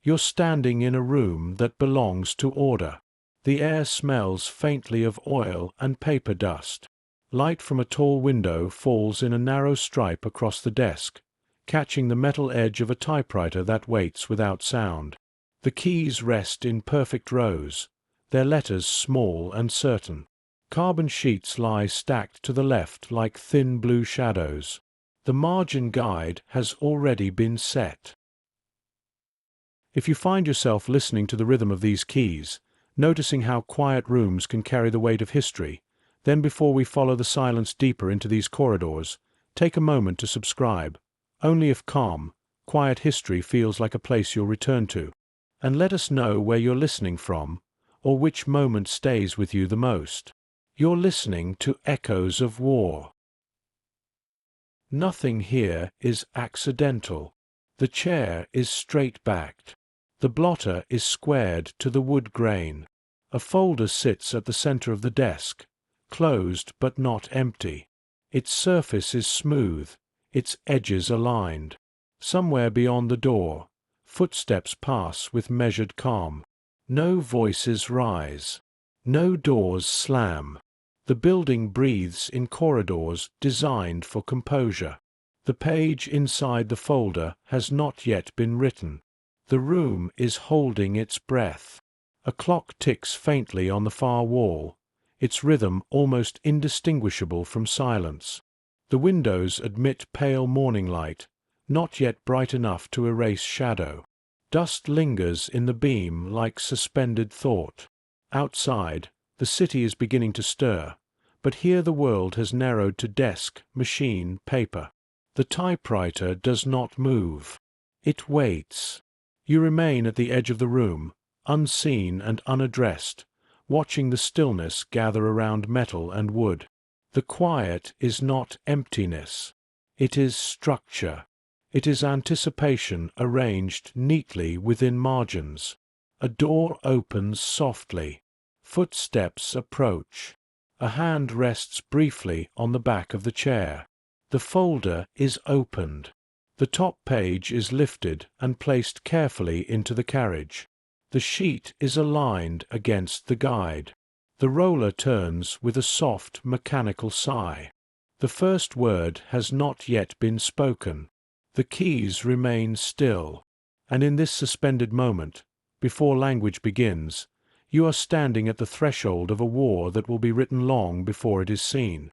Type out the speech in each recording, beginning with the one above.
You're standing in a room that belongs to order. The air smells faintly of oil and paper dust. Light from a tall window falls in a narrow stripe across the desk, catching the metal edge of a typewriter that waits without sound. The keys rest in perfect rows, their letters small and certain. Carbon sheets lie stacked to the left like thin blue shadows. The margin guide has already been set. If you find yourself listening to the rhythm of these keys, noticing how quiet rooms can carry the weight of history, then before we follow the silence deeper into these corridors, take a moment to subscribe. Only if calm, quiet history feels like a place you'll return to. And let us know where you're listening from, or which moment stays with you the most. You're listening to Echoes of War. Nothing here is accidental. The chair is straight-backed. The blotter is squared to the wood grain. A folder sits at the center of the desk, closed but not empty. Its surface is smooth, its edges aligned. Somewhere beyond the door, footsteps pass with measured calm. No voices rise. No doors slam. The building breathes in corridors designed for composure. The page inside the folder has not yet been written. The room is holding its breath. A clock ticks faintly on the far wall, its rhythm almost indistinguishable from silence. The windows admit pale morning light, not yet bright enough to erase shadow. Dust lingers in the beam like suspended thought. Outside, the city is beginning to stir, but here the world has narrowed to desk, machine, paper. The typewriter does not move. It waits. You remain at the edge of the room, unseen and unaddressed, watching the stillness gather around metal and wood. The quiet is not emptiness. It is structure. It is anticipation arranged neatly within margins. A door opens softly. Footsteps approach. A hand rests briefly on the back of the chair. The folder is opened. The top page is lifted and placed carefully into the carriage. The sheet is aligned against the guide. The roller turns with a soft, mechanical sigh. The first word has not yet been spoken. The keys remain still. And in this suspended moment, before language begins, you are standing at the threshold of a war that will be written long before it is seen.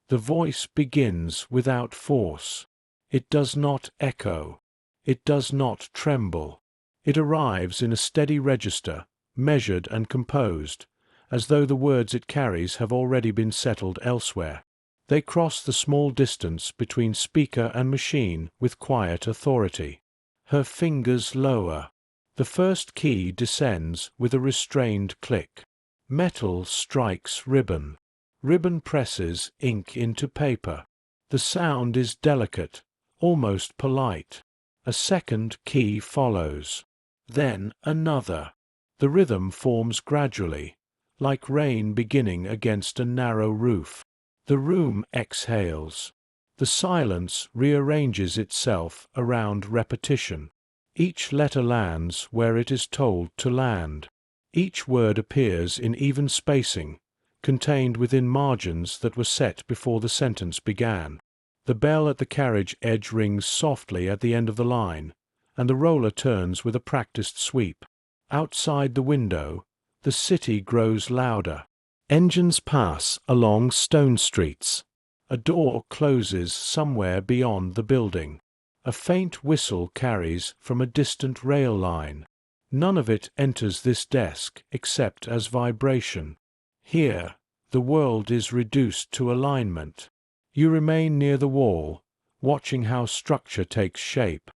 The voice begins without force. It does not echo. It does not tremble. It arrives in a steady register, measured and composed, as though the words it carries have already been settled elsewhere. They cross the small distance between speaker and machine with quiet authority. Her fingers lower. The first key descends with a restrained click. Metal strikes ribbon. Ribbon presses ink into paper. The sound is delicate, almost polite. A second key follows. Then another. The rhythm forms gradually, like rain beginning against a narrow roof. The room exhales. The silence rearranges itself around repetition. Each letter lands where it is told to land. Each word appears in even spacing, contained within margins that were set before the sentence began. The bell at the carriage edge rings softly at the end of the line, and the roller turns with a practiced sweep. Outside the window, the city grows louder. Engines pass along stone streets. A door closes somewhere beyond the building. A faint whistle carries from a distant rail line. None of it enters this desk except as vibration. Here, the world is reduced to alignment. You remain near the wall, watching how structure takes shape.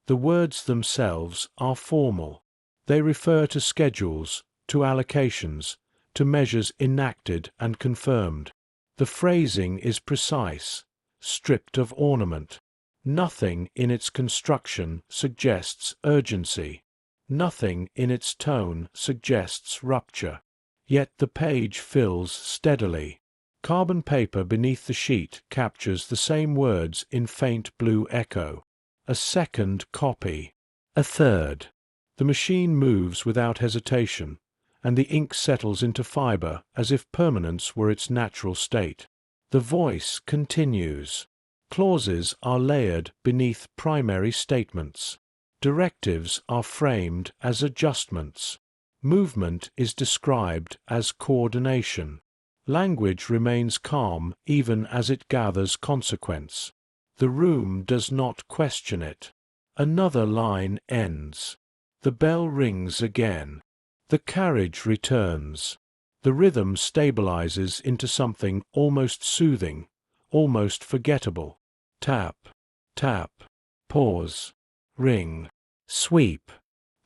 The words themselves are formal. They refer to schedules, to allocations, to measures enacted and confirmed. The phrasing is precise, stripped of ornament. Nothing in its construction suggests urgency. Nothing in its tone suggests rupture. Yet the page fills steadily. Carbon paper beneath the sheet captures the same words in faint blue echo. A second copy. A third. The machine moves without hesitation, and the ink settles into fiber as if permanence were its natural state. The voice continues. Clauses are layered beneath primary statements. Directives are framed as adjustments. Movement is described as coordination. Language remains calm even as it gathers consequence. The room does not question it. Another line ends. The bell rings again. The carriage returns. The rhythm stabilizes into something almost soothing, almost forgettable. Tap, tap, pause, ring, sweep.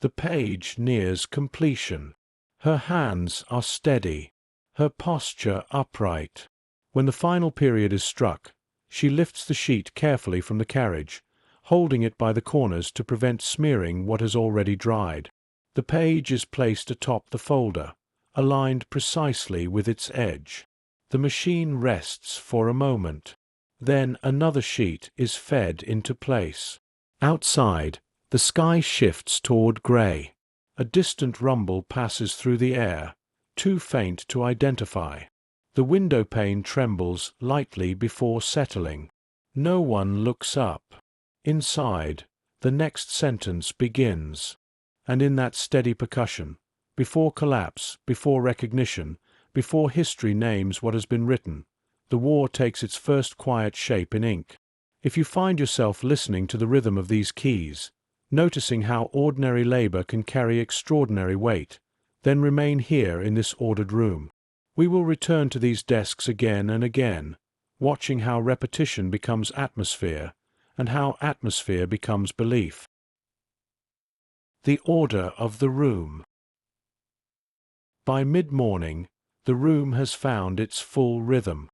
The page nears completion. Her hands are steady, her posture upright. When the final period is struck, she lifts the sheet carefully from the carriage, holding it by the corners to prevent smearing what has already dried. The page is placed atop the folder, aligned precisely with its edge. The machine rests for a moment. Then another sheet is fed into place. Outside, the sky shifts toward gray. A distant rumble passes through the air, too faint to identify. The window pane trembles lightly before settling. No one looks up. Inside, the next sentence begins. And in that steady percussion, before collapse, before recognition, before history names what has been written, the war takes its first quiet shape in ink. If you find yourself listening to the rhythm of these keys, noticing how ordinary labor can carry extraordinary weight, then remain here in this ordered room. We will return to these desks again and again, watching how repetition becomes atmosphere, and how atmosphere becomes belief. The order of the room. By mid-morning, the room has found its full rhythm.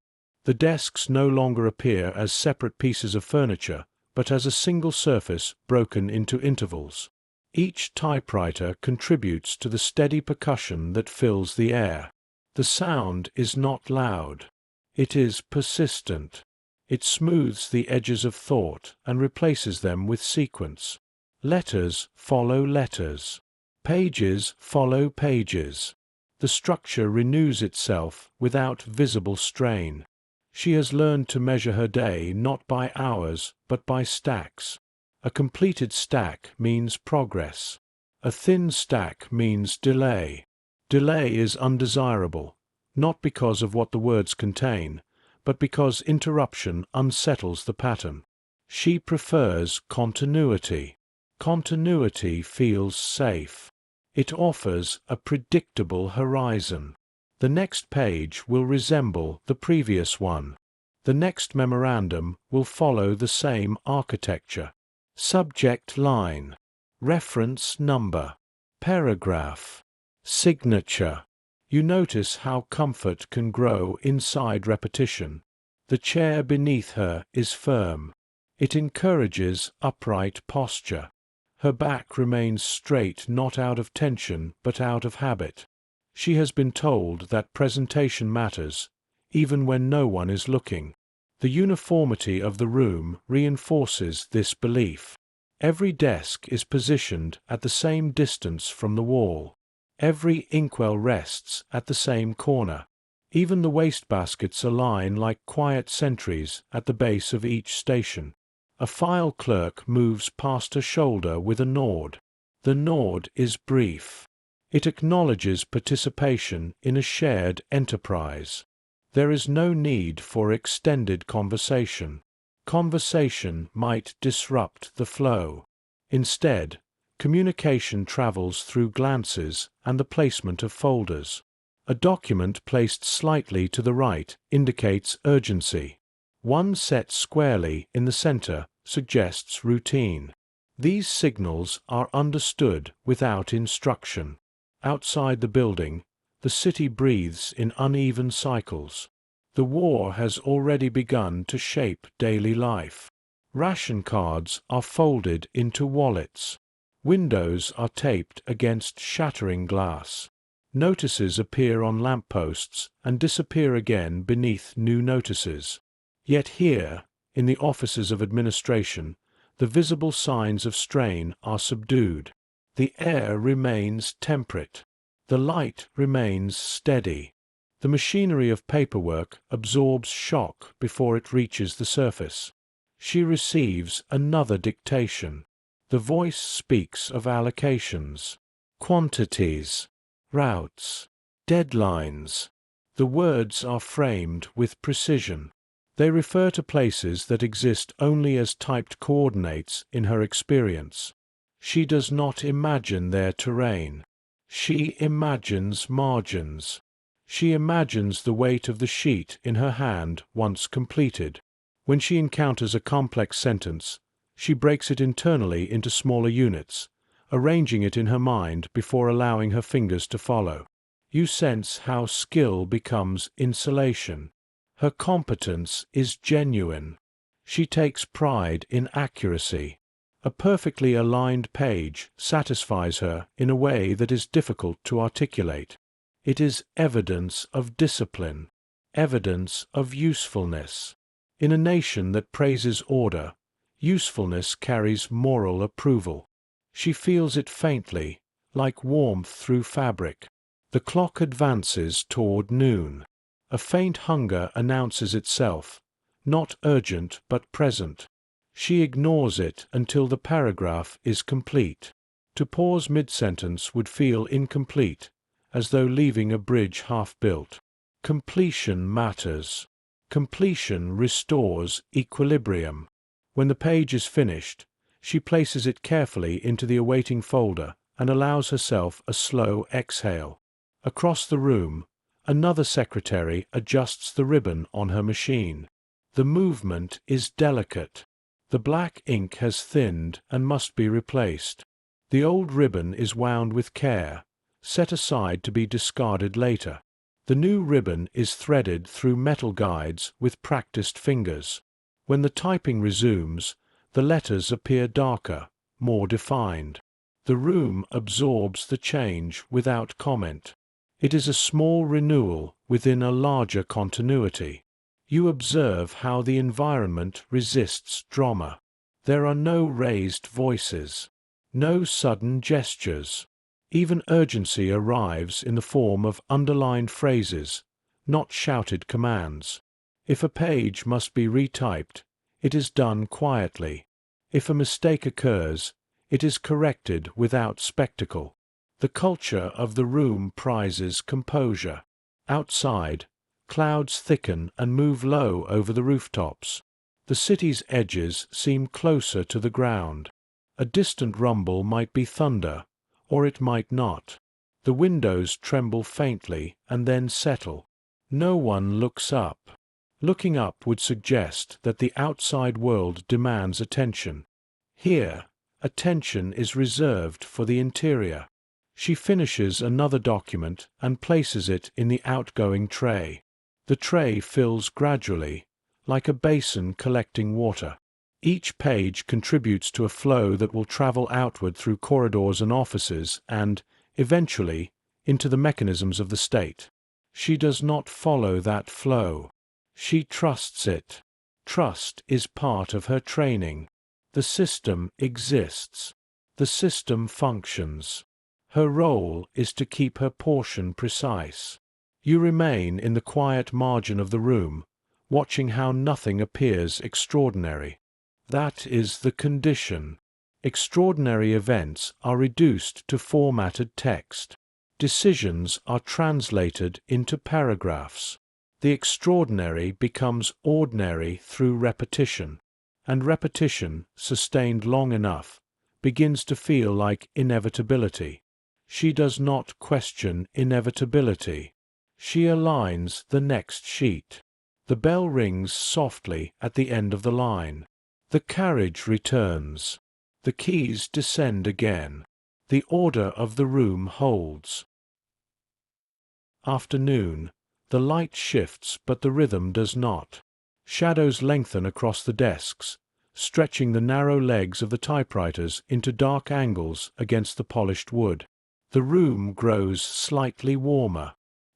The desks no longer appear as separate pieces of furniture, but as a single surface broken into intervals. Each typewriter contributes to the steady percussion that fills the air. The sound is not loud. It is persistent. It smooths the edges of thought and replaces them with sequence. Letters follow letters. Pages follow pages. The structure renews itself without visible strain. She has learned to measure her day not by hours, but by stacks. A completed stack means progress. A thin stack means delay. Delay is undesirable, not because of what the words contain, but because interruption unsettles the pattern. She prefers continuity. Continuity feels safe. It offers a predictable horizon. The next page will resemble the previous one. The next memorandum will follow the same architecture. Subject line, reference number, paragraph, signature. You notice how comfort can grow inside repetition. The chair beneath her is firm. It encourages upright posture. Her back remains straight not out of tension but out of habit. She has been told that presentation matters, even when no one is looking. The uniformity of the room reinforces this belief. Every desk is positioned at the same distance from the wall. Every inkwell rests at the same corner. Even the wastebaskets align like quiet sentries at the base of each station. A file clerk moves past her shoulder with a nod. The nod is brief. It acknowledges participation in a shared enterprise. There is no need for extended conversation. Conversation might disrupt the flow. Instead, communication travels through glances and the placement of folders. A document placed slightly to the right indicates urgency. One set squarely in the center suggests routine. These signals are understood without instruction. Outside the building, the city breathes in uneven cycles. The war has already begun to shape daily life. Ration cards are folded into wallets. Windows are taped against shattering glass. Notices appear on lampposts and disappear again beneath new notices. Yet here, in the offices of administration, The visible signs of strain are subdued. The air remains temperate. The light remains steady. The machinery of paperwork absorbs shock before it reaches the surface. She receives another dictation. The voice speaks of allocations, quantities, routes, deadlines. The words are framed with precision. They refer to places that exist only as typed coordinates in her experience. She does not imagine their terrain. She imagines margins. She imagines the weight of the sheet in her hand once completed. When she encounters a complex sentence, she breaks it internally into smaller units, arranging it in her mind before allowing her fingers to follow. You sense how skill becomes insulation. Her competence is genuine. She takes pride in accuracy. A perfectly aligned page satisfies her in a way that is difficult to articulate. It is evidence of discipline, evidence of usefulness. In a nation that praises order, usefulness carries moral approval. She feels it faintly, like warmth through fabric. The clock advances toward noon. A faint hunger announces itself, not urgent but present. She ignores it until the paragraph is complete. To pause mid-sentence would feel incomplete, as though leaving a bridge half-built. Completion matters. Completion restores equilibrium. When the page is finished, she places it carefully into the awaiting folder and allows herself a slow exhale. Across the room, another secretary adjusts the ribbon on her machine. The movement is delicate. The black ink has thinned and must be replaced. The old ribbon is wound with care, set aside to be discarded later. The new ribbon is threaded through metal guides with practiced fingers. When the typing resumes, the letters appear darker, more defined. The room absorbs the change without comment. It is a small renewal within a larger continuity. You observe how the environment resists drama. There are no raised voices, no sudden gestures. Even urgency arrives in the form of underlined phrases, not shouted commands. If a page must be retyped, it is done quietly. If a mistake occurs, it is corrected without spectacle. The culture of the room prizes composure. Outside, clouds thicken and move low over the rooftops. The city's edges seem closer to the ground. A distant rumble might be thunder, or it might not. The windows tremble faintly and then settle. No one looks up. Looking up would suggest that the outside world demands attention. Here, attention is reserved for the interior. She finishes another document and places it in the outgoing tray. The tray fills gradually, like a basin collecting water. Each page contributes to a flow that will travel outward through corridors and offices and, eventually, into the mechanisms of the state. She does not follow that flow. She trusts it. Trust is part of her training. The system exists. The system functions. Her role is to keep her portion precise. You remain in the quiet margin of the room, watching how nothing appears extraordinary. That is the condition. Extraordinary events are reduced to formatted text. Decisions are translated into paragraphs. The extraordinary becomes ordinary through repetition, and repetition, sustained long enough, begins to feel like inevitability. She does not question inevitability. She aligns the next sheet. The bell rings softly at the end of the line. The carriage returns. The keys descend again. The order of the room holds. Afternoon. The light shifts, but the rhythm does not. Shadows lengthen across the desks, stretching the narrow legs of the typewriters into dark angles against the polished wood. The room grows slightly warmer.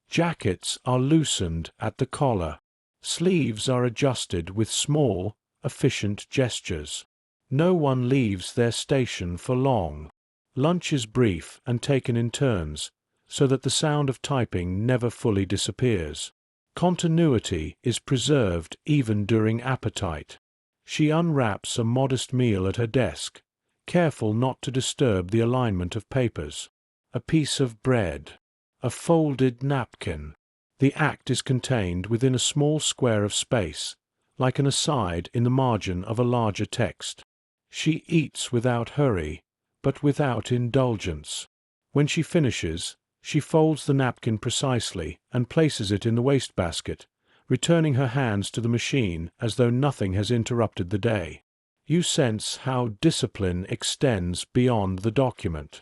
Jackets are loosened at the collar. Sleeves are adjusted with small, efficient gestures. No one leaves their station for long. Lunch is brief and taken in turns, so that the sound of typing never fully disappears. Continuity is preserved even during appetite. She unwraps a modest meal at her desk, careful not to disturb the alignment of papers. A piece of bread. A folded napkin. The act is contained within a small square of space, like an aside in the margin of a larger text. She eats without hurry, but without indulgence. When she finishes, she folds the napkin precisely and places it in the wastebasket, returning her hands to the machine as though nothing has interrupted the day. You sense how discipline extends beyond the document.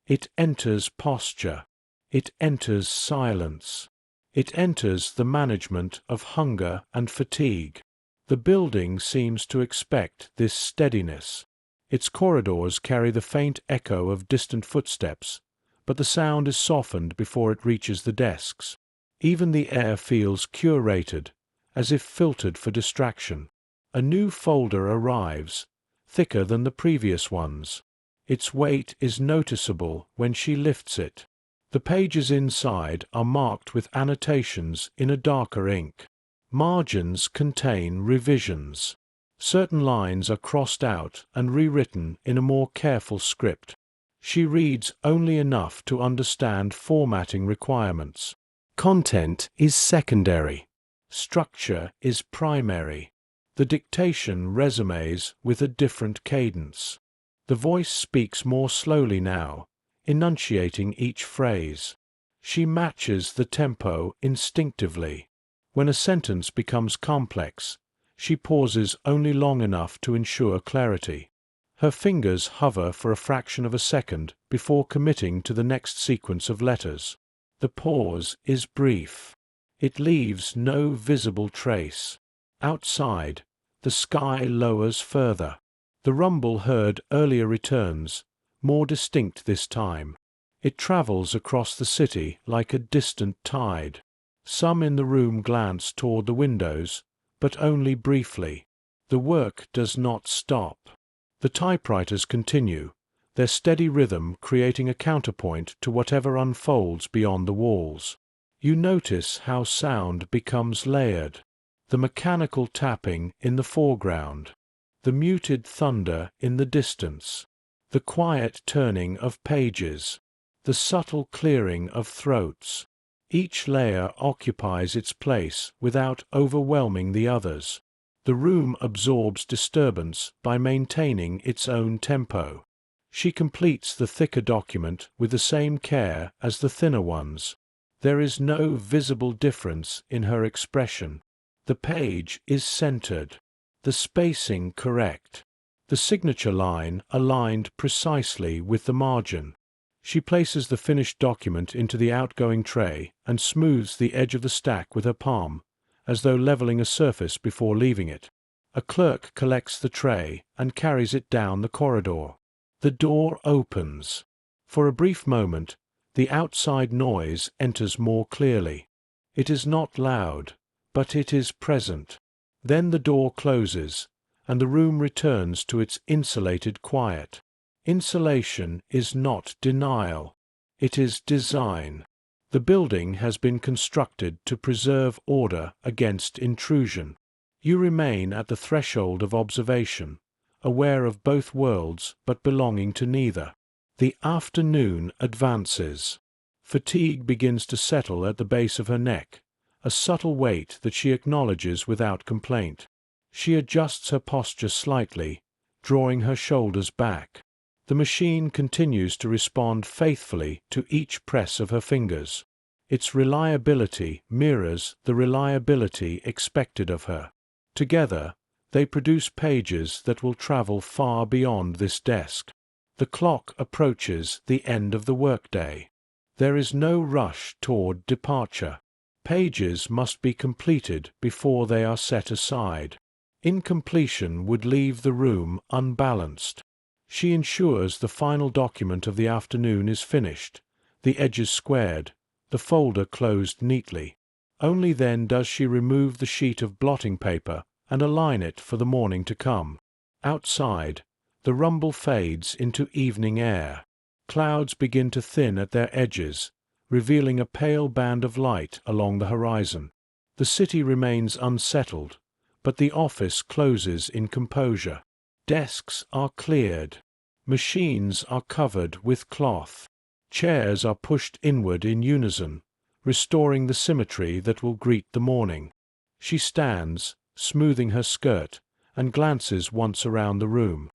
It enters posture. It enters silence. It enters the management of hunger and fatigue. The building seems to expect this steadiness. Its corridors carry the faint echo of distant footsteps, but the sound is softened before it reaches the desks. Even the air feels curated, as if filtered for distraction. A new folder arrives, thicker than the previous ones. Its weight is noticeable when she lifts it. The pages inside are marked with annotations in a darker ink. Margins contain revisions. Certain lines are crossed out and rewritten in a more careful script. She reads only enough to understand formatting requirements. Content is secondary. Structure is primary. The dictation resumes with a different cadence. The voice speaks more slowly now, enunciating each phrase. She matches the tempo instinctively. When a sentence becomes complex, she pauses only long enough to ensure clarity. Her fingers hover for a fraction of a second before committing to the next sequence of letters. The pause is brief. It leaves no visible trace. Outside, the sky lowers further. The rumble heard earlier returns, more distinct this time. It travels across the city like a distant tide. Some in the room glance toward the windows, but only briefly. The work does not stop. The typewriters continue, their steady rhythm creating a counterpoint to whatever unfolds beyond the walls. You notice how sound becomes layered. The mechanical tapping in the foreground. The muted thunder in the distance. The quiet turning of pages. The subtle clearing of throats. Each layer occupies its place without overwhelming the others. The room absorbs disturbance by maintaining its own tempo. She completes the thicker document with the same care as the thinner ones. There is no visible difference in her expression. The page is centered. The spacing correct. The signature line aligned precisely with the margin. She places the finished document into the outgoing tray and smooths the edge of the stack with her palm, as though leveling a surface before leaving it. A clerk collects the tray and carries it down the corridor. The door opens. For a brief moment, the outside noise enters more clearly. It is not loud, but it is present. Then the door closes, and the room returns to its insulated quiet. Insulation is not denial. It is design. The building has been constructed to preserve order against intrusion. You remain at the threshold of observation, aware of both worlds but belonging to neither. The afternoon advances. Fatigue begins to settle at the base of her neck, a subtle weight that she acknowledges without complaint. She adjusts her posture slightly, drawing her shoulders back. The machine continues to respond faithfully to each press of her fingers. Its reliability mirrors the reliability expected of her. Together, they produce pages that will travel far beyond this desk. The clock approaches the end of the workday. There is no rush toward departure. Pages must be completed before they are set aside. Incompletion would leave the room unbalanced. She ensures the final document of the afternoon is finished, the edges squared, the folder closed neatly. Only then does she remove the sheet of blotting paper and align it for the morning to come. Outside, The rumble fades into evening air. Clouds begin to thin at their edges, revealing a pale band of light along the horizon. The city remains unsettled, but the office closes in composure. Desks are cleared. Machines are covered with cloth. Chairs are pushed inward in unison, restoring the symmetry that will greet the morning. She stands, smoothing her skirt, and glances once around the room.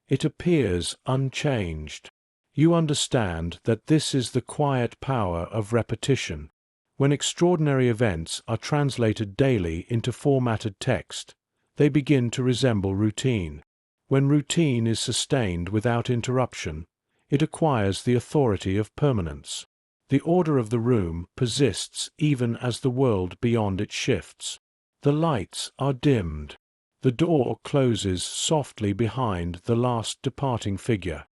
It appears unchanged. You understand that this is the quiet power of repetition. When extraordinary events are translated daily into formatted text, they begin to resemble routine. When routine is sustained without interruption, it acquires the authority of permanence. The order of the room persists even as the world beyond it shifts. The lights are dimmed. The door closes softly behind the last departing figure.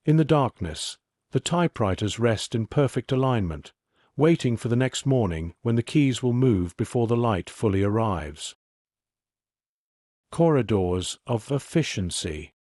In the darkness, the typewriters rest in perfect alignment, waiting for the next morning when the keys will move before the light fully arrives. Corridors of efficiency.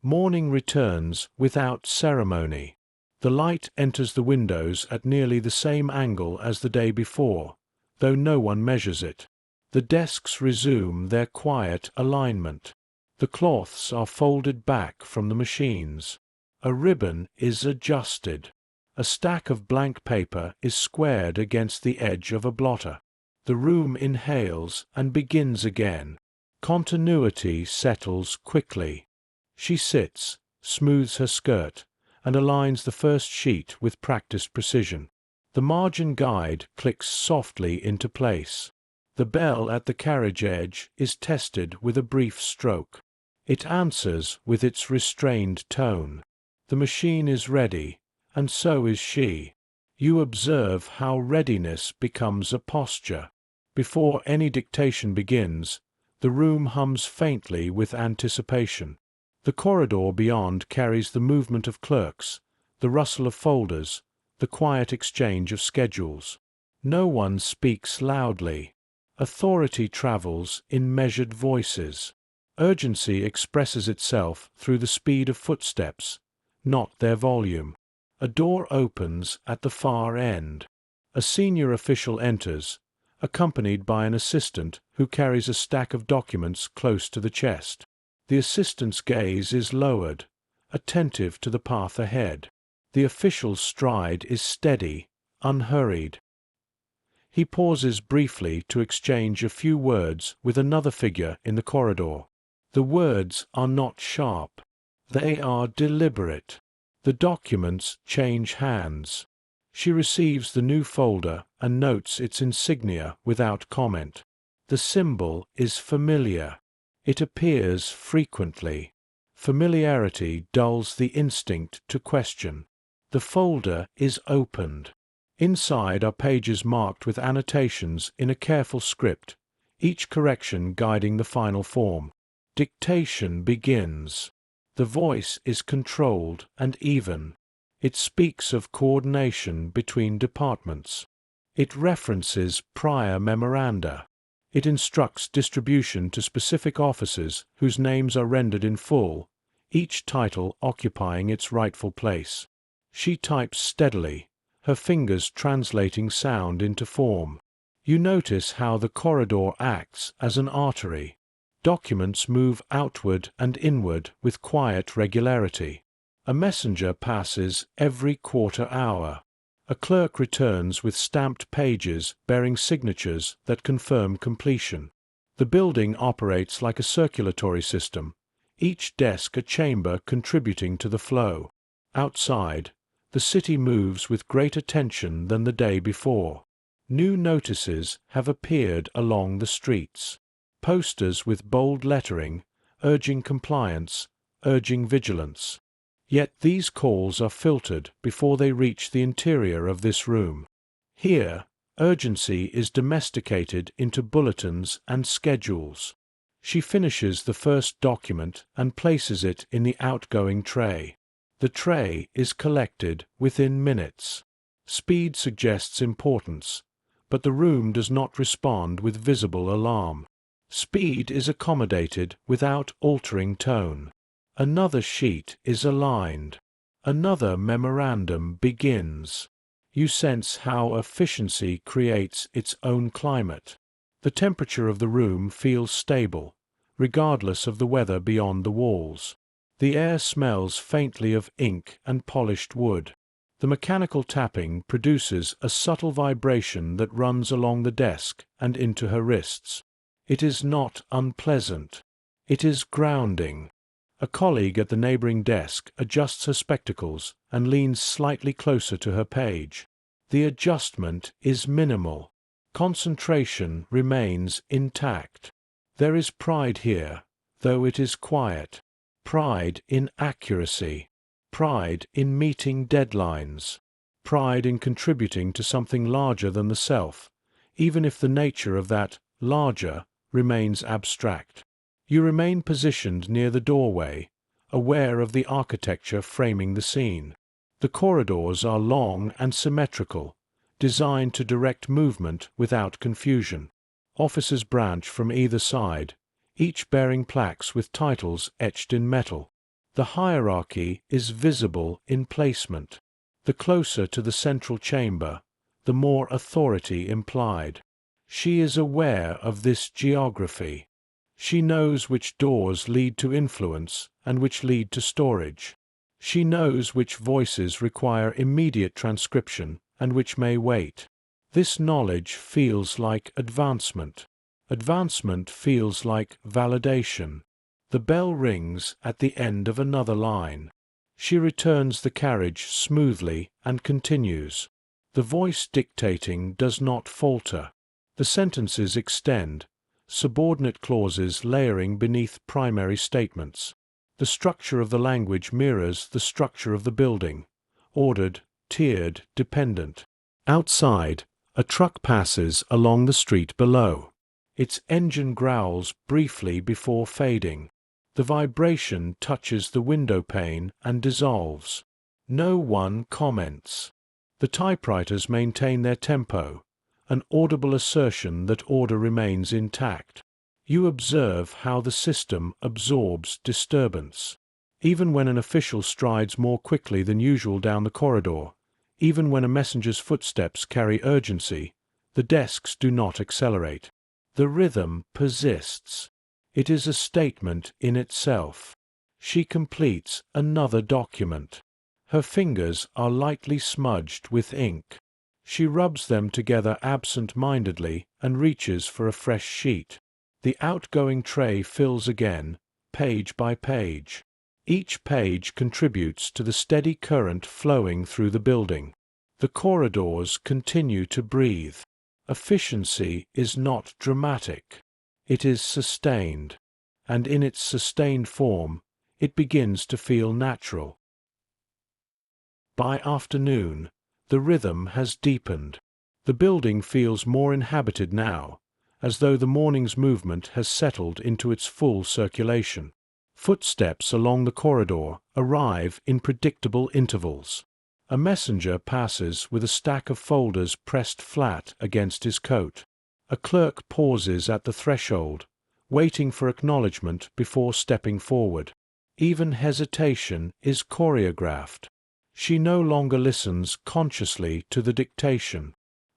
Morning returns without ceremony. The light enters the windows at nearly the same angle as the day before, though no one measures it. The desks resume their quiet alignment. The cloths are folded back from the machines. A ribbon is adjusted. A stack of blank paper is squared against the edge of a blotter. The room inhales and begins again. Continuity settles quickly. She sits, smooths her skirt, and aligns the first sheet with practiced precision. The margin guide clicks softly into place. The bell at the carriage edge is tested with a brief stroke. It answers with its restrained tone. The machine is ready, and so is she. You observe how readiness becomes a posture. Before any dictation begins, the room hums faintly with anticipation. The corridor beyond carries the movement of clerks, the rustle of folders, the quiet exchange of schedules. No one speaks loudly. Authority travels in measured voices. Urgency expresses itself through the speed of footsteps, not their volume. A door opens at the far end. A senior official enters, accompanied by an assistant who carries a stack of documents close to the chest. The assistant's gaze is lowered, attentive to the path ahead. The official's stride is steady, unhurried. He pauses briefly to exchange a few words with another figure in the corridor. The words are not sharp. They are deliberate. The documents change hands. She receives the new folder and notes its insignia without comment. The symbol is familiar. It appears frequently. Familiarity dulls the instinct to question. The folder is opened. Inside are pages marked with annotations in a careful script, each correction guiding the final form. Dictation begins. The voice is controlled and even. It speaks of coordination between departments. It references prior memoranda. It instructs distribution to specific officers whose names are rendered in full, each title occupying its rightful place. She types steadily, her fingers translating sound into form. You notice how the corridor acts as an artery. Documents move outward and inward with quiet regularity. A messenger passes every quarter hour. A clerk returns with stamped pages bearing signatures that confirm completion. The building operates like a circulatory system, each desk a chamber contributing to the flow. Outside, the city moves with greater tension than the day before. New notices have appeared along the streets. Posters with bold lettering, urging compliance, urging vigilance. Yet these calls are filtered before they reach the interior of this room. Here, urgency is domesticated into bulletins and schedules. She finishes the first document and places it in the outgoing tray. The tray is collected within minutes. Speed suggests importance, but the room does not respond with visible alarm. Speed is accommodated without altering tone. Another sheet is aligned. Another memorandum begins. You sense how efficiency creates its own climate. The temperature of the room feels stable, regardless of the weather beyond the walls. The air smells faintly of ink and polished wood. The mechanical tapping produces a subtle vibration that runs along the desk and into her wrists. It is not unpleasant. It is grounding. A colleague at the neighboring desk adjusts her spectacles and leans slightly closer to her page. The adjustment is minimal. Concentration remains intact. There is pride here, though it is quiet. Pride in accuracy. Pride in meeting deadlines. Pride in contributing to something larger than the self, even if the nature of that larger remains abstract. You remain positioned near the doorway, aware of the architecture framing the scene. The corridors are long and symmetrical, designed to direct movement without confusion. Offices branch from either side, each bearing plaques with titles etched in metal. The hierarchy is visible in placement. The closer to the central chamber, the more authority implied. She is aware of this geography. She knows which doors lead to influence and which lead to storage. She knows which voices require immediate transcription and which may wait. This knowledge feels like advancement. Advancement feels like validation. The bell rings at the end of another line. She returns the carriage smoothly and continues. The voice dictating does not falter. The sentences extend, subordinate clauses layering beneath primary statements. The structure of the language mirrors the structure of the building, ordered, tiered, dependent. Outside, a truck passes along the street below. Its engine growls briefly before fading. The vibration touches the window pane and dissolves. No one comments. The typewriters maintain their tempo, an audible assertion that order remains intact. You observe how the system absorbs disturbance. Even when an official strides more quickly than usual down the corridor, even when a messenger's footsteps carry urgency, the desks do not accelerate. The rhythm persists. It is a statement in itself. She completes another document. Her fingers are lightly smudged with ink. She rubs them together absent-mindedly and reaches for a fresh sheet. The outgoing tray fills again, page by page. Each page contributes to the steady current flowing through the building. The corridors continue to breathe. Efficiency is not dramatic. It is sustained. And in its sustained form, it begins to feel natural. By afternoon, the rhythm has deepened. The building feels more inhabited now, as though the morning's movement has settled into its full circulation. Footsteps along the corridor arrive in predictable intervals. A messenger passes with a stack of folders pressed flat against his coat. A clerk pauses at the threshold, waiting for acknowledgement before stepping forward. Even hesitation is choreographed. She no longer listens consciously to the dictation.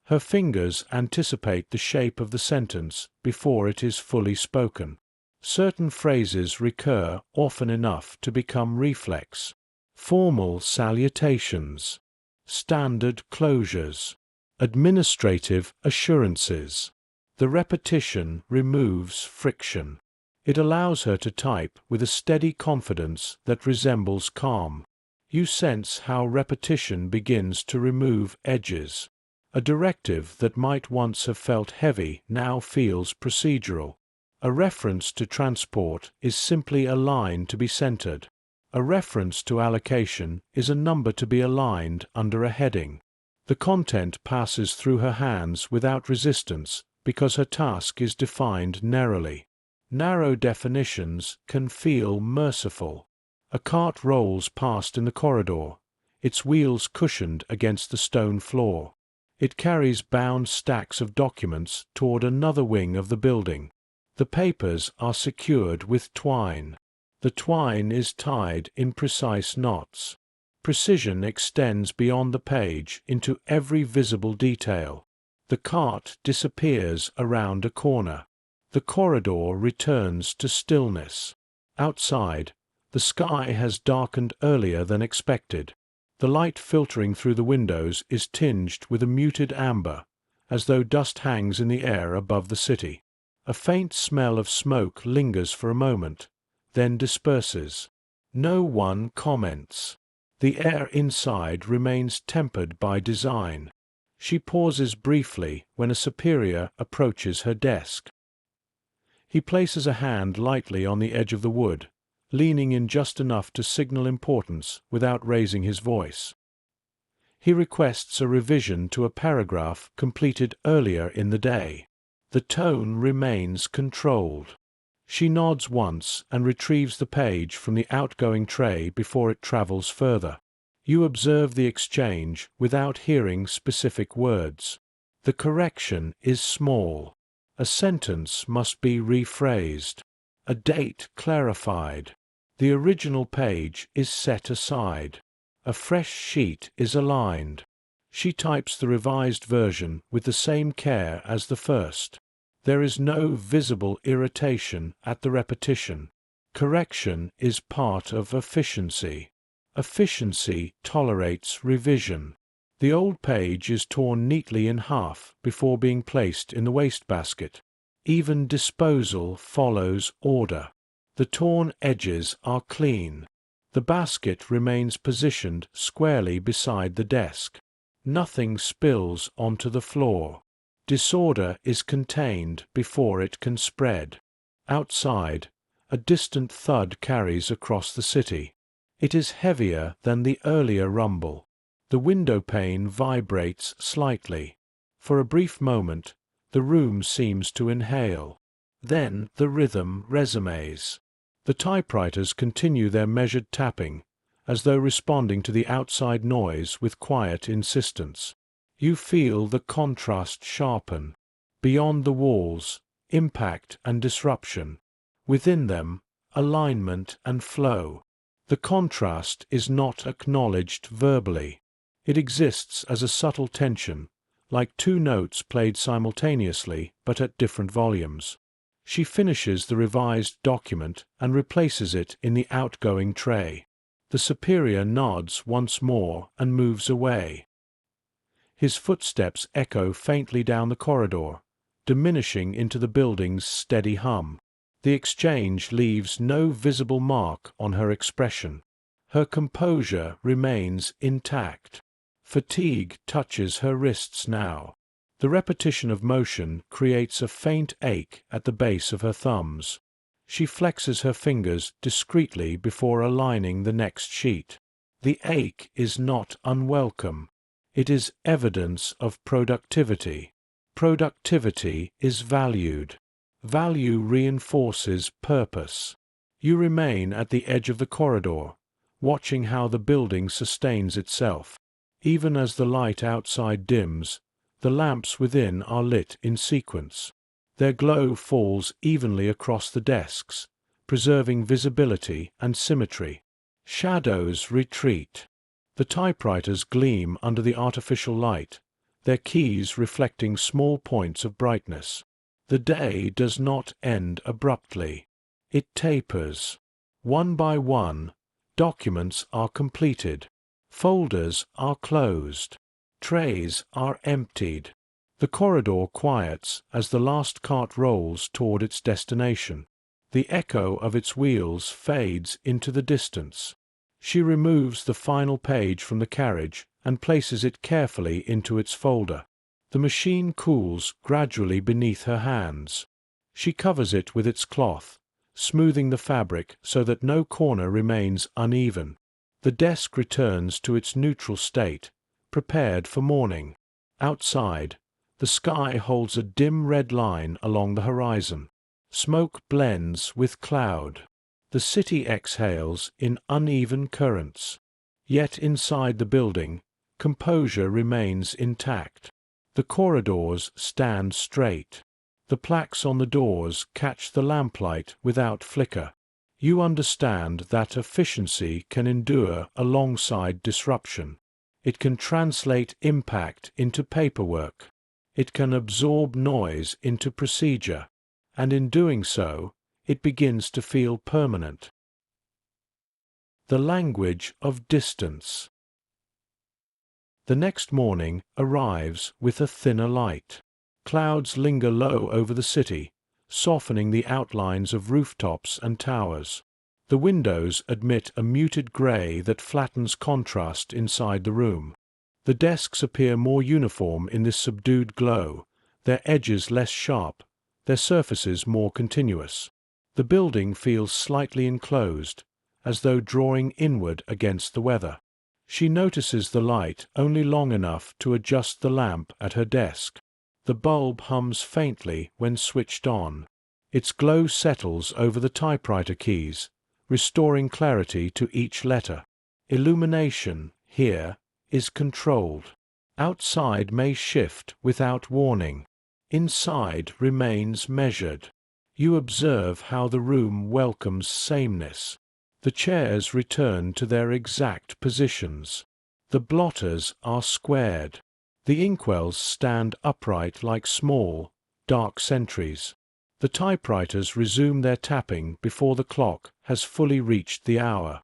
Her fingers anticipate the shape of the sentence before it is fully spoken. Certain phrases recur often enough to become reflex. Formal salutations, standard closures, administrative assurances. The repetition removes friction. It allows her to type with a steady confidence that resembles calm. You sense how repetition begins to remove edges. A directive that might once have felt heavy now feels procedural. A reference to transport is simply a line to be centered. A reference to allocation is a number to be aligned under a heading. The content passes through her hands without resistance because her task is defined narrowly. Narrow definitions can feel merciful. A cart rolls past in the corridor, its wheels cushioned against the stone floor. It carries bound stacks of documents toward another wing of the building. The papers are secured with twine. The twine is tied in precise knots. Precision extends beyond the page into every visible detail. The cart disappears around a corner. The corridor returns to stillness. Outside, the sky has darkened earlier than expected. The light filtering through the windows is tinged with a muted amber, as though dust hangs in the air above the city. A faint smell of smoke lingers for a moment, then disperses. No one comments. The air inside remains tempered by design. She pauses briefly when a superior approaches her desk. He places a hand lightly on the edge of the wood, leaning in just enough to signal importance without raising his voice. He requests a revision to a paragraph completed earlier in the day. The tone remains controlled. She nods once and retrieves the page from the outgoing tray before it travels further. You observe the exchange without hearing specific words. The correction is small. A sentence must be rephrased. A date clarified. The original page is set aside. A fresh sheet is aligned. She types the revised version with the same care as the first. There is no visible irritation at the repetition. Correction is part of efficiency. Efficiency tolerates revision. The old page is torn neatly in half before being placed in the wastebasket. Even disposal follows order. The torn edges are clean. The basket remains positioned squarely beside the desk. Nothing spills onto the floor. Disorder is contained before it can spread. Outside, a distant thud carries across the city. It is heavier than the earlier rumble. The window pane vibrates slightly. For a brief moment, the room seems to inhale. Then the rhythm resumes. The typewriters continue their measured tapping, as though responding to the outside noise with quiet insistence. You feel the contrast sharpen. Beyond the walls, impact and disruption. Within them, alignment and flow. The contrast is not acknowledged verbally. It exists as a subtle tension, like two notes played simultaneously but at different volumes. She finishes the revised document and replaces it in the outgoing tray. The superior nods once more and moves away. His footsteps echo faintly down the corridor, diminishing into the building's steady hum. The exchange leaves no visible mark on her expression. Her composure remains intact. Fatigue touches her wrists now. The repetition of motion creates a faint ache at the base of her thumbs. She flexes her fingers discreetly before aligning the next sheet. The ache is not unwelcome. It is evidence of productivity. Productivity is valued. Value reinforces purpose. You remain at the edge of the corridor, watching how the building sustains itself. Even as the light outside dims, the lamps within are lit in sequence. Their glow falls evenly across the desks, preserving visibility and symmetry. Shadows retreat. The typewriters gleam under the artificial light, their keys reflecting small points of brightness. The day does not end abruptly. It tapers. One by one, documents are completed. Folders are closed. Trays are emptied. The corridor quiets as the last cart rolls toward its destination. The echo of its wheels fades into the distance. She removes the final page from the carriage and places it carefully into its folder. The machine cools gradually beneath her hands. She covers it with its cloth, smoothing the fabric so that no corner remains uneven. The desk returns to its neutral state, prepared for morning. Outside, the sky holds a dim red line along the horizon. Smoke blends with cloud. The city exhales in uneven currents. Yet inside the building, composure remains intact. The corridors stand straight. The plaques on the doors catch the lamplight without flicker. You understand that efficiency can endure alongside disruption. It can translate impact into paperwork. It can absorb noise into procedure. And in doing so, it begins to feel permanent. The language of distance. The next morning arrives with a thinner light. Clouds linger low over the city, softening the outlines of rooftops and towers. The windows admit a muted grey that flattens contrast inside the room. The desks appear more uniform in this subdued glow, their edges less sharp, their surfaces more continuous. The building feels slightly enclosed, as though drawing inward against the weather. She notices the light only long enough to adjust the lamp at her desk. The bulb hums faintly when switched on. Its glow settles over the typewriter keys, restoring clarity to each letter. Illumination, here, is controlled. Outside may shift without warning. Inside remains measured. You observe how the room welcomes sameness. The chairs return to their exact positions. The blotters are squared. The inkwells stand upright like small, dark sentries. The typewriters resume their tapping before the clock has fully reached the hour.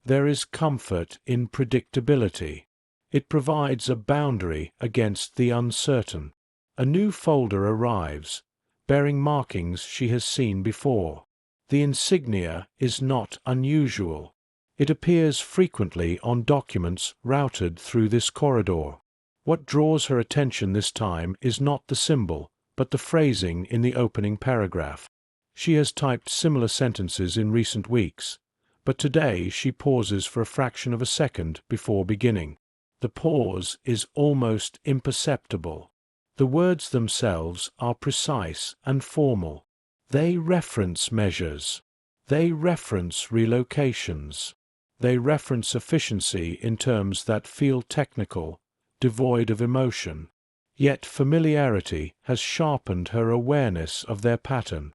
There is comfort in predictability. It provides a boundary against the uncertain. A new folder arrives, bearing markings she has seen before. The insignia is not unusual. It appears frequently on documents routed through this corridor. What draws her attention this time is not the symbol, but the phrasing in the opening paragraph. She has typed similar sentences in recent weeks, but today she pauses for a fraction of a second before beginning. The pause is almost imperceptible. The words themselves are precise and formal. They reference measures. They reference relocations. They reference efficiency in terms that feel technical, devoid of emotion. Yet familiarity has sharpened her awareness of their pattern.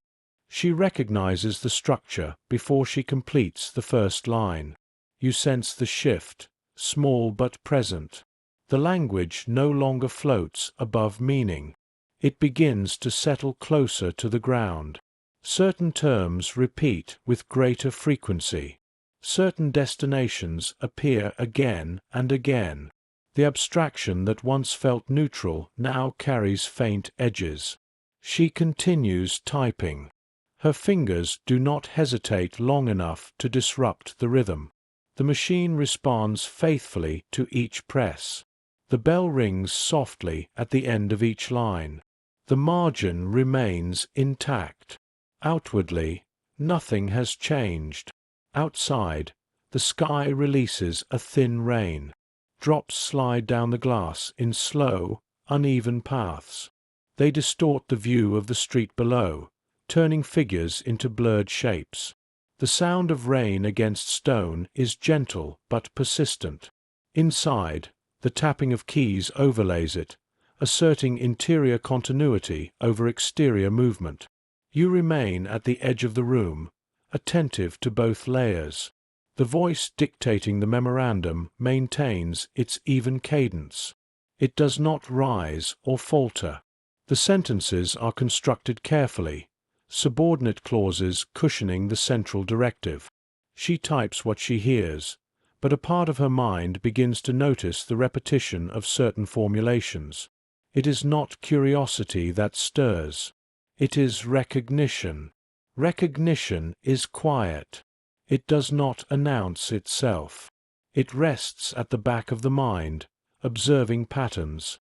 She recognizes the structure before she completes the first line. You sense the shift, small but present. The language no longer floats above meaning. It begins to settle closer to the ground. Certain terms repeat with greater frequency. Certain destinations appear again and again. The abstraction that once felt neutral now carries faint edges. She continues typing. Her fingers do not hesitate long enough to disrupt the rhythm. The machine responds faithfully to each press. The bell rings softly at the end of each line. The margin remains intact. Outwardly, nothing has changed. Outside, the sky releases a thin rain. Drops slide down the glass in slow, uneven paths. They distort the view of the street below, turning figures into blurred shapes. The sound of rain against stone is gentle but persistent. Inside, the tapping of keys overlays it, asserting interior continuity over exterior movement. You remain at the edge of the room, attentive to both layers. The voice dictating the memorandum maintains its even cadence. It does not rise or falter. The sentences are constructed carefully, subordinate clauses cushioning the central directive. She types what she hears, but a part of her mind begins to notice the repetition of certain formulations. It is not curiosity that stirs. It is recognition. Recognition is quiet. It does not announce itself. It rests at the back of the mind, observing patterns.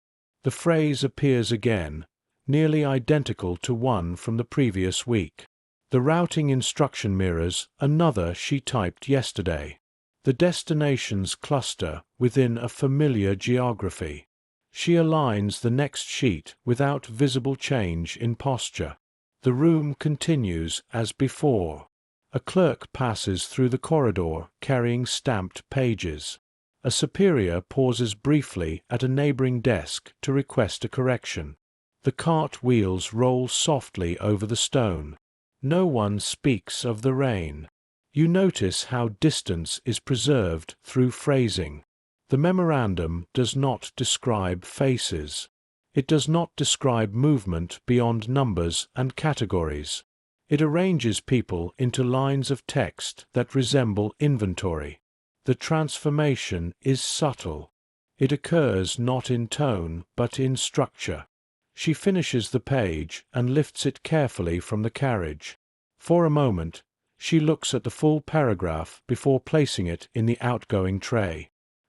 The phrase appears again, nearly identical to one from the previous week. The routing instruction mirrors another she typed yesterday. The destinations cluster within a familiar geography. She aligns the next sheet without visible change in posture. The room continues as before. A clerk passes through the corridor carrying stamped pages. A superior pauses briefly at a neighboring desk to request a correction. The cart wheels roll softly over the stone. No one speaks of the rain. You notice how distance is preserved through phrasing. The memorandum does not describe faces. It does not describe movement beyond numbers and categories. It arranges people into lines of text that resemble inventory. The transformation is subtle. It occurs not in tone but in structure. She finishes the page and lifts it carefully from the carriage. For a moment, she looks at the full paragraph before placing it in the outgoing tray.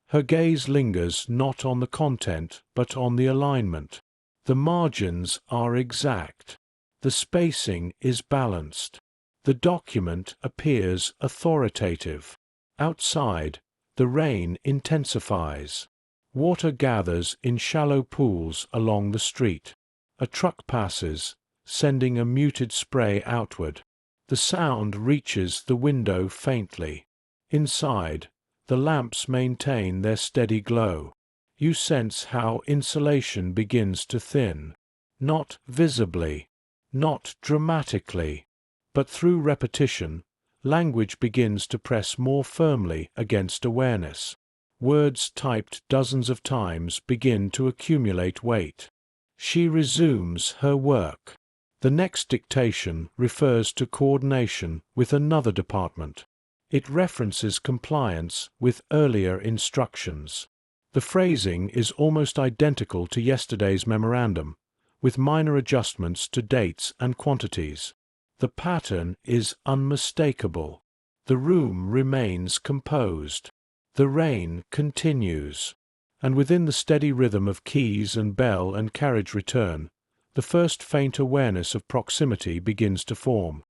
Her gaze lingers not on the content but on the alignment. The margins are exact. The spacing is balanced. The document appears authoritative. Outside, the rain intensifies. Water gathers in shallow pools along the street. A truck passes, sending a muted spray outward. The sound reaches the window faintly. Inside, the lamps maintain their steady glow. You sense how insulation begins to thin. Not visibly, not dramatically, but through repetition, language begins to press more firmly against awareness. Words typed dozens of times begin to accumulate weight. She resumes her work. The next dictation refers to coordination with another department. It references compliance with earlier instructions. The phrasing is almost identical to yesterday's memorandum, with minor adjustments to dates and quantities. The pattern is unmistakable. The room remains composed. The rain continues. And within the steady rhythm of keys and bell and carriage return, the first faint awareness of proximity begins to form.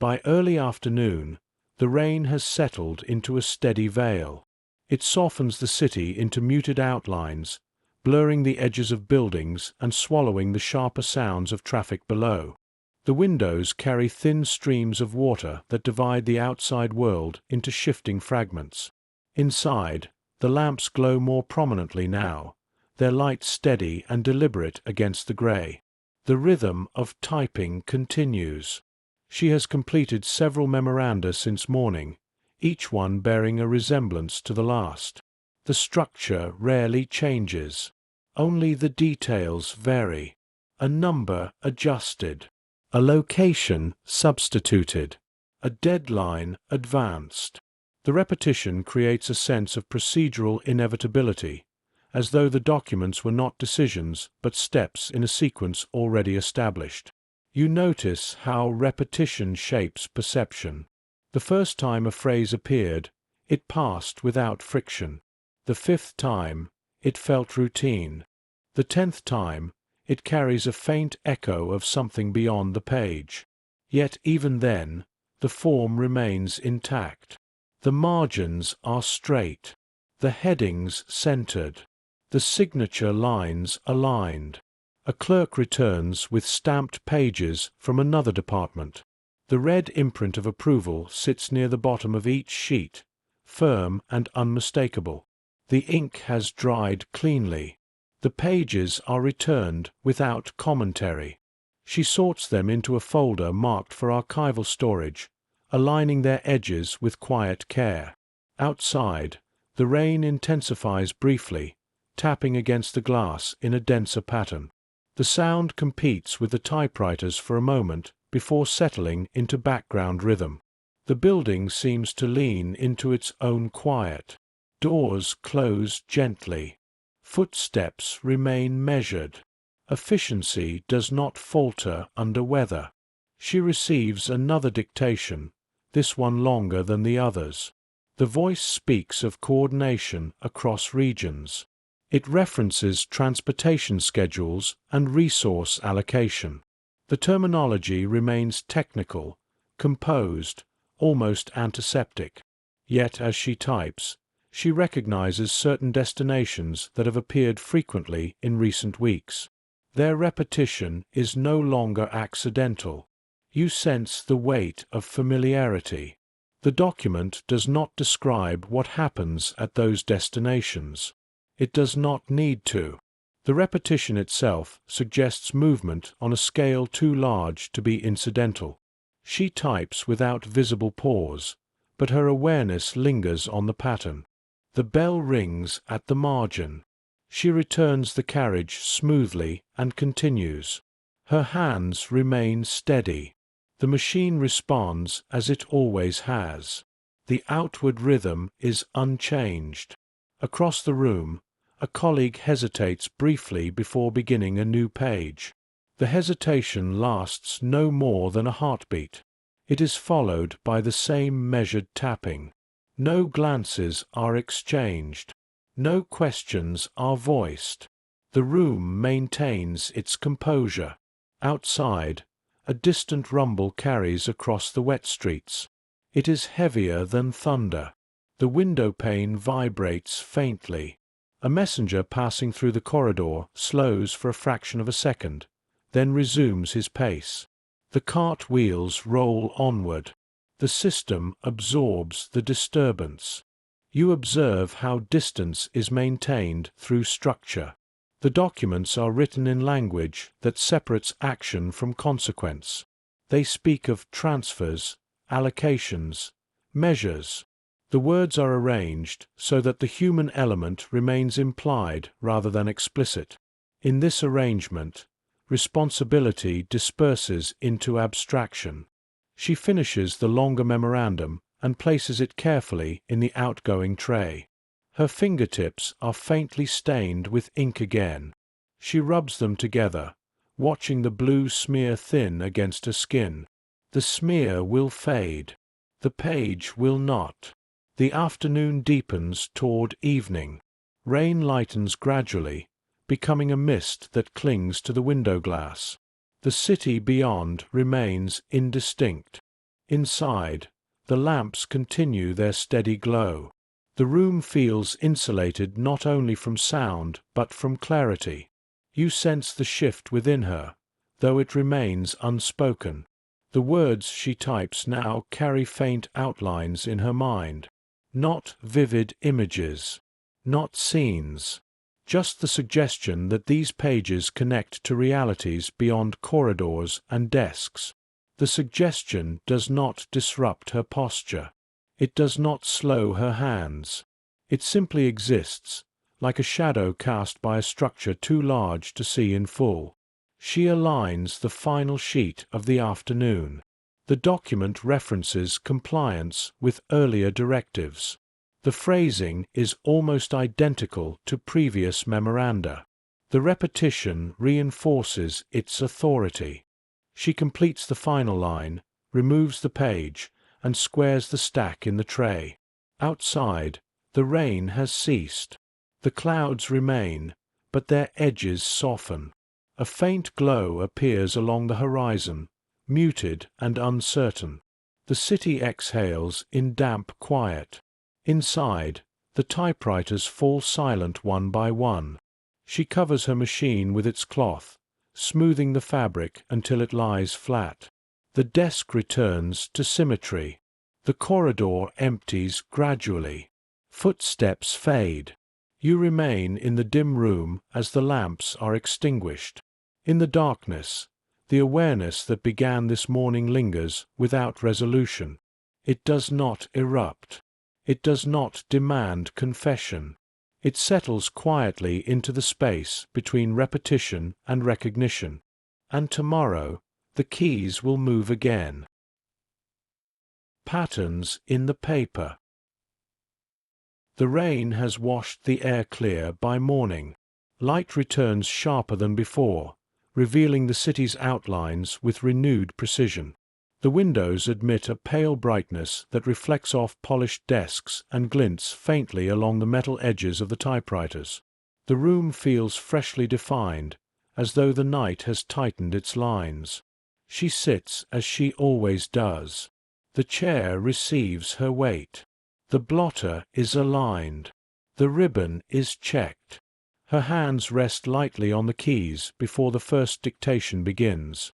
By early afternoon, the rain has settled into a steady veil. It softens the city into muted outlines, blurring the edges of buildings and swallowing the sharper sounds of traffic below. The windows carry thin streams of water that divide the outside world into shifting fragments. Inside, the lamps glow more prominently now, their light steady and deliberate against the grey. The rhythm of typing continues. She has completed several memoranda since morning, each one bearing a resemblance to the last. The structure rarely changes. Only the details vary. A number adjusted. A location substituted. A deadline advanced. The repetition creates a sense of procedural inevitability, as though the documents were not decisions but steps in a sequence already established. You notice how repetition shapes perception. The first time a phrase appeared, it passed without friction. The fifth time, it felt routine. The 10th time, it carries a faint echo of something beyond the page. Yet even then, the form remains intact. The margins are straight. The headings centered. The signature lines aligned. A clerk returns with stamped pages from another department. The red imprint of approval sits near the bottom of each sheet, firm and unmistakable. The ink has dried cleanly. The pages are returned without commentary. She sorts them into a folder marked for archival storage, aligning their edges with quiet care. Outside, the rain intensifies briefly, tapping against the glass in a denser pattern. The sound competes with the typewriters for a moment before settling into background rhythm. The building seems to lean into its own quiet. Doors close gently. Footsteps remain measured. Efficiency does not falter under weather. She receives another dictation, this one longer than the others. The voice speaks of coordination across regions. It references transportation schedules and resource allocation. The terminology remains technical, composed, almost antiseptic. Yet as she types, she recognizes certain destinations that have appeared frequently in recent weeks. Their repetition is no longer accidental. You sense the weight of familiarity. The document does not describe what happens at those destinations. It does not need to. The repetition itself suggests movement on a scale too large to be incidental. She types without visible pause, but her awareness lingers on the pattern. The bell rings at the margin. She returns the carriage smoothly and continues. Her hands remain steady. The machine responds as it always has. The outward rhythm is unchanged. Across the room, a colleague hesitates briefly before beginning a new page. The hesitation lasts no more than a heartbeat. It is followed by the same measured tapping. No glances are exchanged. No questions are voiced. The room maintains its composure. Outside, a distant rumble carries across the wet streets. It is heavier than thunder. The window pane vibrates faintly. A messenger passing through the corridor slows for a fraction of a second, then resumes his pace. The cart wheels roll onward. The system absorbs the disturbance. You observe how distance is maintained through structure. The documents are written in language that separates action from consequence. They speak of transfers, allocations, measures. The words are arranged so that the human element remains implied rather than explicit. In this arrangement, responsibility disperses into abstraction. She finishes the longer memorandum and places it carefully in the outgoing tray. Her fingertips are faintly stained with ink again. She rubs them together, watching the blue smear thin against her skin. The smear will fade. The page will not. The afternoon deepens toward evening. Rain lightens gradually, becoming a mist that clings to the window glass. The city beyond remains indistinct. Inside, the lamps continue their steady glow. The room feels insulated not only from sound but from clarity. You sense the shift within her, though it remains unspoken. The words she types now carry faint outlines in her mind. Not vivid images, not scenes, just the suggestion that these pages connect to realities beyond corridors and desks. The suggestion does not disrupt her posture. It does not slow her hands. It simply exists, like a shadow cast by a structure too large to see in full. She aligns the final sheet of the afternoon. The document references compliance with earlier directives. The phrasing is almost identical to previous memoranda. The repetition reinforces its authority. She completes the final line, removes the page, and squares the stack in the tray. Outside, the rain has ceased. The clouds remain, but their edges soften. A faint glow appears along the horizon, muted and uncertain. The city exhales in damp quiet. Inside, the typewriters fall silent one by one. She covers her machine with its cloth, smoothing the fabric until it lies flat. The desk returns to symmetry. The corridor empties gradually. Footsteps fade. You remain in the dim room as the lamps are extinguished. In the darkness, the awareness that began this morning lingers without resolution. It does not erupt. It does not demand confession. It settles quietly into the space between repetition and recognition. And tomorrow, the keys will move again. Patterns in the paper. The rain has washed the air clear by morning. Light returns sharper than before, revealing the city's outlines with renewed precision. The windows admit a pale brightness that reflects off polished desks and glints faintly along the metal edges of the typewriters. The room feels freshly defined, as though the night has tightened its lines. She sits as she always does. The chair receives her weight. The blotter is aligned. The ribbon is checked. Her hands rest lightly on the keys before the first dictation begins.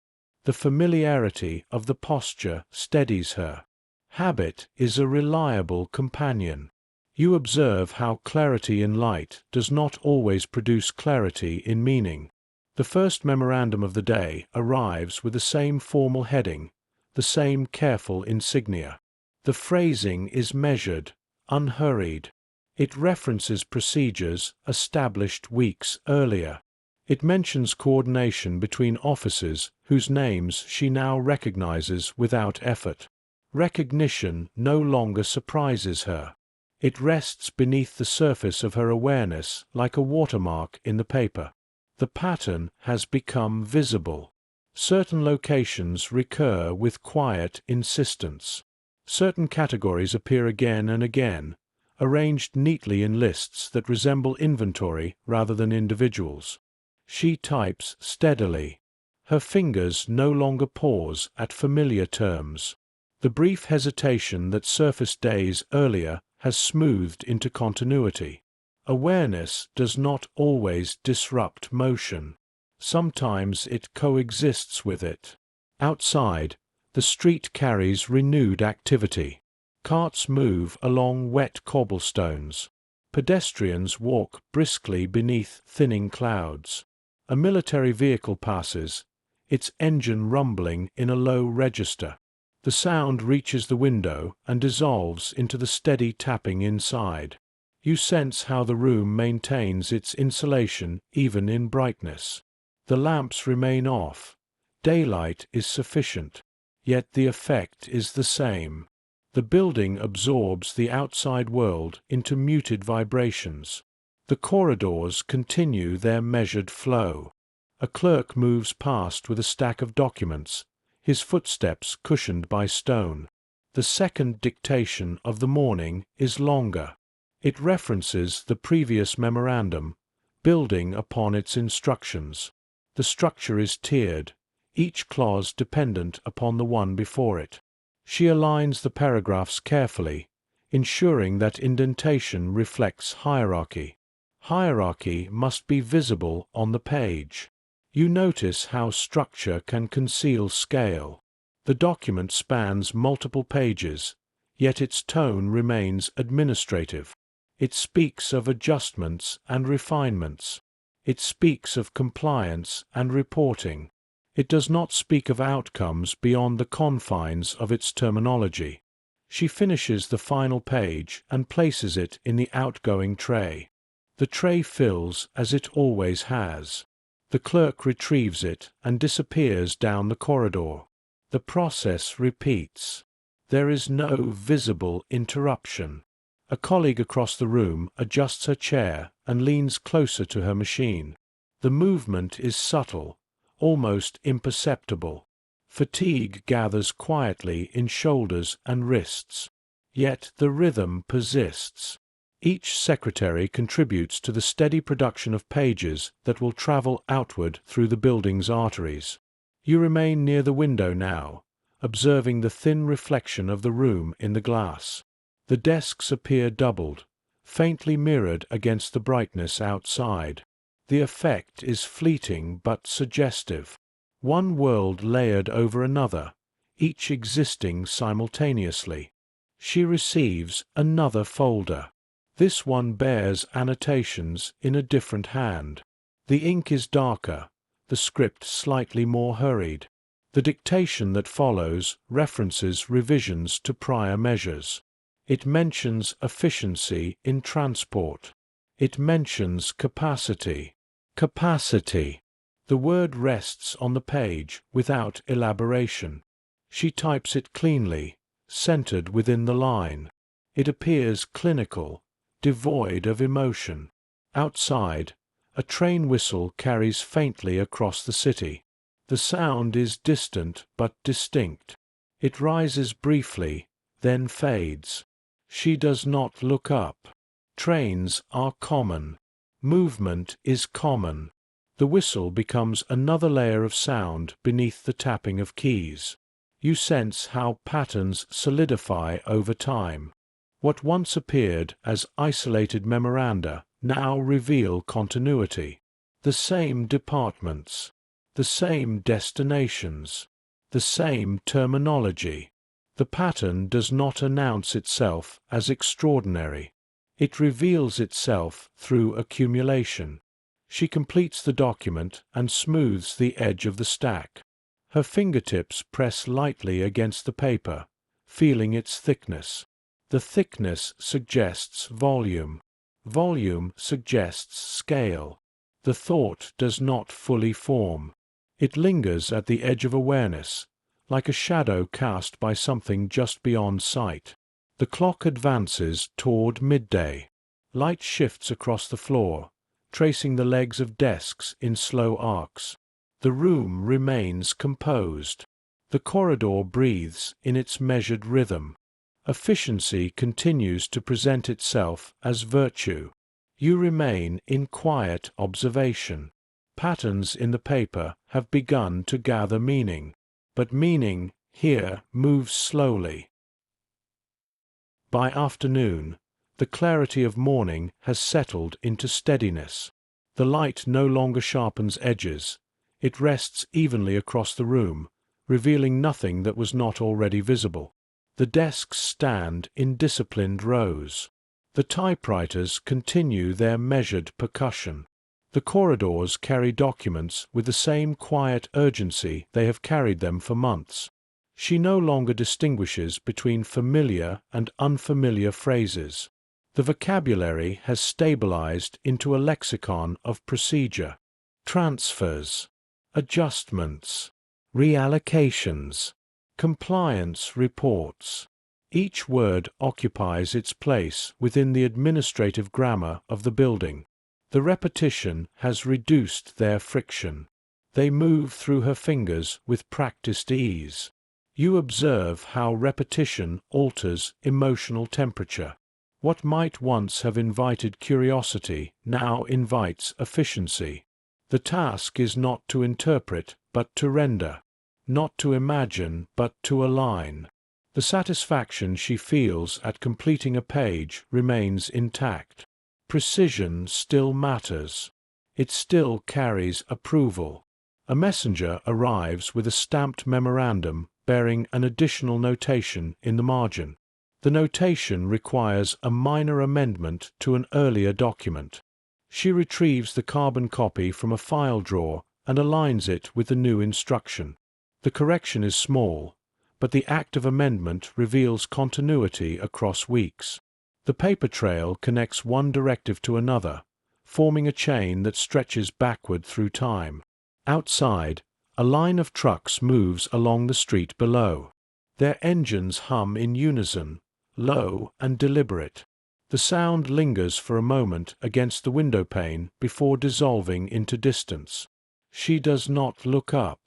The familiarity of the posture steadies her. Habit is a reliable companion. You observe how clarity in light does not always produce clarity in meaning. The first memorandum of the day arrives with the same formal heading, the same careful insignia. The phrasing is measured, unhurried. It references procedures established weeks earlier. It mentions coordination between officers whose names she now recognizes without effort. Recognition no longer surprises her. It rests beneath the surface of her awareness like a watermark in the paper. The pattern has become visible. Certain locations recur with quiet insistence. Certain categories appear again and again, arranged neatly in lists that resemble inventory rather than individuals. She types steadily. Her fingers no longer pause at familiar terms. The brief hesitation that surfaced days earlier has smoothed into continuity. Awareness does not always disrupt motion. Sometimes it coexists with it. Outside, the street carries renewed activity. Carts move along wet cobblestones. Pedestrians walk briskly beneath thinning clouds. A military vehicle passes, its engine rumbling in a low register. The sound reaches the window and dissolves into the steady tapping inside. You sense how the room maintains its insulation even in brightness. The lamps remain off. Daylight is sufficient. Yet the effect is the same. The building absorbs the outside world into muted vibrations. The corridors continue their measured flow. A clerk moves past with a stack of documents, his footsteps cushioned by stone. The second dictation of the morning is longer. It references the previous memorandum, building upon its instructions. The structure is tiered, each clause dependent upon the one before it. She aligns the paragraphs carefully, ensuring that indentation reflects hierarchy. Hierarchy must be visible on the page. You notice how structure can conceal scale. The document spans multiple pages, yet its tone remains administrative. It speaks of adjustments and refinements. It speaks of compliance and reporting. It does not speak of outcomes beyond the confines of its terminology. She finishes the final page and places it in the outgoing tray. The tray fills as it always has. The clerk retrieves it and disappears down the corridor. The process repeats. There is no visible interruption. A colleague across the room adjusts her chair and leans closer to her machine. The movement is subtle, almost imperceptible. Fatigue gathers quietly in shoulders and wrists. Yet the rhythm persists. Each secretary contributes to the steady production of pages that will travel outward through the building's arteries. You remain near the window now, observing the thin reflection of the room in the glass. The desks appear doubled, faintly mirrored against the brightness outside. The effect is fleeting but suggestive. One world layered over another, each existing simultaneously. She receives another folder. This one bears annotations in a different hand. The ink is darker, the script slightly more hurried. The dictation that follows references revisions to prior measures. It mentions efficiency in transport. It mentions capacity. Capacity. The word rests on the page without elaboration. She types it cleanly, centered within the line. It appears clinical, devoid of emotion. Outside, a train whistle carries faintly across the city. The sound is distant but distinct. It rises briefly, then fades. She does not look up. Trains are common. Movement is common. The whistle becomes another layer of sound beneath the tapping of keys. You sense how patterns solidify over time. What once appeared as isolated memoranda now reveal continuity. The same departments, the same destinations, the same terminology. The pattern does not announce itself as extraordinary. It reveals itself through accumulation. She completes the document and smooths the edge of the stack. Her fingertips press lightly against the paper, feeling its thickness. The thickness suggests volume. Volume suggests scale. The thought does not fully form. It lingers at the edge of awareness, like a shadow cast by something just beyond sight. The clock advances toward midday. Light shifts across the floor, tracing the legs of desks in slow arcs. The room remains composed. The corridor breathes in its measured rhythm. Efficiency continues to present itself as virtue. You remain in quiet observation. Patterns in the paper have begun to gather meaning, but meaning here moves slowly. By afternoon, the clarity of morning has settled into steadiness. The light no longer sharpens edges. It rests evenly across the room, revealing nothing that was not already visible. The desks stand in disciplined rows. The typewriters continue their measured percussion. The corridors carry documents with the same quiet urgency they have carried them for months. She no longer distinguishes between familiar and unfamiliar phrases. The vocabulary has stabilized into a lexicon of procedure. Transfers, adjustments, reallocations, compliance reports. Each word occupies its place within the administrative grammar of the building. The repetition has reduced their friction. They move through her fingers with practiced ease. You observe how repetition alters emotional temperature. What might once have invited curiosity now invites efficiency. The task is not to interpret, but to render. Not to imagine, but to align. The satisfaction she feels at completing a page remains intact. Precision still matters. It still carries approval. A messenger arrives with a stamped memorandum bearing an additional notation in the margin. The notation requires a minor amendment to an earlier document. She retrieves the carbon copy from a file drawer and aligns it with the new instruction. The correction is small, but the act of amendment reveals continuity across weeks. The paper trail connects one directive to another, forming a chain that stretches backward through time. Outside, a line of trucks moves along the street below. Their engines hum in unison, low and deliberate. The sound lingers for a moment against the windowpane before dissolving into distance. She does not look up.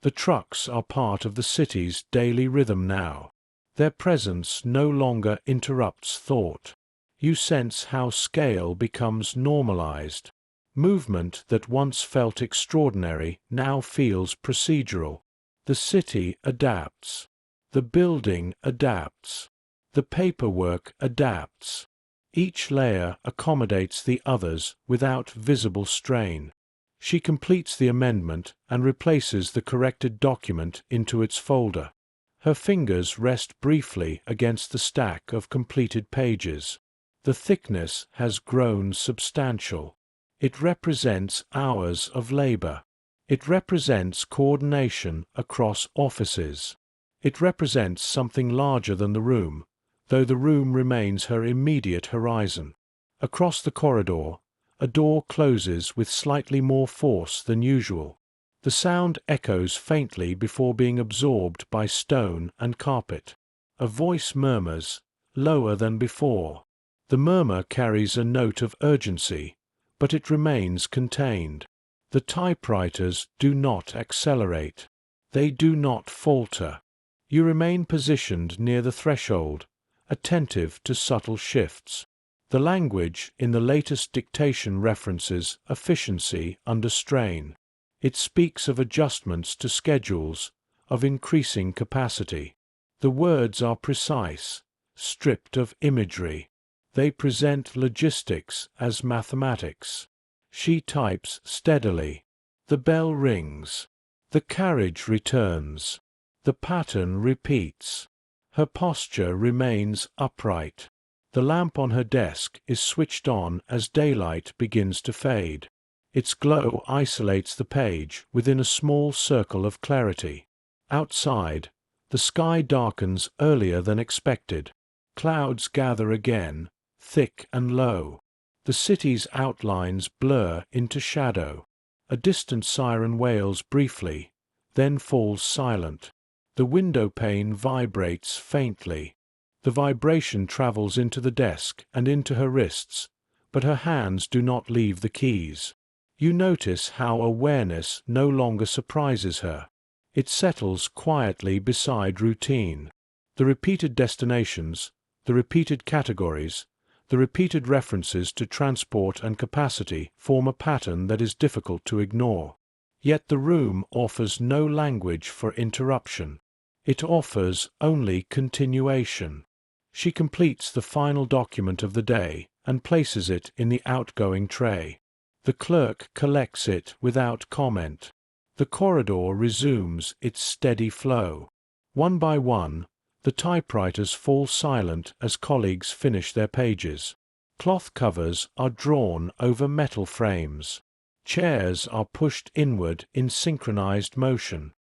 The trucks are part of the city's daily rhythm now. Their presence no longer interrupts thought. You sense how scale becomes normalized. Movement that once felt extraordinary now feels procedural. The city adapts. The building adapts. The paperwork adapts. Each layer accommodates the others without visible strain. She completes the amendment and replaces the corrected document into its folder. Her fingers rest briefly against the stack of completed pages. The thickness has grown substantial. It represents hours of labor. It represents coordination across offices. It represents something larger than the room, though the room remains her immediate horizon. Across the corridor, a door closes with slightly more force than usual. The sound echoes faintly before being absorbed by stone and carpet. A voice murmurs, lower than before. The murmur carries a note of urgency, but it remains contained. The typewriters do not accelerate. They do not falter. You remain positioned near the threshold, attentive to subtle shifts. The language in the latest dictation references efficiency under strain. It speaks of adjustments to schedules, of increasing capacity. The words are precise, stripped of imagery. They present logistics as mathematics. She types steadily. The bell rings. The carriage returns. The pattern repeats. Her posture remains upright. The lamp on her desk is switched on as daylight begins to fade. Its glow isolates the page within a small circle of clarity. Outside, the sky darkens earlier than expected. Clouds gather again, thick and low. The city's outlines blur into shadow. A distant siren wails briefly, then falls silent. The window pane vibrates faintly. The vibration travels into the desk and into her wrists, but her hands do not leave the keys. You notice how awareness no longer surprises her. It settles quietly beside routine. The repeated destinations, the repeated categories, the repeated references to transport and capacity form a pattern that is difficult to ignore. Yet the room offers no language for interruption. It offers only continuation. She completes the final document of the day and places it in the outgoing tray. The clerk collects it without comment. The corridor resumes its steady flow. One by one, the typewriters fall silent as colleagues finish their pages. Cloth covers are drawn over metal frames. Chairs are pushed inward in synchronized motion.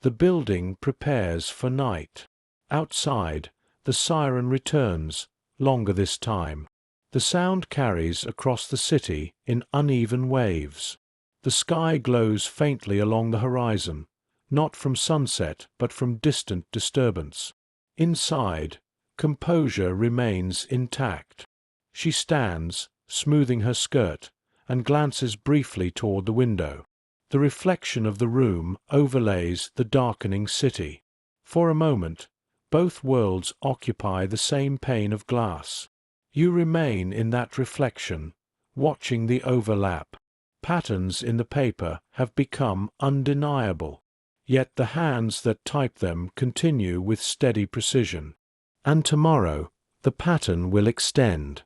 The building prepares for night. Outside, the siren returns, longer this time. The sound carries across the city in uneven waves. The sky glows faintly along the horizon, not from sunset but from distant disturbance. Inside, composure remains intact. She stands, smoothing her skirt, and glances briefly toward the window. The reflection of the room overlays the darkening city. For a moment, both worlds occupy the same pane of glass. You remain in that reflection, watching the overlap. Patterns in the paper have become undeniable, yet the hands that type them continue with steady precision. And tomorrow, the pattern will extend.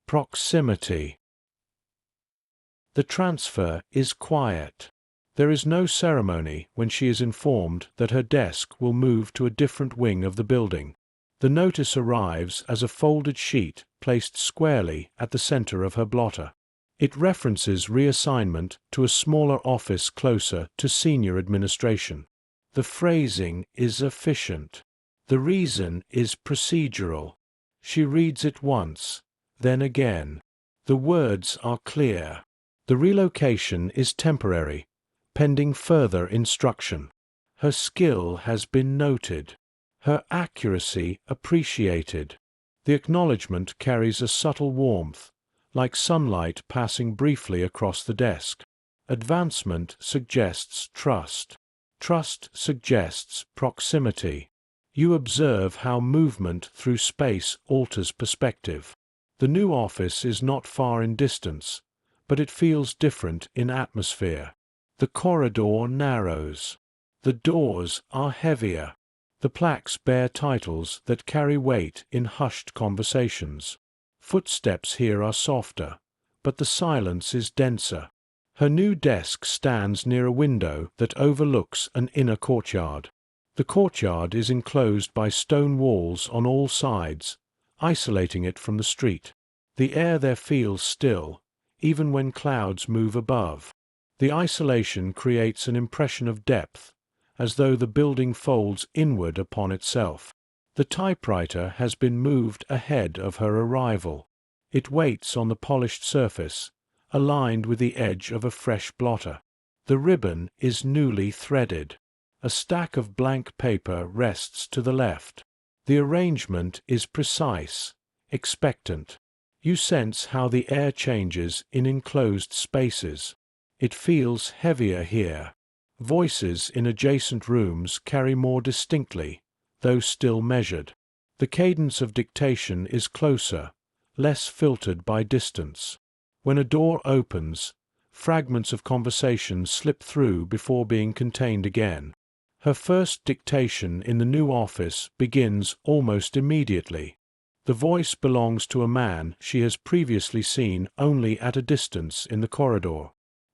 Proximity. The transfer is quiet. There is no ceremony when she is informed that her desk will move to a different wing of the building. The notice arrives as a folded sheet placed squarely at the center of her blotter. It references reassignment to a smaller office closer to senior administration. The phrasing is efficient. The reason is procedural. She reads it once, then again. The words are clear. The relocation is temporary, pending further instruction. Her skill has been noted. Her accuracy appreciated. The acknowledgement carries a subtle warmth, like sunlight passing briefly across the desk. Advancement suggests trust. Trust suggests proximity. You observe how movement through space alters perspective. The new office is not far in distance, but it feels different in atmosphere. The corridor narrows. The doors are heavier. The plaques bear titles that carry weight in hushed conversations. Footsteps here are softer, but the silence is denser. Her new desk stands near a window that overlooks an inner courtyard. The courtyard is enclosed by stone walls on all sides, isolating it from the street. The air there feels still, even when clouds move above. The isolation creates an impression of depth, as though the building folds inward upon itself. The typewriter has been moved ahead of her arrival. It waits on the polished surface, aligned with the edge of a fresh blotter. The ribbon is newly threaded. A stack of blank paper rests to the left. The arrangement is precise, expectant. You sense how the air changes in enclosed spaces. It feels heavier here. Voices in adjacent rooms carry more distinctly, though still measured. The cadence of dictation is closer, less filtered by distance. When a door opens, fragments of conversation slip through before being contained again. Her first dictation in the new office begins almost immediately. The voice belongs to a man she has previously seen only at a distance in the corridor.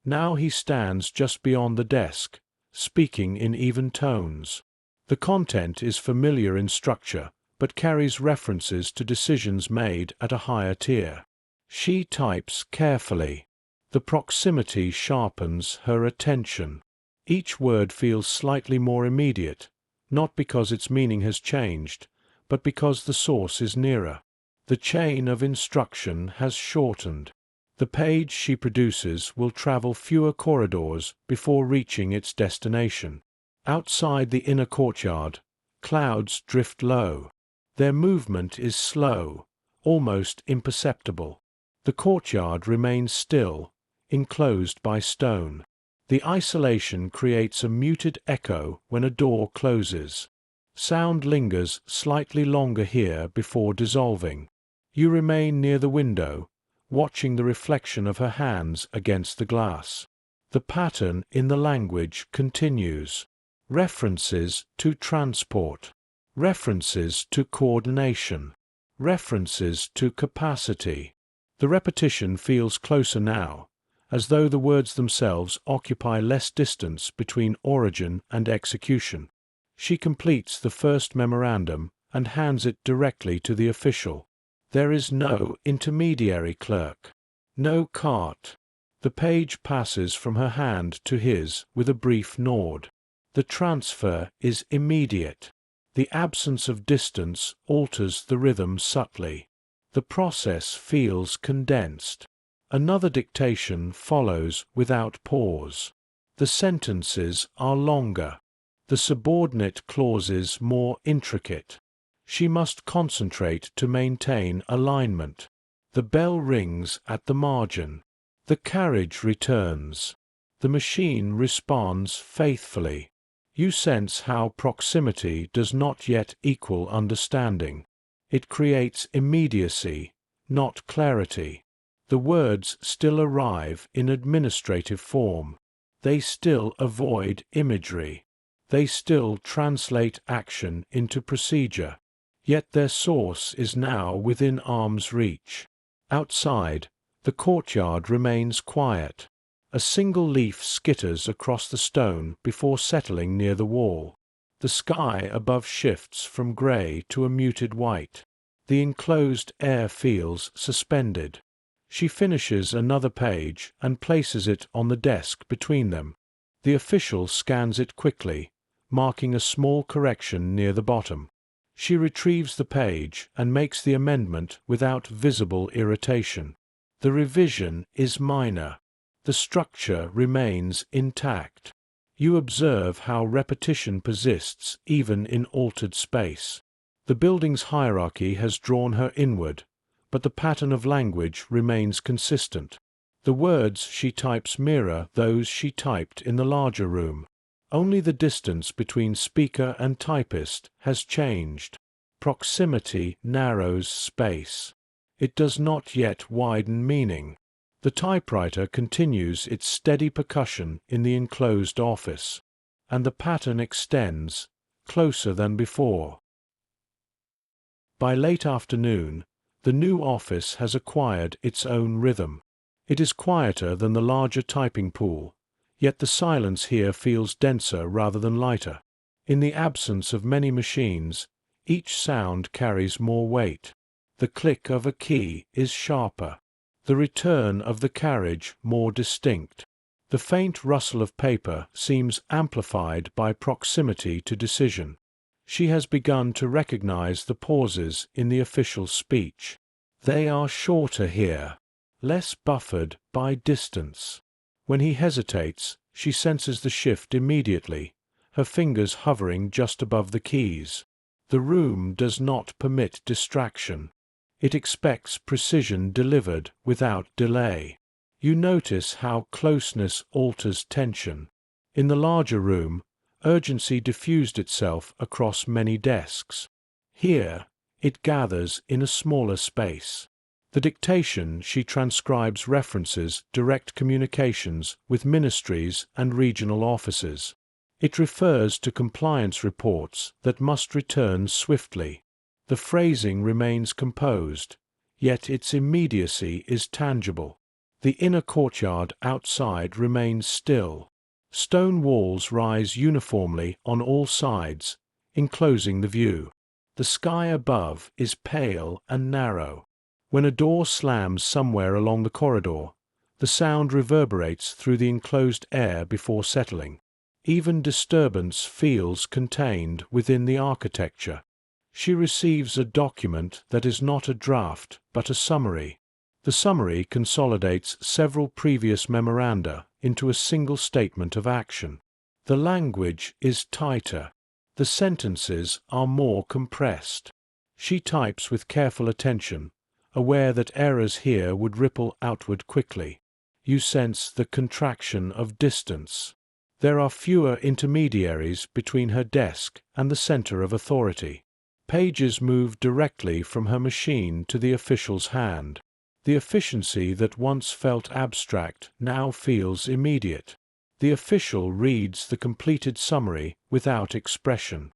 Now he stands just beyond the desk, speaking in even tones. The content is familiar in structure, but carries references to decisions made at a higher tier. She types carefully. The proximity sharpens her attention. Each word feels slightly more immediate, not because its meaning has changed, but because the source is nearer. The chain of instruction has shortened. The page she produces will travel fewer corridors before reaching its destination. Outside the inner courtyard, clouds drift low. Their movement is slow, almost imperceptible. The courtyard remains still, enclosed by stone. The isolation creates a muted echo when a door closes. Sound lingers slightly longer here before dissolving. You remain near the window, watching the reflection of her hands against the glass. The pattern in the language continues. References to transport. References to coordination. References to capacity. The repetition feels closer now, as though the words themselves occupy less distance between origin and execution. She completes the first memorandum and hands it directly to the official. There is no intermediary clerk, no cart. The page passes from her hand to his with a brief nod. The transfer is immediate. The absence of distance alters the rhythm subtly. The process feels condensed. Another dictation follows without pause. The sentences are longer. The subordinate clauses more intricate. She must concentrate to maintain alignment. The bell rings at the margin. The carriage returns. The machine responds faithfully. You sense how proximity does not yet equal understanding. It creates immediacy, not clarity. The words still arrive in administrative form. They still avoid imagery. They still translate action into procedure. Yet their source is now within arm's reach. Outside, the courtyard remains quiet. A single leaf skitters across the stone before settling near the wall. The sky above shifts from grey to a muted white. The enclosed air feels suspended. She finishes another page and places it on the desk between them. The official scans it quickly, marking a small correction near the bottom. She retrieves the page and makes the amendment without visible irritation. The revision is minor. The structure remains intact. You observe how repetition persists even in altered space. The building's hierarchy has drawn her inward, but the pattern of language remains consistent. The words she types mirror those she typed in the larger room. Only the distance between speaker and typist has changed. Proximity narrows space. It does not yet widen meaning. The typewriter continues its steady percussion in the enclosed office, and the pattern extends, closer than before. By late afternoon, the new office has acquired its own rhythm. It is quieter than the larger typing pool, yet the silence here feels denser rather than lighter. In the absence of many machines, each sound carries more weight. The click of a key is sharper. The return of the carriage more distinct. The faint rustle of paper seems amplified by proximity to decision. She has begun to recognize the pauses in the official speech. They are shorter here, less buffered by distance. When he hesitates, she senses the shift immediately, her fingers hovering just above the keys. The room does not permit distraction. It expects precision delivered without delay. You notice how closeness alters tension. In the larger room, urgency diffused itself across many desks. Here, it gathers in a smaller space. The dictation she transcribes references direct communications with ministries and regional offices. It refers to compliance reports that must return swiftly. The phrasing remains composed, yet its immediacy is tangible. The inner courtyard outside remains still. Stone walls rise uniformly on all sides, enclosing the view. The sky above is pale and narrow. When a door slams somewhere along the corridor, The sound reverberates through the enclosed air before settling. Even disturbance feels contained within the architecture. She receives a document that is not a draft, but a summary. The summary consolidates several previous memoranda into a single statement of action. The language is tighter. The sentences are more compressed. She types with careful attention, aware that errors here would ripple outward quickly. You sense the contraction of distance. There are fewer intermediaries between her desk and the center of authority. Pages move directly from her machine to the official's hand. The efficiency that once felt abstract now feels immediate. The official reads the completed summary without expression.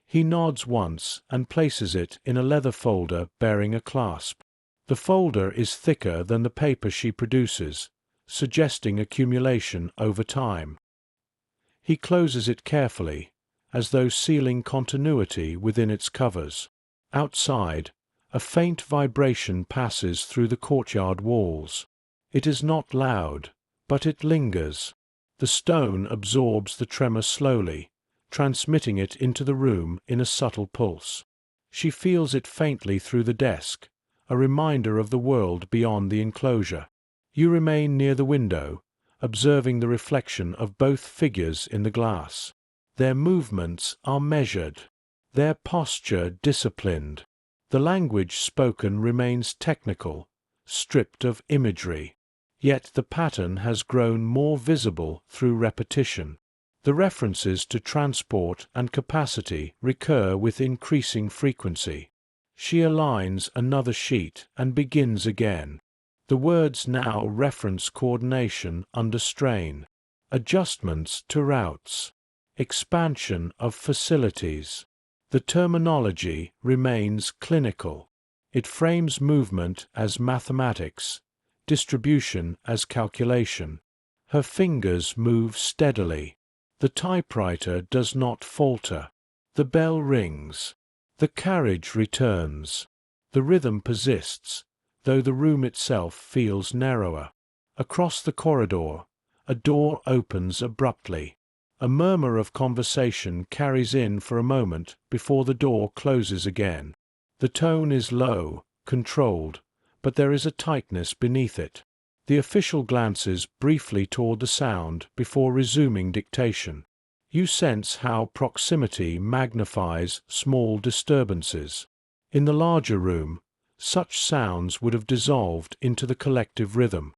He nods once and places it in a leather folder bearing a clasp. The folder is thicker than the paper she produces, suggesting accumulation over time. He closes it carefully, as though sealing continuity within its covers. Outside, a faint vibration passes through the courtyard walls. It is not loud, but it lingers. The stone absorbs the tremor slowly, transmitting it into the room in a subtle pulse. She feels it faintly through the desk, a reminder of the world beyond the enclosure. You remain near the window, observing the reflection of both figures in the glass. Their movements are measured, their posture disciplined. The language spoken remains technical, stripped of imagery. Yet the pattern has grown more visible through repetition. The references to transport and capacity recur with increasing frequency. She aligns another sheet and begins again. The words now reference coordination under strain, adjustments to routes, expansion of facilities. The terminology remains clinical. It frames movement as mathematics, distribution as calculation. Her fingers move steadily. The typewriter does not falter. The bell rings. The carriage returns. The rhythm persists, though the room itself feels narrower. Across the corridor, a door opens abruptly. A murmur of conversation carries in for a moment before the door closes again. The tone is low, controlled, but there is a tightness beneath it. The official glances briefly toward the sound before resuming dictation. You sense how proximity magnifies small disturbances. In the larger room, such sounds would have dissolved into the collective rhythm.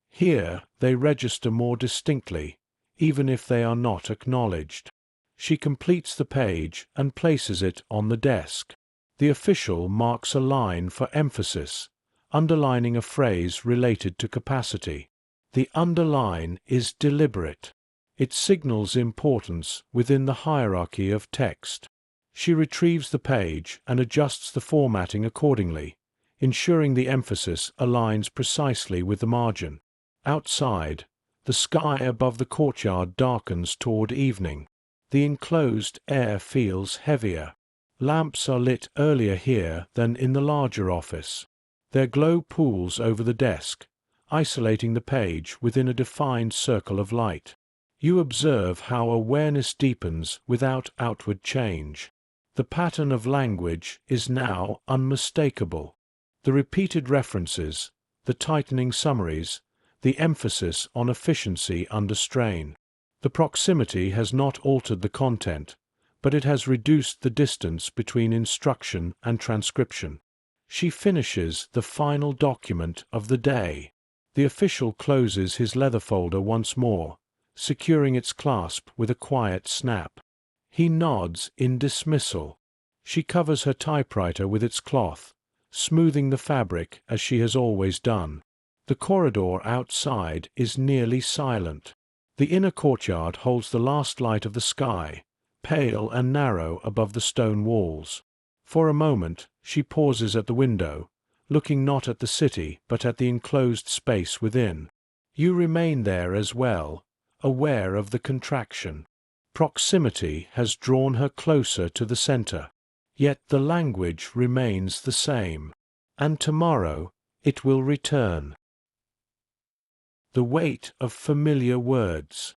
Here they register more distinctly, even if they are not acknowledged. She completes the page and places it on the desk. The official marks a line for emphasis, underlining a phrase related to capacity. The underline is deliberate. It signals importance within the hierarchy of text. She retrieves the page and adjusts the formatting accordingly, ensuring the emphasis aligns precisely with the margin. Outside, the sky above the courtyard darkens toward evening. The enclosed air feels heavier. Lamps are lit earlier here than in the larger office. Their glow pools over the desk, isolating the page within a defined circle of light. You observe how awareness deepens without outward change. The pattern of language is now unmistakable. The repeated references, the tightening summaries, the emphasis on efficiency under strain. The proximity has not altered the content, but it has reduced the distance between instruction and transcription. She finishes the final document of the day. The official closes his leather folder once more, securing its clasp with a quiet snap. He nods in dismissal. She covers her typewriter with its cloth, smoothing the fabric as she has always done. The corridor outside is nearly silent. The inner courtyard holds the last light of the sky, pale and narrow above the stone walls. For a moment she pauses at the window, looking not at the city but at the enclosed space within. You remain there as well, aware of the contraction. Proximity has drawn her closer to the center, yet the language remains the same, and tomorrow it will return. the weight of familiar words.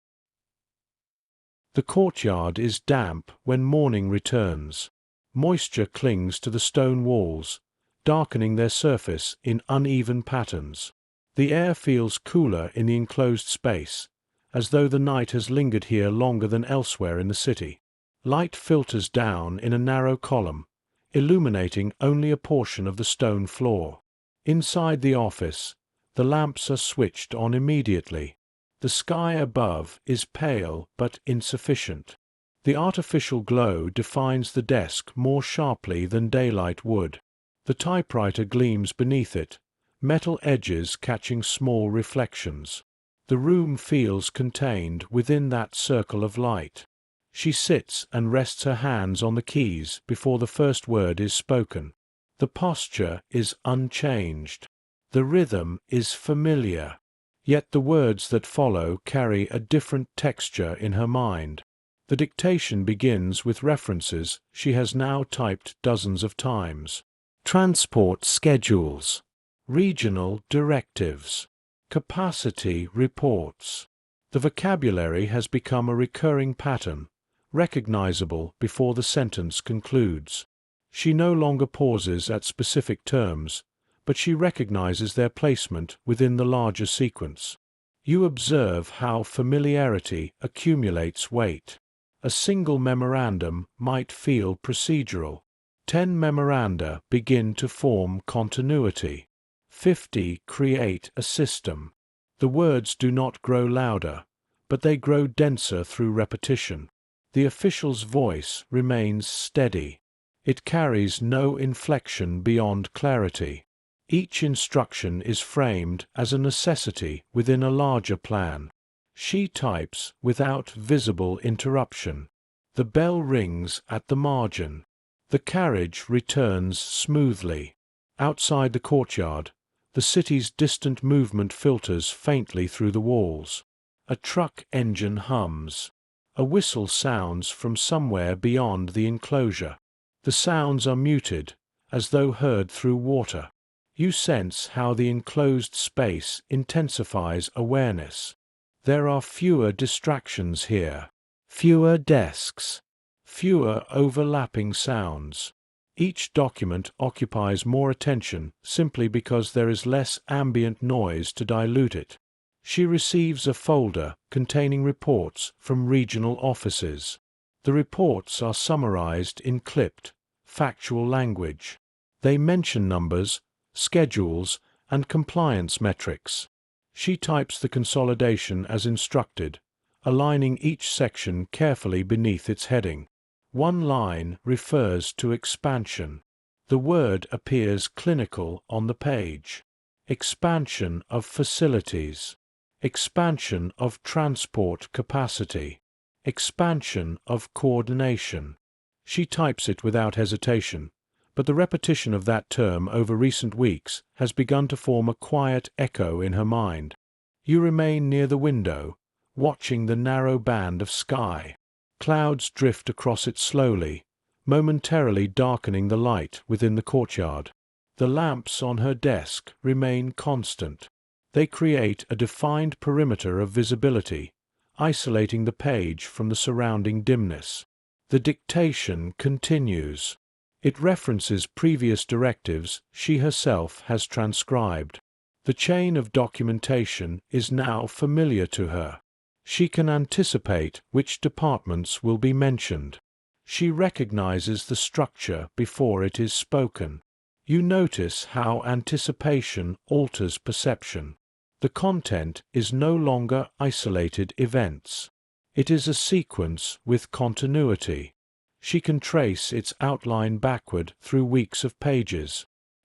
The courtyard is damp when morning returns. Moisture clings to the stone walls, darkening their surface in uneven patterns. The air feels cooler in the enclosed space, as though the night has lingered here longer than elsewhere in the city. Light filters down in a narrow column, illuminating only a portion of the stone floor. Inside the office, the lamps are switched on immediately. The sky above is pale but insufficient. The artificial glow defines the desk more sharply than daylight would. The typewriter gleams beneath it, metal edges catching small reflections. The room feels contained within that circle of light. She sits and rests her hands on the keys before the first word is spoken. The posture is unchanged. The rhythm is familiar. Yet the words that follow carry a different texture in her mind. The dictation begins with references she has now typed dozens of times. Transport schedules, regional directives, capacity reports. The vocabulary has become a recurring pattern, recognizable before the sentence concludes. She no longer pauses at specific terms, but she recognizes their placement within the larger sequence. You observe how familiarity accumulates weight. A single memorandum might feel procedural. 10 memoranda begin to form continuity. 50 create a system. The words do not grow louder, but they grow denser through repetition. The official's voice remains steady. It carries no inflection beyond clarity. Each instruction is framed as a necessity within a larger plan. She types without visible interruption. The bell rings at the margin. The carriage returns smoothly. Outside the courtyard, the city's distant movement filters faintly through the walls. A truck engine hums. A whistle sounds from somewhere beyond the enclosure. The sounds are muted, as though heard through water. You sense how the enclosed space intensifies awareness. There are fewer distractions here, fewer desks, fewer overlapping sounds. Each document occupies more attention simply because there is less ambient noise to dilute it. She receives a folder containing reports from regional offices. The reports are summarized in clipped, factual language. They mention numbers, schedules, and compliance metrics. She types the consolidation as instructed, aligning each section carefully beneath its heading. One line refers to expansion. The word appears clinical on the page. Expansion of facilities. Expansion of transport capacity. Expansion of coordination. She types it without hesitation, but the repetition of that term over recent weeks has begun to form a quiet echo in her mind. You remain near the window, watching the narrow band of sky. Clouds drift across it slowly, momentarily darkening the light within the courtyard. The lamps on her desk remain constant. They create a defined perimeter of visibility, isolating the page from the surrounding dimness. The dictation continues. It references previous directives she herself has transcribed. The chain of documentation is now familiar to her. She can anticipate which departments will be mentioned. She recognizes the structure before it is spoken. You notice how anticipation alters perception. The content is no longer isolated events. It is a sequence with continuity. She can trace its outline backward through weeks of pages.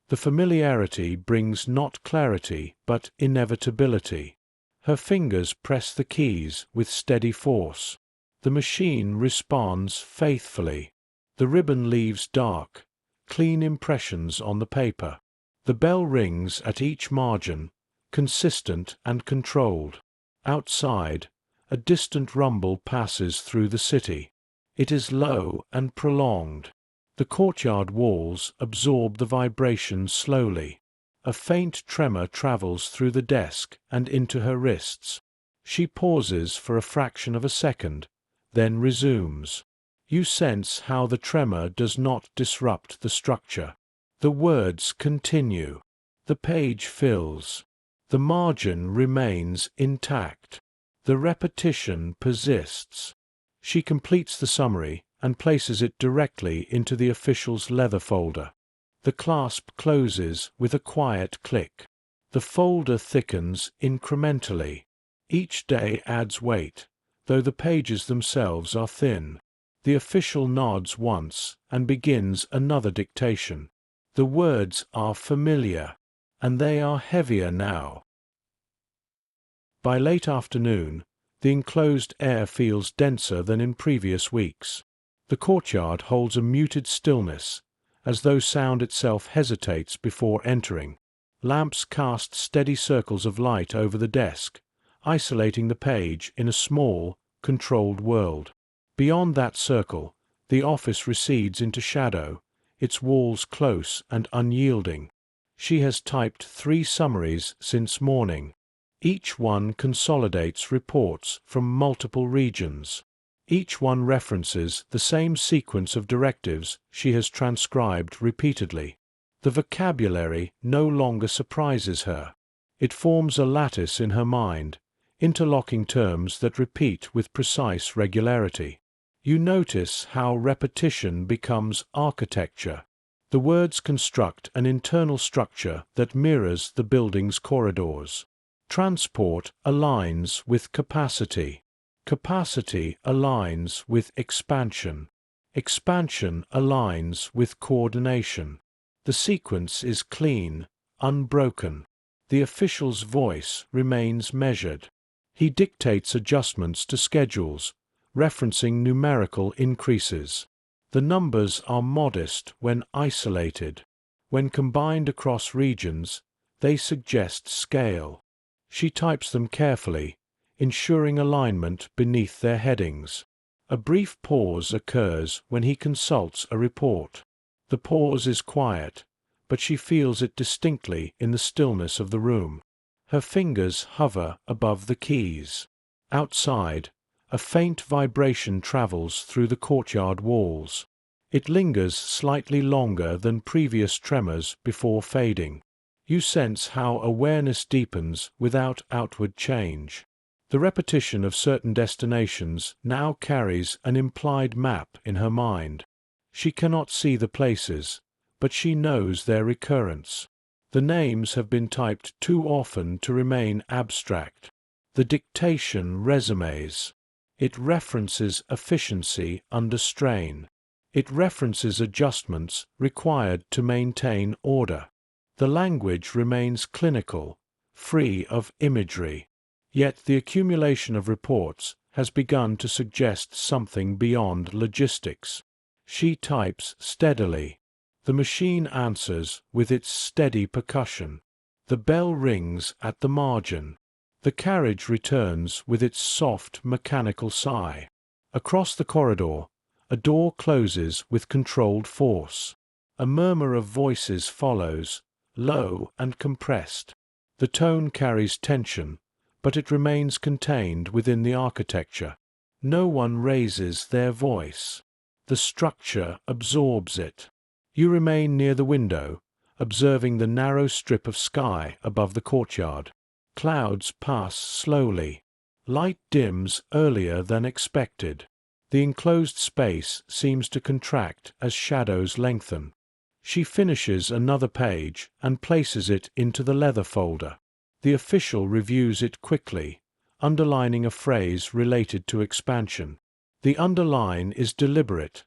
The familiarity brings not clarity but inevitability. Her fingers press the keys with steady force. The machine responds faithfully. The ribbon leaves dark, clean impressions on the paper. The bell rings at each margin, consistent and controlled. Outside, a distant rumble passes through the city. It is low and prolonged. The courtyard walls absorb the vibration slowly. A faint tremor travels through the desk and into her wrists. She pauses for a fraction of a second, then resumes. You sense how the tremor does not disrupt the structure. The words continue. The page fills. The margin remains intact. The repetition persists. She completes the summary and places it directly into the official's leather folder. The clasp closes with a quiet click. The folder thickens incrementally. Each day adds weight, though the pages themselves are thin. The official nods once and begins another dictation. The words are familiar, and they are heavier now. By late afternoon, the enclosed air feels denser than in previous weeks. The courtyard holds a muted stillness, as though sound itself hesitates before entering. Lamps cast steady circles of light over the desk, isolating the page in a small, controlled world. Beyond that circle, the office recedes into shadow, its walls close and unyielding. She has typed 3 summaries since morning. Each one consolidates reports from multiple regions. Each one references the same sequence of directives she has transcribed repeatedly. The vocabulary no longer surprises her. It forms a lattice in her mind, interlocking terms that repeat with precise regularity. You notice how repetition becomes architecture. The words construct an internal structure that mirrors the building's corridors. Transport aligns with capacity. Capacity aligns with expansion. Expansion aligns with coordination. The sequence is clean, unbroken. The official's voice remains measured. He dictates adjustments to schedules, referencing numerical increases. The numbers are modest when isolated. When combined across regions, they suggest scale. She types them carefully, ensuring alignment beneath their headings. A brief pause occurs when he consults a report. The pause is quiet, but she feels it distinctly in the stillness of the room. Her fingers hover above the keys. Outside, a faint vibration travels through the courtyard walls. It lingers slightly longer than previous tremors before fading. You sense how awareness deepens without outward change. The repetition of certain destinations now carries an implied map in her mind. She cannot see the places, but she knows their recurrence. The names have been typed too often to remain abstract. The dictation resumes. It references efficiency under strain. It references adjustments required to maintain order. The language remains clinical, free of imagery. Yet the accumulation of reports has begun to suggest something beyond logistics. She types steadily. The machine answers with its steady percussion. The bell rings at the margin. The carriage returns with its soft mechanical sigh. Across the corridor, a door closes with controlled force. A murmur of voices follows, low and compressed. The tone carries tension, but it remains contained within the architecture. No one raises their voice. The structure absorbs it. You remain near the window, observing the narrow strip of sky above the courtyard. Clouds pass slowly. Light dims earlier than expected. The enclosed space seems to contract as shadows lengthen. She finishes another page and places it into the leather folder. The official reviews it quickly, underlining a phrase related to expansion. The underline is deliberate,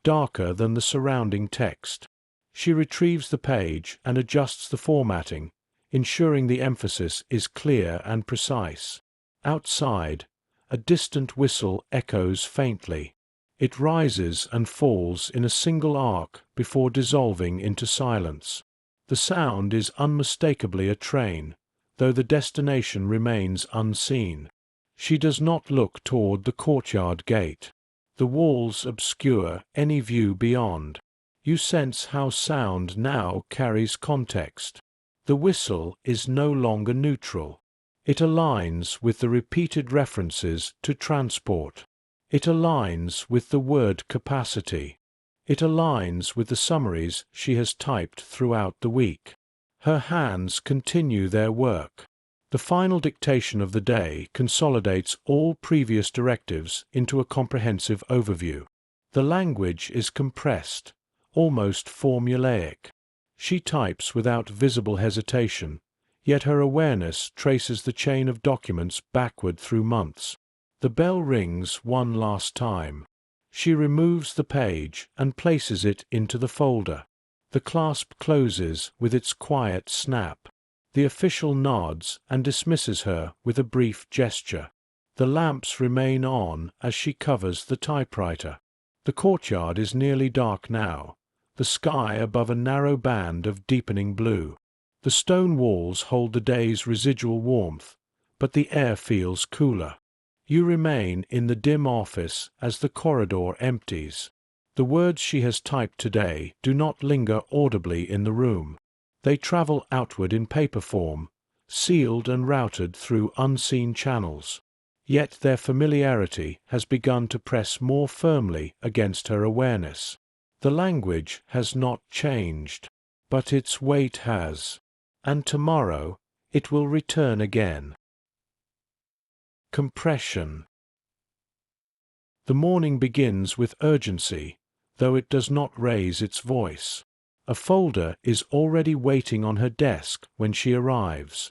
darker than the surrounding text. She retrieves the page and adjusts the formatting, ensuring the emphasis is clear and precise. Outside, a distant whistle echoes faintly. It rises and falls in a single arc before dissolving into silence. The sound is unmistakably a train, though the destination remains unseen. She does not look toward the courtyard gate. The walls obscure any view beyond. You sense how sound now carries context. The whistle is no longer neutral. It aligns with the repeated references to transport. It aligns with the word capacity. It aligns with the summaries she has typed throughout the week. Her hands continue their work. The final dictation of the day consolidates all previous directives into a comprehensive overview. The language is compressed, almost formulaic. She types without visible hesitation, yet her awareness traces the chain of documents backward through months. The bell rings one last time. She removes the page and places it into the folder. The clasp closes with its quiet snap. The official nods and dismisses her with a brief gesture. The lamps remain on as she covers the typewriter. The courtyard is nearly dark now, the sky above a narrow band of deepening blue. The stone walls hold the day's residual warmth, but the air feels cooler. You remain in the dim office as the corridor empties. The words she has typed today do not linger audibly in the room. They travel outward in paper form, sealed and routed through unseen channels. Yet their familiarity has begun to press more firmly against her awareness. The language has not changed, but its weight has. And tomorrow it will return again. Compression. The morning begins with urgency, though it does not raise its voice. A folder is already waiting on her desk when she arrives.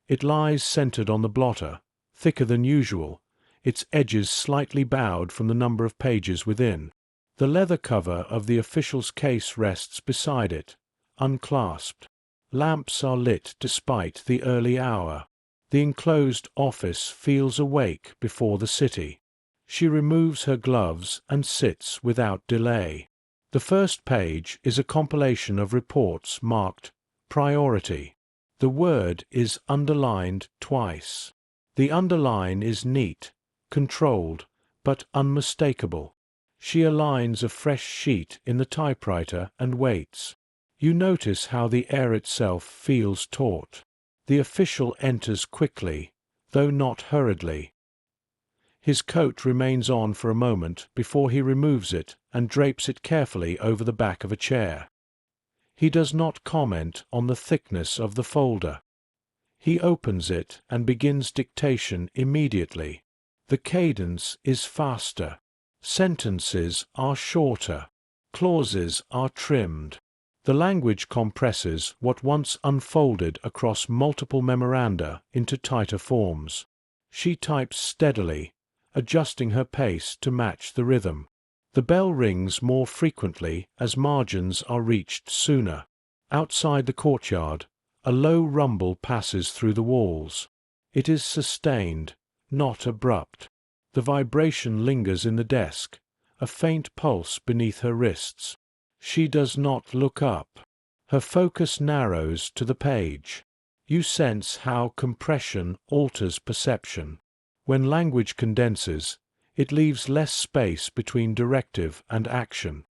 It lies centered on the blotter, thicker than usual, its edges slightly bowed from the number of pages within. The leather cover of the official's case rests beside it, unclasped. Lamps are lit despite the early hour. The enclosed office feels awake before the city. She removes her gloves and sits without delay. The first page is a compilation of reports marked Priority. The word is underlined twice. The underline is neat, controlled, but unmistakable. She aligns a fresh sheet in the typewriter and waits. You notice how the air itself feels taut. The official enters quickly, though not hurriedly. His coat remains on for a moment before he removes it and drapes it carefully over the back of a chair. He does not comment on the thickness of the folder. He opens it and begins dictation immediately. The cadence is faster. Sentences are shorter. Clauses are trimmed. The language compresses what once unfolded across multiple memoranda into tighter forms. She types steadily, adjusting her pace to match the rhythm. The bell rings more frequently as margins are reached sooner. Outside the courtyard, a low rumble passes through the walls. It is sustained, not abrupt. The vibration lingers in the desk, a faint pulse beneath her wrists. She does not look up. Her focus narrows to the page. You sense how compression alters perception. When language condenses, it leaves less space between directive and action.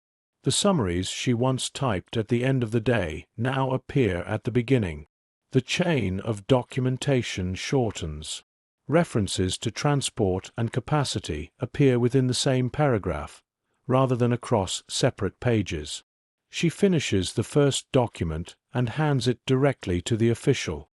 The summaries she once typed at the end of the day now appear at the beginning. The chain of documentation shortens. References to transport and capacity appear within the same paragraph, rather than across separate pages. She finishes the first document and hands it directly to the official.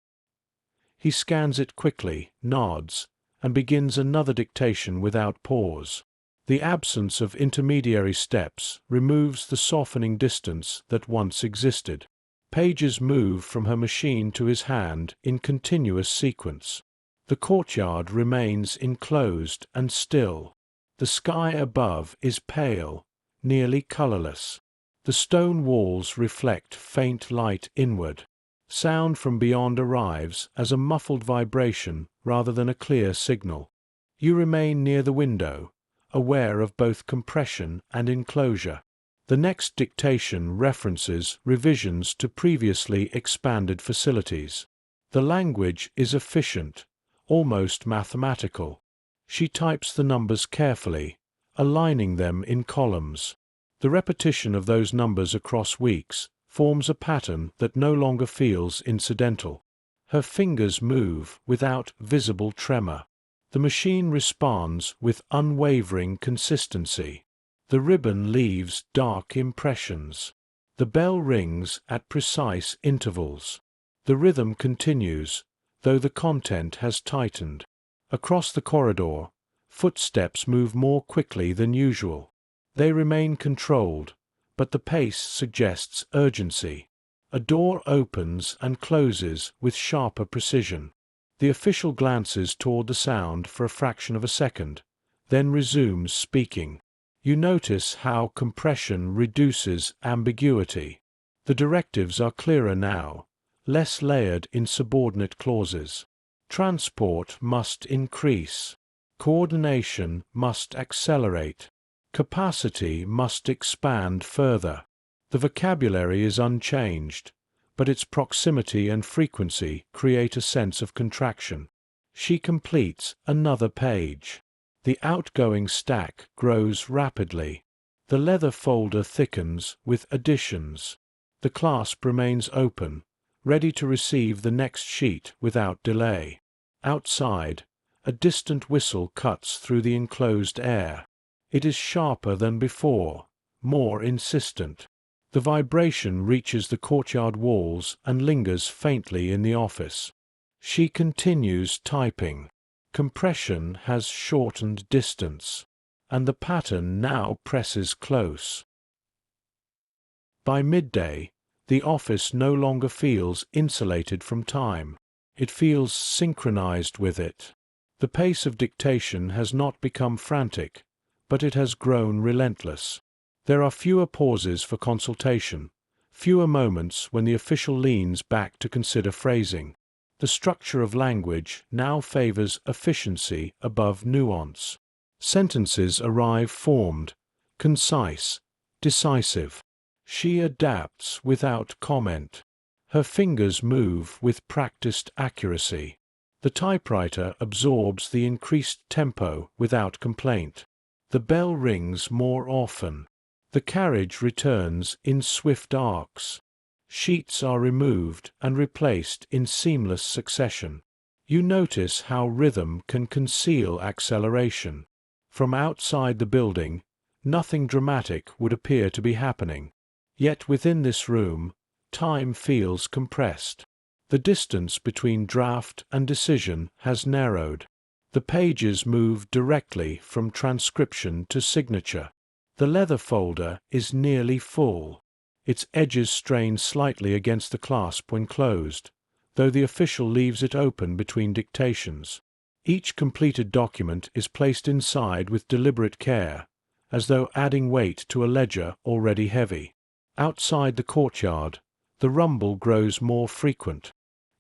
He scans it quickly, nods, and begins another dictation without pause. The absence of intermediary steps removes the softening distance that once existed. Pages move from her machine to his hand in continuous sequence. The courtyard remains enclosed and still. The sky above is pale, nearly colorless. The stone walls reflect faint light inward. Sound from beyond arrives as a muffled vibration rather than a clear signal. You remain near the window, aware of both compression and enclosure. The next dictation references revisions to previously expanded facilities. The language is efficient, almost mathematical. She types the numbers carefully, aligning them in columns. The repetition of those numbers across weeks forms a pattern that no longer feels incidental. Her fingers move without visible tremor. The machine responds with unwavering consistency. The ribbon leaves dark impressions. The bell rings at precise intervals. The rhythm continues, though the content has tightened. Across the corridor, footsteps move more quickly than usual. They remain controlled, but the pace suggests urgency. A door opens and closes with sharper precision. The official glances toward the sound for a fraction of a second, then resumes speaking. You notice how compression reduces ambiguity. The directives are clearer now, less layered in subordinate clauses. Transport must increase. Coordination must accelerate. Capacity must expand further. The vocabulary is unchanged, but its proximity and frequency create a sense of contraction. She completes another page. The outgoing stack grows rapidly. The leather folder thickens with additions. The clasp remains open, ready to receive the next sheet without delay. Outside, a distant whistle cuts through the enclosed air. It is sharper than before, more insistent. The vibration reaches the courtyard walls and lingers faintly in the office. She continues typing. Compression has shortened distance, and the pattern now presses close. By midday, the office no longer feels insulated from time. It feels synchronized with it. The pace of dictation has not become frantic, but it has grown relentless. There are fewer pauses for consultation, fewer moments when the official leans back to consider phrasing. The structure of language now favors efficiency above nuance. Sentences arrive formed, concise, decisive. She adapts without comment. Her fingers move with practiced accuracy. The typewriter absorbs the increased tempo without complaint. The bell rings more often. The carriage returns in swift arcs. Sheets are removed and replaced in seamless succession. You notice how rhythm can conceal acceleration. From outside the building, nothing dramatic would appear to be happening. Yet within this room, time feels compressed. The distance between draft and decision has narrowed. The pages move directly from transcription to signature. The leather folder is nearly full. Its edges strain slightly against the clasp when closed, though the official leaves it open between dictations. Each completed document is placed inside with deliberate care, as though adding weight to a ledger already heavy. Outside the courtyard, the rumble grows more frequent.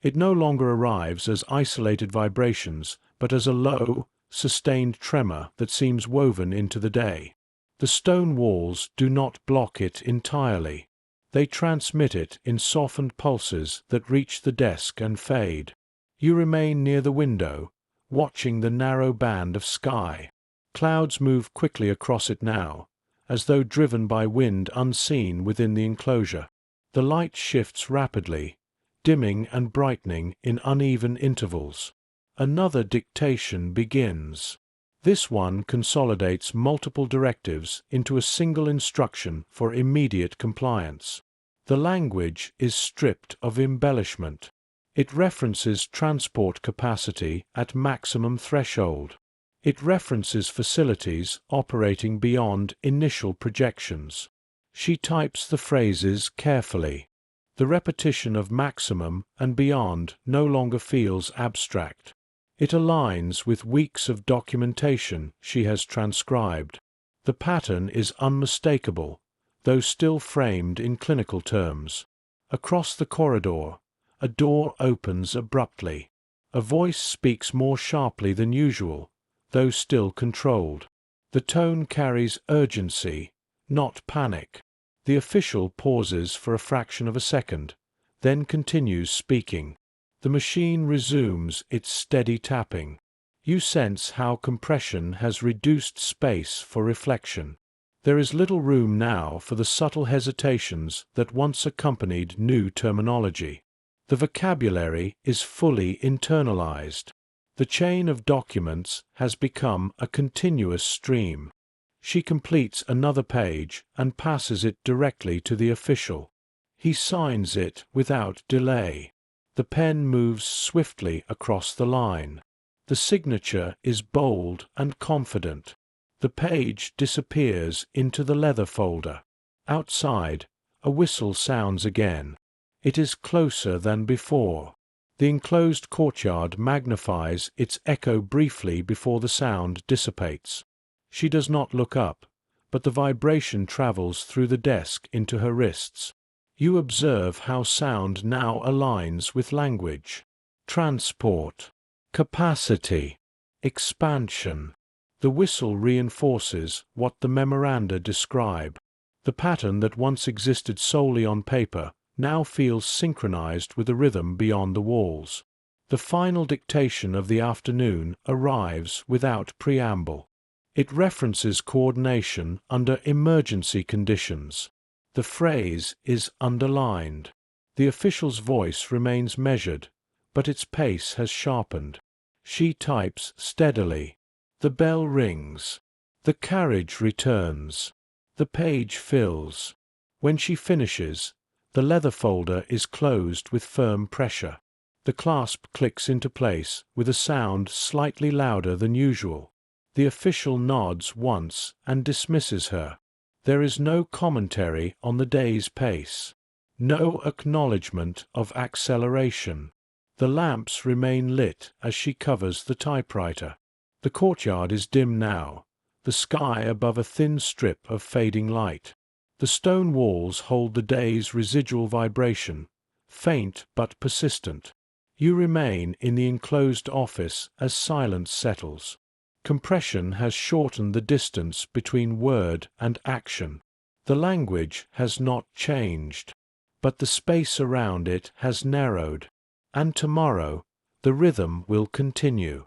It no longer arrives as isolated vibrations, but as a low, sustained tremor that seems woven into the day. The stone walls do not block it entirely. They transmit it in softened pulses that reach the desk and fade. You remain near the window, watching the narrow band of sky. Clouds move quickly across it now, as though driven by wind unseen within the enclosure. The light shifts rapidly, dimming and brightening in uneven intervals. Another dictation begins. This one consolidates multiple directives into a single instruction for immediate compliance. The language is stripped of embellishment. It references transport capacity at maximum threshold. It references facilities operating beyond initial projections. She types the phrases carefully. The repetition of maximum and beyond no longer feels abstract. It aligns with weeks of documentation she has transcribed. The pattern is unmistakable, though still framed in clinical terms. Across the corridor, a door opens abruptly. A voice speaks more sharply than usual, though still controlled. The tone carries urgency, not panic. The official pauses for a fraction of a second, then continues speaking. The machine resumes its steady tapping. You sense how compression has reduced space for reflection. There is little room now for the subtle hesitations that once accompanied new terminology. The vocabulary is fully internalized. The chain of documents has become a continuous stream. She completes another page and passes it directly to the official. He signs it without delay. The pen moves swiftly across the line. The signature is bold and confident. The page disappears into the leather folder. Outside, a whistle sounds again. It is closer than before. The enclosed courtyard magnifies its echo briefly before the sound dissipates. She does not look up, but the vibration travels through the desk into her wrists. You observe how sound now aligns with language. Transport, capacity, expansion. The whistle reinforces what the memoranda describe. The pattern that once existed solely on paper now feels synchronized with a rhythm beyond the walls. The final dictation of the afternoon arrives without preamble. It references coordination under emergency conditions. The phrase is underlined. The official's voice remains measured, but its pace has sharpened. She types steadily. The bell rings. The carriage returns. The page fills. When she finishes, the leather folder is closed with firm pressure. The clasp clicks into place with a sound slightly louder than usual. The official nods once and dismisses her. There is no commentary on the day's pace. No acknowledgement of acceleration. The lamps remain lit as she covers the typewriter. The courtyard is dim now, the sky above a thin strip of fading light. The stone walls hold the day's residual vibration, faint but persistent. You remain in the enclosed office as silence settles. Compression has shortened the distance between word and action. The language has not changed, but the space around it has narrowed. And tomorrow, the rhythm will continue.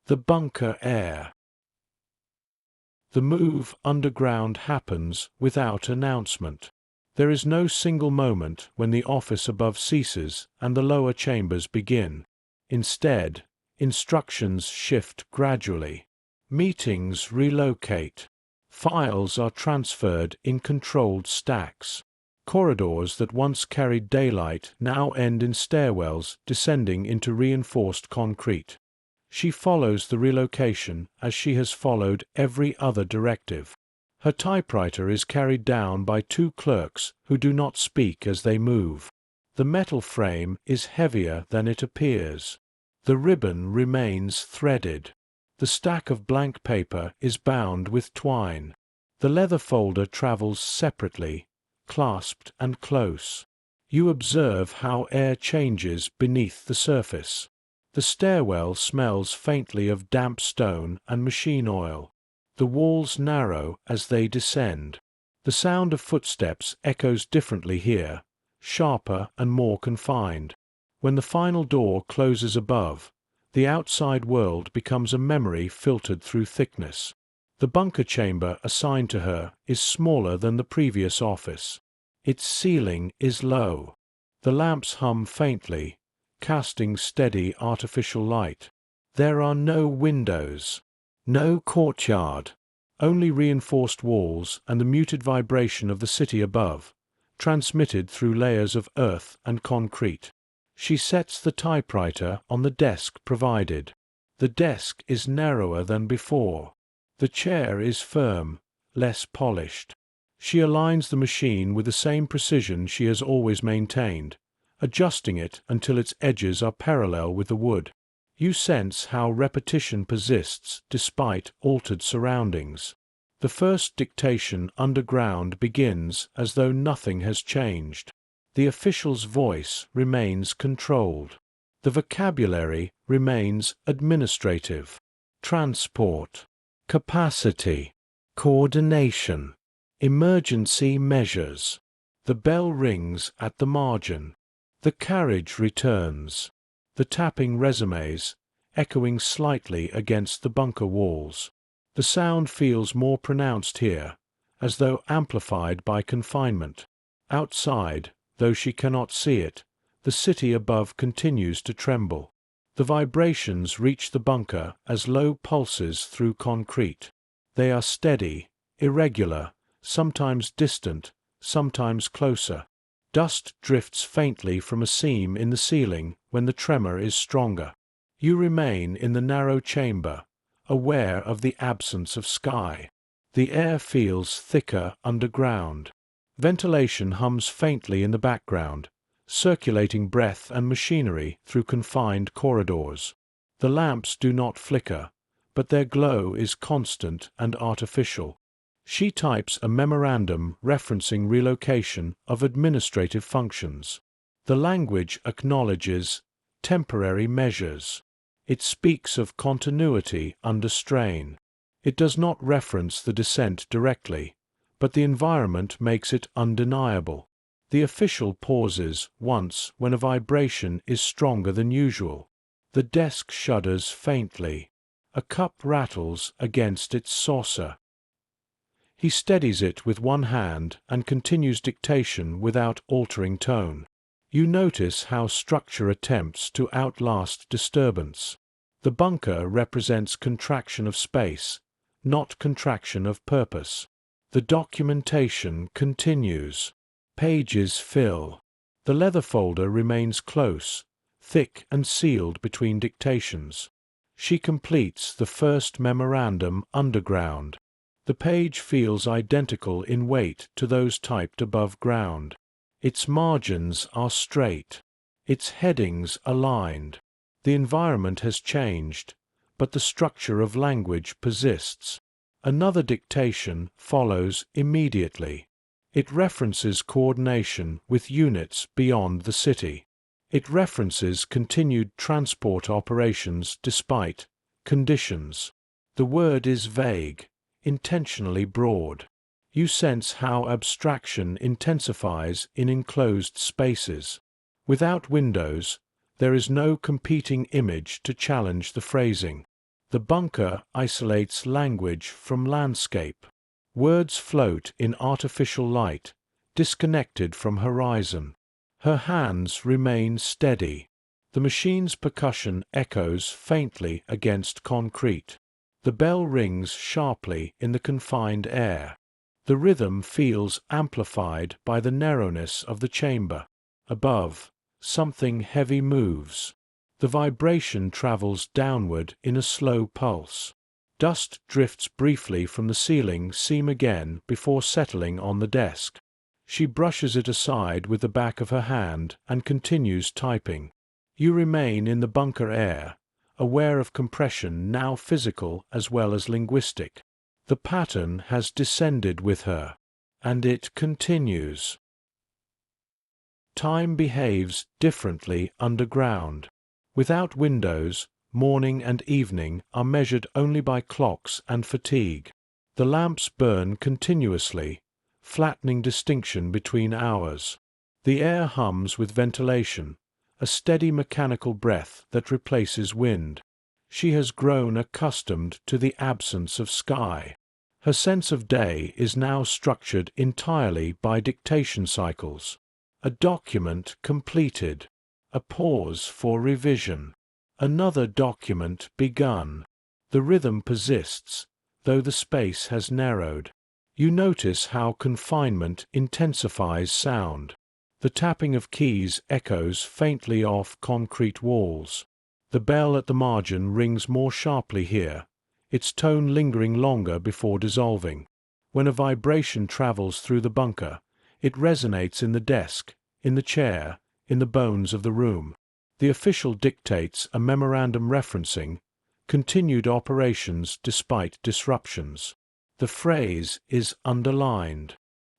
The bunker air. The move underground happens without announcement. There is no single moment when the office above ceases and the lower chambers begin. Instead, instructions shift gradually. Meetings relocate. Files are transferred in controlled stacks. Corridors that once carried daylight now end in stairwells descending into reinforced concrete. She follows the relocation as she has followed every other directive. Her typewriter is carried down by two clerks who do not speak as they move. The metal frame is heavier than it appears. The ribbon remains threaded. The stack of blank paper is bound with twine. The leather folder travels separately, clasped and close. You observe how air changes beneath the surface. The stairwell smells faintly of damp stone and machine oil. The walls narrow as they descend. The sound of footsteps echoes differently here, sharper and more confined. When the final door closes above, the outside world becomes a memory filtered through thickness. The bunker chamber assigned to her is smaller than the previous office. Its ceiling is low. The lamps hum faintly, casting steady artificial light. There are no windows, no courtyard, only reinforced walls and the muted vibration of the city above, transmitted through layers of earth and concrete. She sets the typewriter on the desk provided. The desk is narrower than before. The chair is firm, less polished. She aligns the machine with the same precision she has always maintained, adjusting it until its edges are parallel with the wood. You sense how repetition persists despite altered surroundings. The first dictation underground begins as though nothing has changed. The official's voice remains controlled. The vocabulary remains administrative. Transport, capacity, coordination, emergency measures. The bell rings at the margin. The carriage returns. The tapping resumes, echoing slightly against the bunker walls. The sound feels more pronounced here, as though amplified by confinement. Outside, though she cannot see it, the city above continues to tremble. The vibrations reach the bunker as low pulses through concrete. They are steady, irregular, sometimes distant, sometimes closer. Dust drifts faintly from a seam in the ceiling when the tremor is stronger. You remain in the narrow chamber, aware of the absence of sky. The air feels thicker underground. Ventilation hums faintly in the background, circulating breath and machinery through confined corridors. The lamps do not flicker, but their glow is constant and artificial. She types a memorandum referencing relocation of administrative functions. The language acknowledges temporary measures. It speaks of continuity under strain. It does not reference the descent directly, but the environment makes it undeniable. The official pauses once when a vibration is stronger than usual. The desk shudders faintly. A cup rattles against its saucer. He steadies it with one hand and continues dictation without altering tone. You notice how structure attempts to outlast disturbance. The bunker represents contraction of space, not contraction of purpose. The documentation continues. Pages fill. The leather folder remains close, thick and sealed between dictations. She completes the first memorandum underground. The page feels identical in weight to those typed above ground. Its margins are straight. Its headings aligned. The environment has changed, but the structure of language persists. Another dictation follows immediately. It references coordination with units beyond the city. It references continued transport operations despite conditions. The word is vague, intentionally broad. You sense how abstraction intensifies in enclosed spaces. Without windows, there is no competing image to challenge the phrasing. The bunker isolates language from landscape. Words float in artificial light, disconnected from horizon. Her hands remain steady. The machine's percussion echoes faintly against concrete. The bell rings sharply in the confined air. The rhythm feels amplified by the narrowness of the chamber. Above, something heavy moves. The vibration travels downward in a slow pulse. Dust drifts briefly from the ceiling seam again before settling on the desk. She brushes it aside with the back of her hand and continues typing. You remain in the bunker air, aware of compression now physical as well as linguistic. The pattern has descended with her, and it continues. Time behaves differently underground. Without windows, morning and evening are measured only by clocks and fatigue. The lamps burn continuously, flattening distinction between hours. The air hums with ventilation, a steady mechanical breath that replaces wind. She has grown accustomed to the absence of sky. Her sense of day is now structured entirely by dictation cycles. A document completed. A pause for revision. Another document begun. The rhythm persists, though the space has narrowed. You notice how confinement intensifies sound. The tapping of keys echoes faintly off concrete walls. The bell at the margin rings more sharply here, its tone lingering longer before dissolving. When a vibration travels through the bunker, it resonates in the desk, in the chair, in the bones of the room. The official dictates a memorandum referencing continued operations despite disruptions. The phrase is underlined.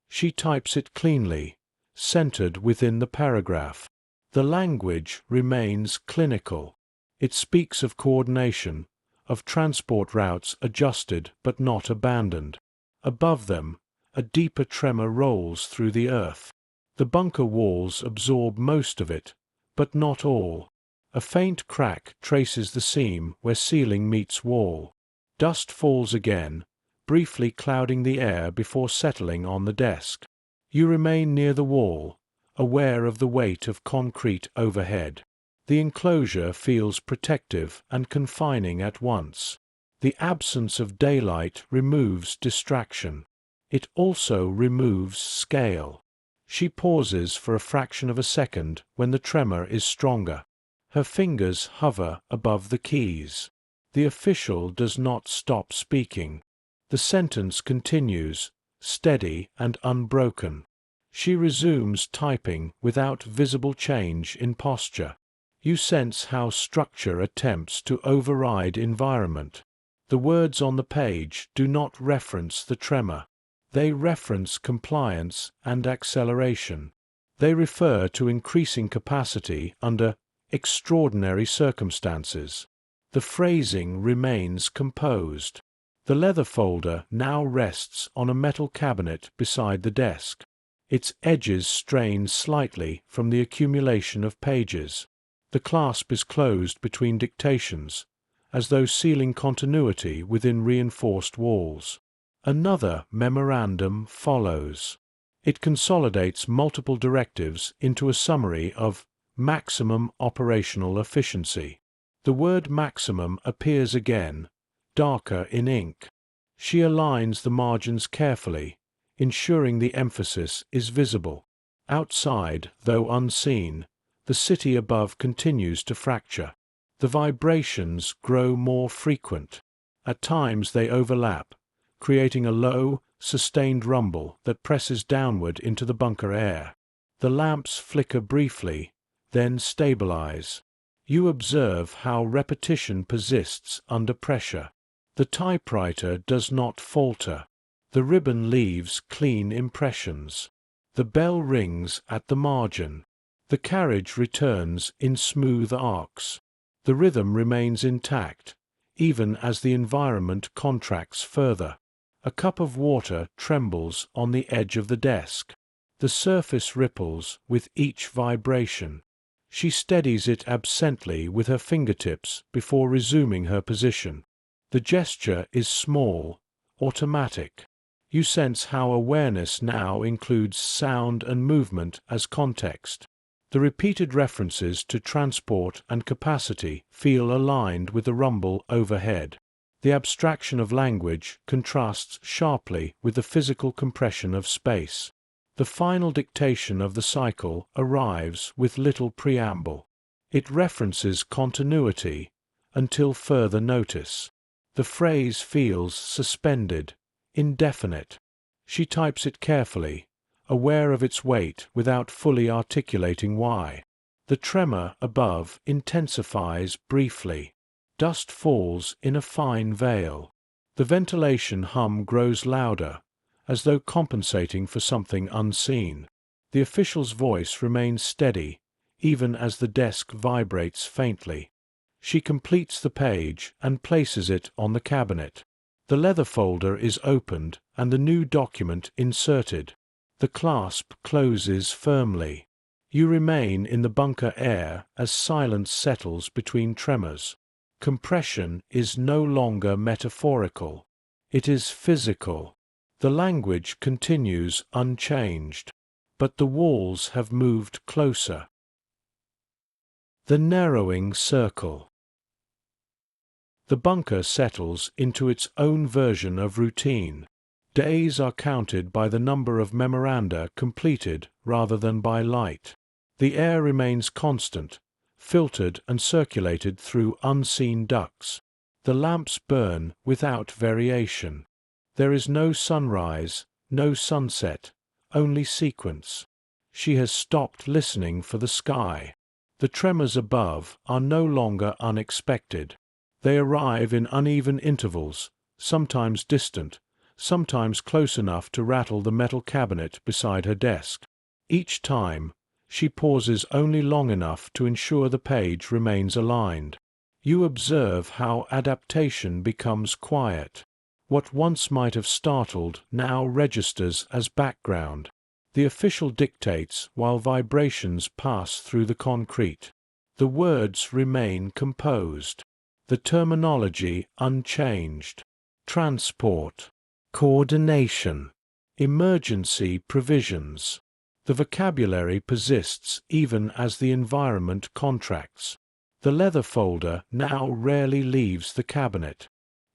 She types it cleanly, centered within the paragraph. The language remains clinical. It speaks of coordination, of transport routes adjusted but not abandoned. Above them, a deeper tremor rolls through the earth. The bunker walls absorb most of it, but not all. A faint crack traces the seam where ceiling meets wall. Dust falls again, briefly clouding the air before settling on the desk. You remain near the wall, aware of the weight of concrete overhead. The enclosure feels protective and confining at once. The absence of daylight removes distraction. It also removes scale. She pauses for a fraction of a second when the tremor is stronger. Her fingers hover above the keys. The official does not stop speaking. The sentence continues, steady and unbroken. She resumes typing without visible change in posture. You sense how structure attempts to override environment. The words on the page do not reference the tremor. They reference compliance and acceleration. They refer to increasing capacity under extraordinary circumstances. The phrasing remains composed. The leather folder now rests on a metal cabinet beside the desk. Its edges strain slightly from the accumulation of pages. The clasp is closed between dictations, as though sealing continuity within reinforced walls. Another memorandum follows. It consolidates multiple directives into a summary of maximum operational efficiency. The word maximum appears again, darker in ink. She aligns the margins carefully, ensuring the emphasis is visible. Outside, though unseen, the city above continues to fracture. The vibrations grow more frequent. At times they overlap, creating a low, sustained rumble that presses downward into the bunker air. The lamps flicker briefly, then stabilize. You observe how repetition persists under pressure. The typewriter does not falter. The ribbon leaves clean impressions. The bell rings at the margin. The carriage returns in smooth arcs. The rhythm remains intact, even as the environment contracts further. A cup of water trembles on the edge of the desk. The surface ripples with each vibration. She steadies it absently with her fingertips before resuming her position. The gesture is small, automatic. You sense how awareness now includes sound and movement as context. The repeated references to transport and capacity feel aligned with the rumble overhead. The abstraction of language contrasts sharply with the physical compression of space. The final dictation of the cycle arrives with little preamble. It references continuity until further notice. The phrase feels suspended, indefinite. She types it carefully, aware of its weight without fully articulating why. The tremor above intensifies briefly. Dust falls in a fine veil. The ventilation hum grows louder, as though compensating for something unseen. The official's voice remains steady, even as the desk vibrates faintly. She completes the page and places it on the cabinet. The leather folder is opened and the new document inserted. The clasp closes firmly. You remain in the bunker air as silence settles between tremors. Compression is no longer metaphorical. It is physical. The language continues unchanged, but the walls have moved closer. The narrowing circle. The bunker settles into its own version of routine. Days are counted by the number of memoranda completed rather than by light. The air remains constant, filtered and circulated through unseen ducts. The lamps burn without variation. There is no sunrise, no sunset, only sequence. She has stopped listening for the sky. The tremors above are no longer unexpected. They arrive in uneven intervals, sometimes distant, sometimes close enough to rattle the metal cabinet beside her desk. Each time, she pauses only long enough to ensure the page remains aligned. You observe how adaptation becomes quiet. What once might have startled now registers as background. The official dictates while vibrations pass through the concrete. The words remain composed. The terminology unchanged. Transport, coordination, emergency provisions. The vocabulary persists even as the environment contracts. The leather folder now rarely leaves the cabinet.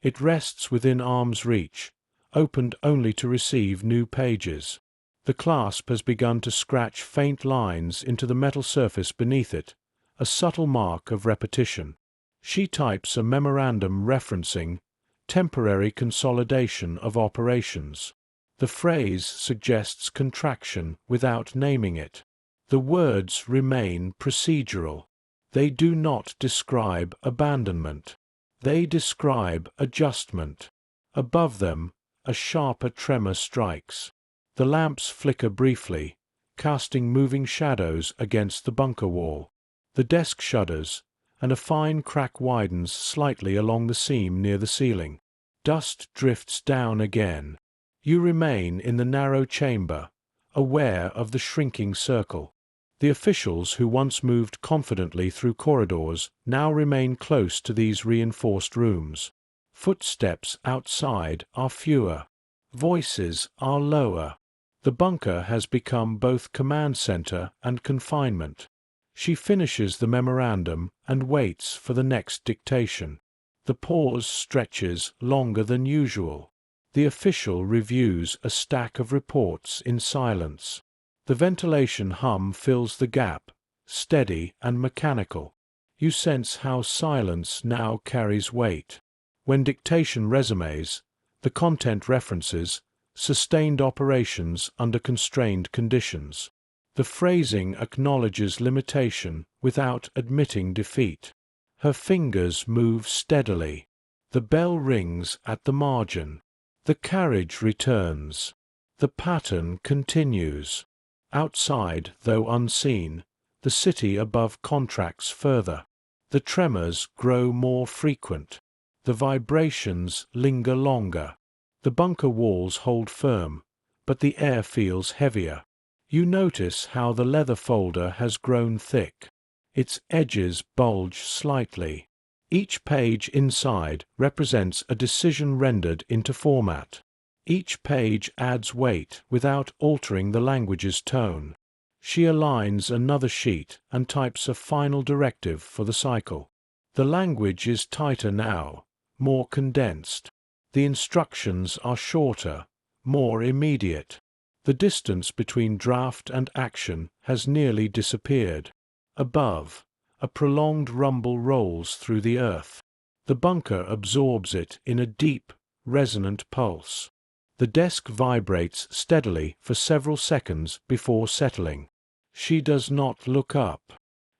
It rests within arm's reach, opened only to receive new pages. The clasp has begun to scratch faint lines into the metal surface beneath it, a subtle mark of repetition. She types a memorandum referencing temporary consolidation of operations. The phrase suggests contraction without naming it. The words remain procedural. They do not describe abandonment. They describe adjustment. Above them, a sharper tremor strikes. The lamps flicker briefly, casting moving shadows against the bunker wall. The desk shudders, and a fine crack widens slightly along the seam near the ceiling. Dust drifts down again. You remain in the narrow chamber, aware of the shrinking circle. The officials who once moved confidently through corridors now remain close to these reinforced rooms. Footsteps outside are fewer. Voices are lower. The bunker has become both command center and confinement. She finishes the memorandum and waits for the next dictation. The pause stretches longer than usual. The official reviews a stack of reports in silence. The ventilation hum fills the gap, steady and mechanical. You sense how silence now carries weight. When dictation resumes, the content references sustained operations under constrained conditions. The phrasing acknowledges limitation without admitting defeat. Her fingers move steadily. The bell rings at the margin. The carriage returns. The pattern continues. Outside, though unseen, the city above contracts further. The tremors grow more frequent. The vibrations linger longer. The bunker walls hold firm, but the air feels heavier. You notice how the leather folder has grown thick. Its edges bulge slightly. Each page inside represents a decision rendered into format. Each page adds weight without altering the language's tone. She aligns another sheet and types a final directive for the cycle. The language is tighter now, more condensed. The instructions are shorter, more immediate. The distance between draft and action has nearly disappeared. Above, a prolonged rumble rolls through the earth. The bunker absorbs it in a deep, resonant pulse. The desk vibrates steadily for several seconds before settling. She does not look up.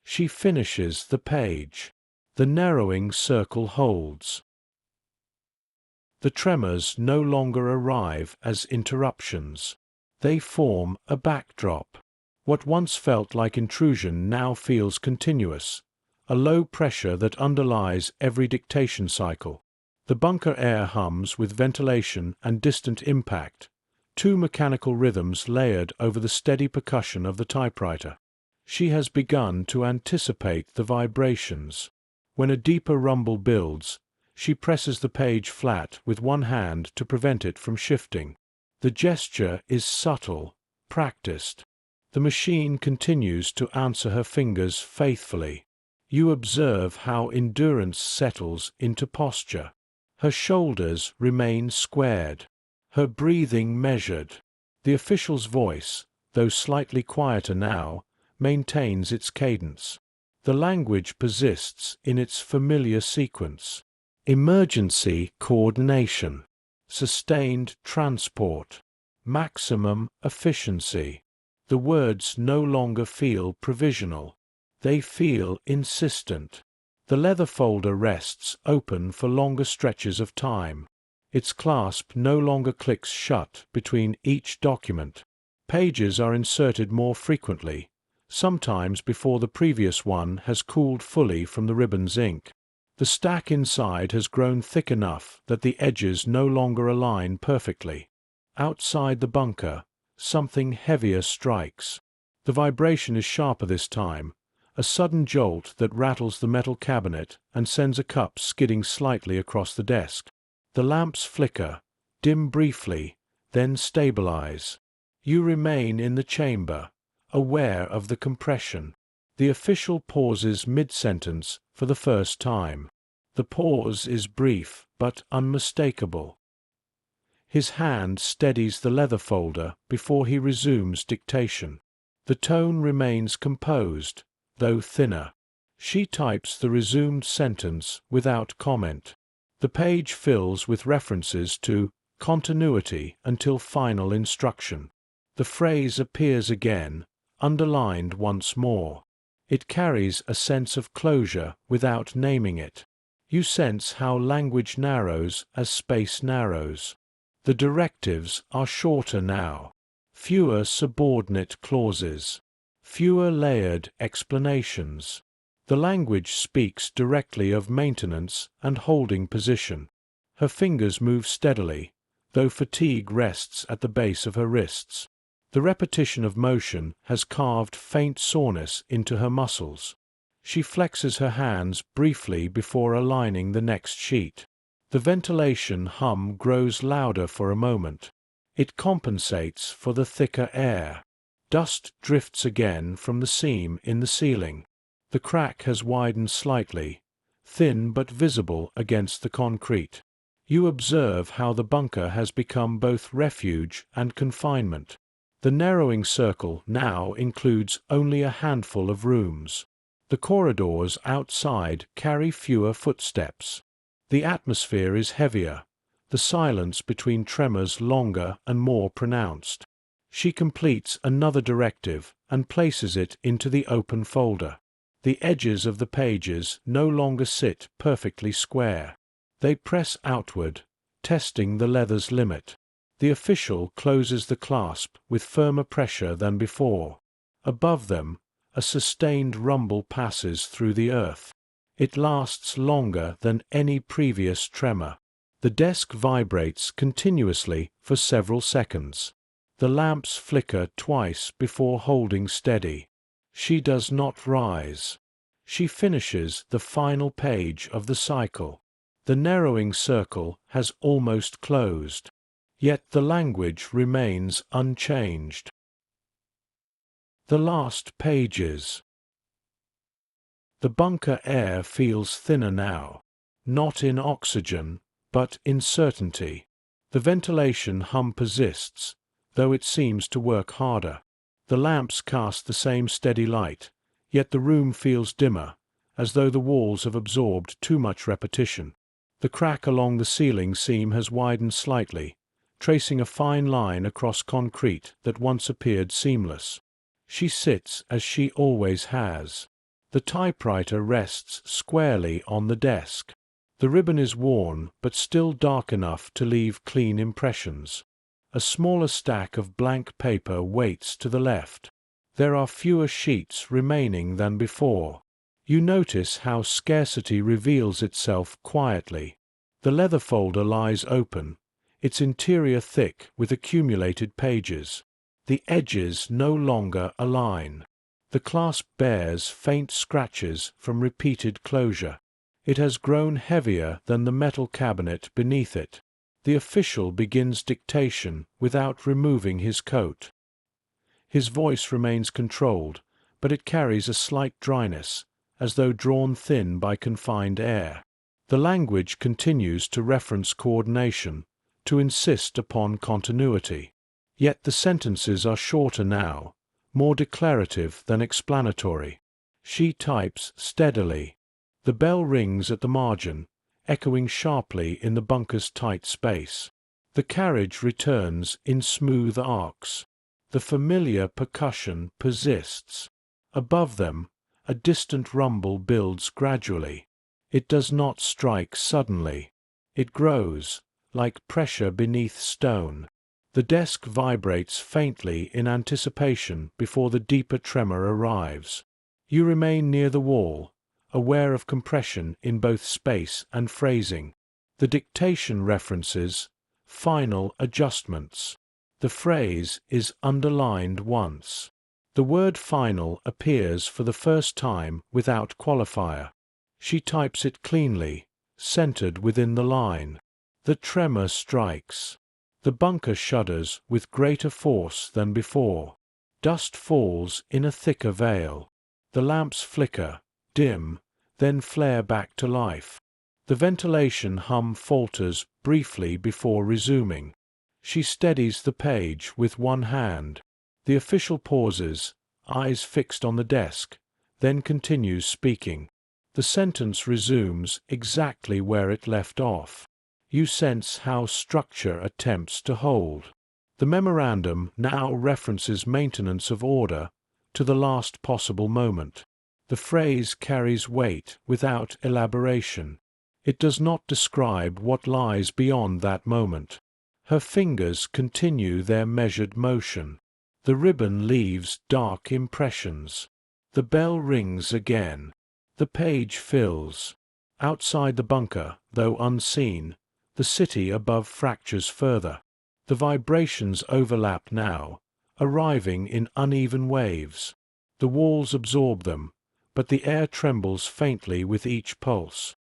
She finishes the page. The narrowing circle holds. The tremors no longer arrive as interruptions. They form a backdrop. What once felt like intrusion now feels continuous, a low pressure that underlies every dictation cycle. The bunker air hums with ventilation and distant impact, two mechanical rhythms layered over the steady percussion of the typewriter. She has begun to anticipate the vibrations. When a deeper rumble builds, she presses the page flat with one hand to prevent it from shifting. The gesture is subtle, practiced. The machine continues to answer her fingers faithfully. You observe how endurance settles into posture. Her shoulders remain squared, her breathing measured. The official's voice, though slightly quieter now, maintains its cadence. The language persists in its familiar sequence. Emergency coordination, sustained transport, maximum efficiency. The words no longer feel provisional. They feel insistent. The leather folder rests open for longer stretches of time. Its clasp no longer clicks shut between each document. Pages are inserted more frequently, sometimes before the previous one has cooled fully from the ribbon's ink. The stack inside has grown thick enough that the edges no longer align perfectly. Outside the bunker, something heavier strikes. The vibration is sharper this time, A sudden jolt that rattles the metal cabinet and sends a cup skidding slightly across the desk. The lamps flicker, dim briefly, then stabilize. You remain in the chamber, aware of the compression. The official pauses mid-sentence for the first time. The pause is brief but unmistakable. His hand steadies the leather folder before he resumes dictation. The tone remains composed, though thinner. She types the resumed sentence without comment. The page fills with references to continuity until final instruction. The phrase appears again, underlined once more. It carries a sense of closure without naming it. You sense how language narrows as space narrows. The directives are shorter now. Fewer subordinate clauses. Fewer layered explanations. The language speaks directly of maintenance and holding position. Her fingers move steadily, though fatigue rests at the base of her wrists. The repetition of motion has carved faint soreness into her muscles. She flexes her hands briefly before aligning the next sheet. The ventilation hum grows louder for a moment. It compensates for the thicker air. Dust drifts again from the seam in the ceiling. The crack has widened slightly, thin but visible against the concrete. You observe how the bunker has become both refuge and confinement. The narrowing circle now includes only a handful of rooms. The corridors outside carry fewer footsteps. The atmosphere is heavier, the silence between tremors longer and more pronounced. She completes another directive and places it into the open folder. The edges of the pages no longer sit perfectly square. They press outward, testing the leather's limit. The official closes the clasp with firmer pressure than before. Above them, a sustained rumble passes through the earth. It lasts longer than any previous tremor. The desk vibrates continuously for several seconds. The lamps flicker twice before holding steady. She does not rise. She finishes the final page of the cycle. The narrowing circle has almost closed. Yet the language remains unchanged. The last pages. The bunker air feels thinner now, not in oxygen, but in certainty. The ventilation hum persists, though it seems to work harder. The lamps cast the same steady light, yet the room feels dimmer, as though the walls have absorbed too much repetition. The crack along the ceiling seam has widened slightly, tracing a fine line across concrete that once appeared seamless. She sits as she always has. The typewriter rests squarely on the desk. The ribbon is worn but still dark enough to leave clean impressions. A smaller stack of blank paper waits to the left. There are fewer sheets remaining than before. You notice how scarcity reveals itself quietly. The leather folder lies open, its interior thick with accumulated pages. The edges no longer align. The clasp bears faint scratches from repeated closure. It has grown heavier than the metal cabinet beneath it. The official begins dictation without removing his coat. His voice remains controlled, but it carries a slight dryness, as though drawn thin by confined air. The language continues to reference coordination, to insist upon continuity. Yet the sentences are shorter now, more declarative than explanatory. She types steadily. The bell rings at the margin, echoing sharply in the bunker's tight space. The carriage returns in smooth arcs. The familiar percussion persists. Above them, a distant rumble builds gradually. It does not strike suddenly. It grows, like pressure beneath stone. The desk vibrates faintly in anticipation before the deeper tremor arrives. You remain near the wall, aware of compression in both space and phrasing. The dictation references final adjustments. The phrase is underlined once. The word final appears for the first time without qualifier. She types it cleanly, centered within the line. The tremor strikes. The bunker shudders with greater force than before. Dust falls in a thicker veil. The lamps flicker, dim, then flare back to life. The ventilation hum falters briefly before resuming. She steadies the page with one hand. The official pauses, eyes fixed on the desk, then continues speaking. The sentence resumes exactly where it left off. You sense how structure attempts to hold. The memorandum now references maintenance of order to the last possible moment. The phrase carries weight without elaboration. It does not describe what lies beyond that moment. Her fingers continue their measured motion. The ribbon leaves dark impressions. The bell rings again. The page fills. Outside the bunker, though unseen, the city above fractures further. The vibrations overlap now, arriving in uneven waves. The walls absorb them, but the air trembles faintly with each pulse.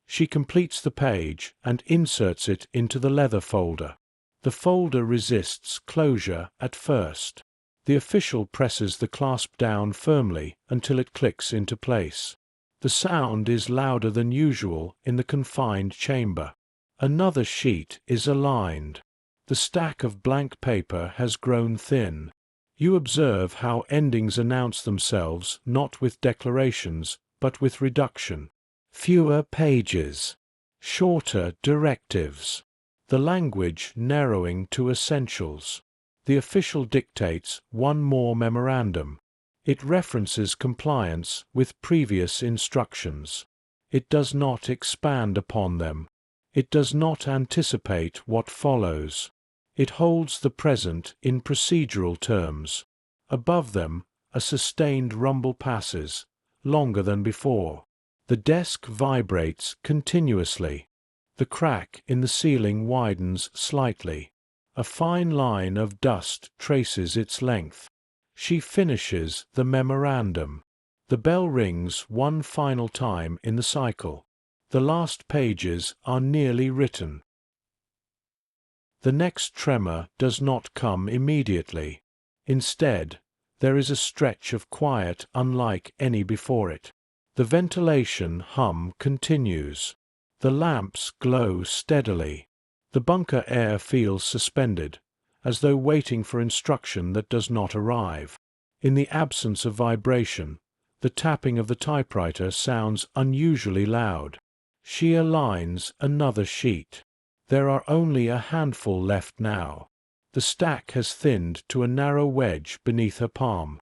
She completes the page and inserts it into the leather folder. The folder resists closure at first. The official presses the clasp down firmly until it clicks into place. The sound is louder than usual in the confined chamber. Another sheet is aligned. The stack of blank paper has grown thin. You observe how endings announce themselves not with declarations, but with reduction. Fewer pages. Shorter directives. The language narrowing to essentials. The official dictates one more memorandum. It references compliance with previous instructions. It does not expand upon them. It does not anticipate what follows. It holds the present in procedural terms. Above them, a sustained rumble passes, longer than before. The desk vibrates continuously. The crack in the ceiling widens slightly. A fine line of dust traces its length. She finishes the memorandum. The bell rings one final time in the cycle. The last pages are nearly written. The next tremor does not come immediately. Instead, there is a stretch of quiet unlike any before it. The ventilation hum continues. The lamps glow steadily. The bunker air feels suspended, as though waiting for instruction that does not arrive. In the absence of vibration, the tapping of the typewriter sounds unusually loud. She aligns another sheet. There are only a handful left now. The stack has thinned to a narrow wedge beneath her palm.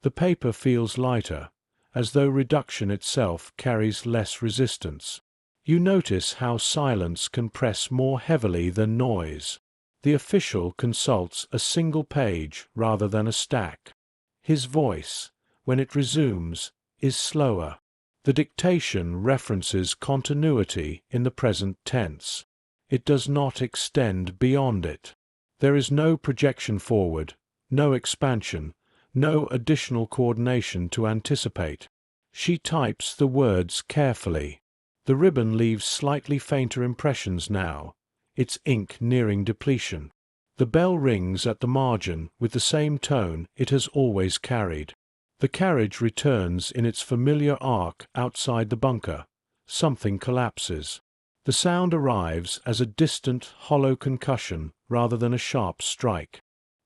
The paper feels lighter, as though reduction itself carries less resistance. You notice how silence can press more heavily than noise. The official consults a single page rather than a stack. His voice, when it resumes, is slower. The dictation references continuity in the present tense. It does not extend beyond it. There is no projection forward, no expansion, no additional coordination to anticipate. She types the words carefully. The ribbon leaves slightly fainter impressions now, its ink nearing depletion. The bell rings at the margin with the same tone it has always carried. The carriage returns in its familiar arc outside the bunker. Something collapses. The sound arrives as a distant, hollow concussion rather than a sharp strike.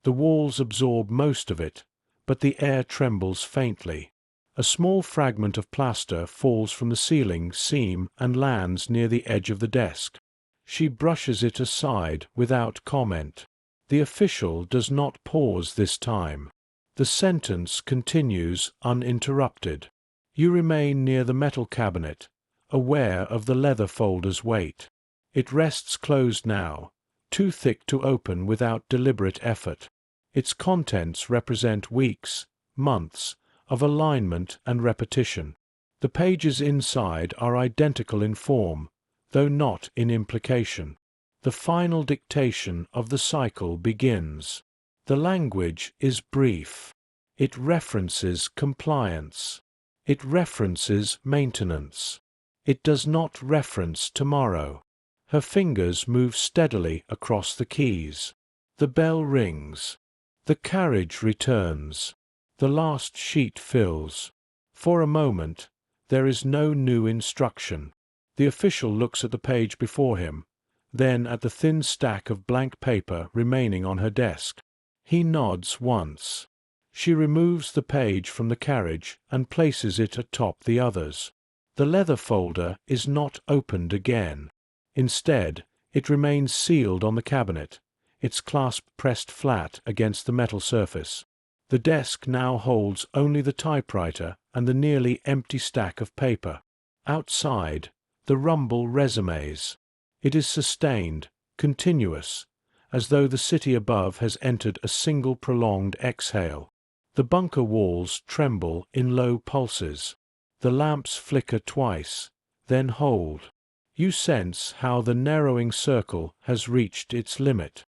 The walls absorb most of it, but the air trembles faintly. A small fragment of plaster falls from the ceiling seam and lands near the edge of the desk. She brushes it aside without comment. The official does not pause this time. The sentence continues uninterrupted. You remain near the metal cabinet, aware of the leather folder's weight. It rests closed now, too thick to open without deliberate effort. Its contents represent weeks, months, of alignment and repetition. The pages inside are identical in form, though not in implication. The final dictation of the cycle begins. The language is brief. It references compliance. It references maintenance. It does not reference tomorrow. Her fingers move steadily across the keys. The bell rings. The carriage returns. The last sheet fills. For a moment, there is no new instruction. The official looks at the page before him, then at the thin stack of blank paper remaining on her desk. He nods once. She removes the page from the carriage and places it atop the others. The leather folder is not opened again. Instead, it remains sealed on the cabinet, its clasp pressed flat against the metal surface. The desk now holds only the typewriter and the nearly empty stack of paper. Outside, the rumble resumes. It is sustained, continuous, as though the city above has entered a single prolonged exhale. The bunker walls tremble in low pulses. The lamps flicker twice, then hold. You sense how the narrowing circle has reached its limit.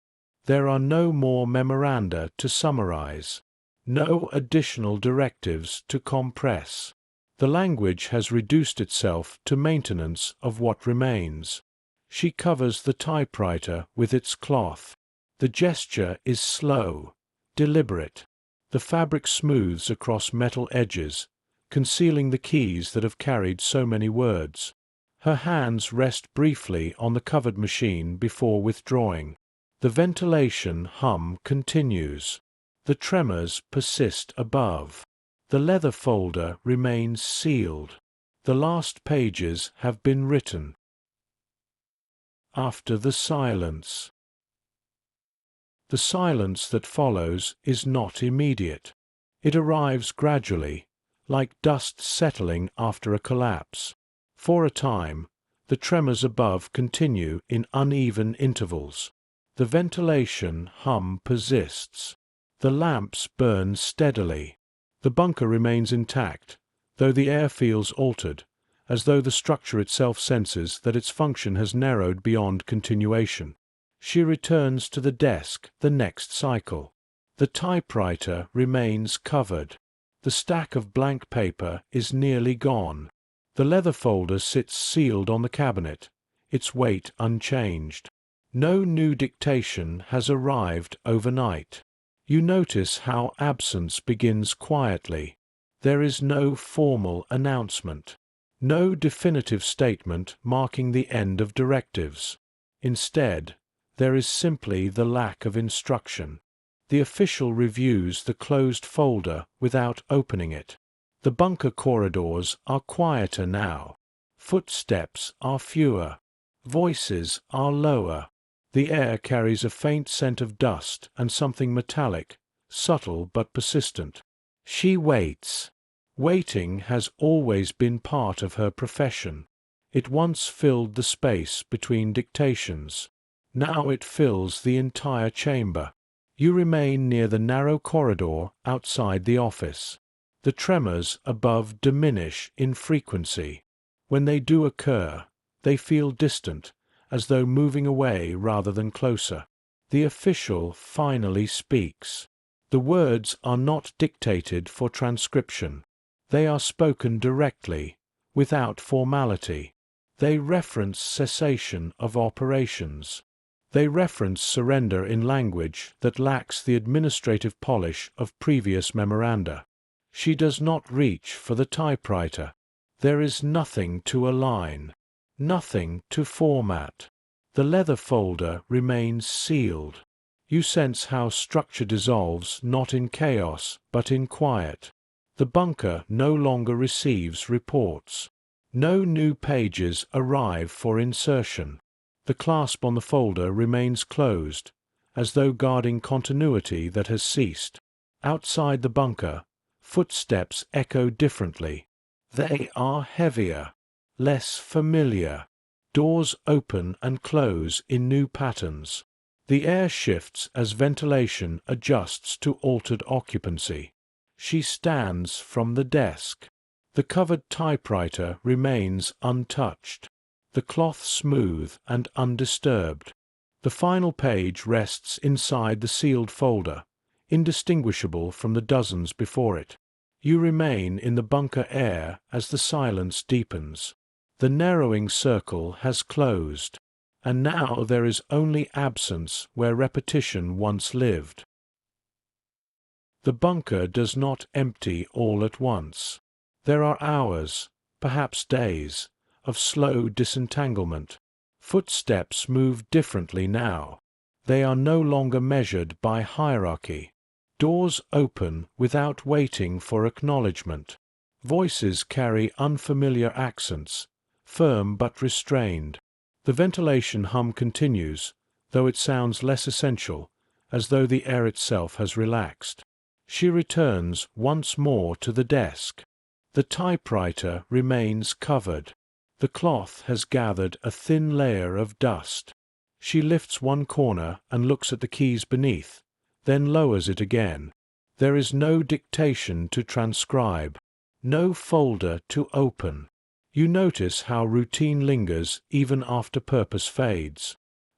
There are no more memoranda to summarize, no additional directives to compress. The language has reduced itself to maintenance of what remains. She covers the typewriter with its cloth. The gesture is slow, deliberate. The fabric smooths across metal edges, concealing the keys that have carried so many words. Her hands rest briefly on the covered machine before withdrawing. The ventilation hum continues. The tremors persist above. The leather folder remains sealed. The last pages have been written. After the silence. The silence that follows is not immediate. It arrives gradually, like dust settling after a collapse. For a time, the tremors above continue in uneven intervals. The ventilation hum persists. The lamps burn steadily. The bunker remains intact, though the air feels altered, as though the structure itself senses that its function has narrowed beyond continuation. She returns to the desk the next cycle. The typewriter remains covered. The stack of blank paper is nearly gone. The leather folder sits sealed on the cabinet, its weight unchanged. No new dictation has arrived overnight. You notice how absence begins quietly. There is no formal announcement, no definitive statement marking the end of directives. Instead, there is simply the lack of instruction. The official reviews the closed folder without opening it. The bunker corridors are quieter now. Footsteps are fewer. Voices are lower. The air carries a faint scent of dust and something metallic, subtle but persistent. She waits. Waiting has always been part of her profession. It once filled the space between dictations. Now it fills the entire chamber. You remain near the narrow corridor outside the office. The tremors above diminish in frequency. When they do occur, they feel distant, as though moving away rather than closer. The official finally speaks. The words are not dictated for transcription. They are spoken directly, without formality. They reference cessation of operations. They reference surrender in language that lacks the administrative polish of previous memoranda. She does not reach for the typewriter. There is nothing to align, nothing to format. The leather folder remains sealed. You sense how structure dissolves not in chaos but in quiet. The bunker no longer receives reports. No new pages arrive for insertion. The clasp on the folder remains closed, as though guarding continuity that has ceased. Outside the bunker, footsteps echo differently. They are heavier, less familiar. Doors open and close in new patterns. The air shifts as ventilation adjusts to altered occupancy. She stands from the desk. The covered typewriter remains untouched, the cloth smooth and undisturbed. The final page rests inside the sealed folder, indistinguishable from the dozens before it. You remain in the bunker air as the silence deepens. The narrowing circle has closed, and now there is only absence where repetition once lived. The bunker does not empty all at once. There are hours, perhaps days, of slow disentanglement. Footsteps move differently now. They are no longer measured by hierarchy. Doors open without waiting for acknowledgement. Voices carry unfamiliar accents, firm but restrained. The ventilation hum continues, though it sounds less essential, as though the air itself has relaxed. She returns once more to the desk. The typewriter remains covered. The cloth has gathered a thin layer of dust. She lifts one corner and looks at the keys beneath, then lowers it again. There is no dictation to transcribe, no folder to open. You notice how routine lingers even after purpose fades.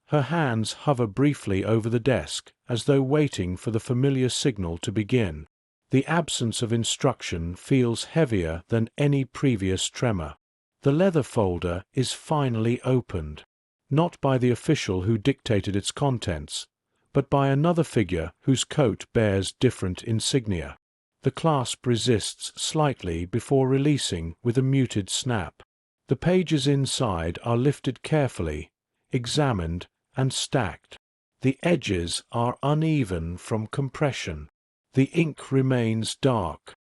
Her hands hover briefly over the desk, as though waiting for the familiar signal to begin. The absence of instruction feels heavier than any previous tremor. The leather folder is finally opened, not by the official who dictated its contents, but by another figure whose coat bears different insignia. The clasp resists slightly before releasing with a muted snap. The pages inside are lifted carefully, examined, and stacked. The edges are uneven from compression. The ink remains dark.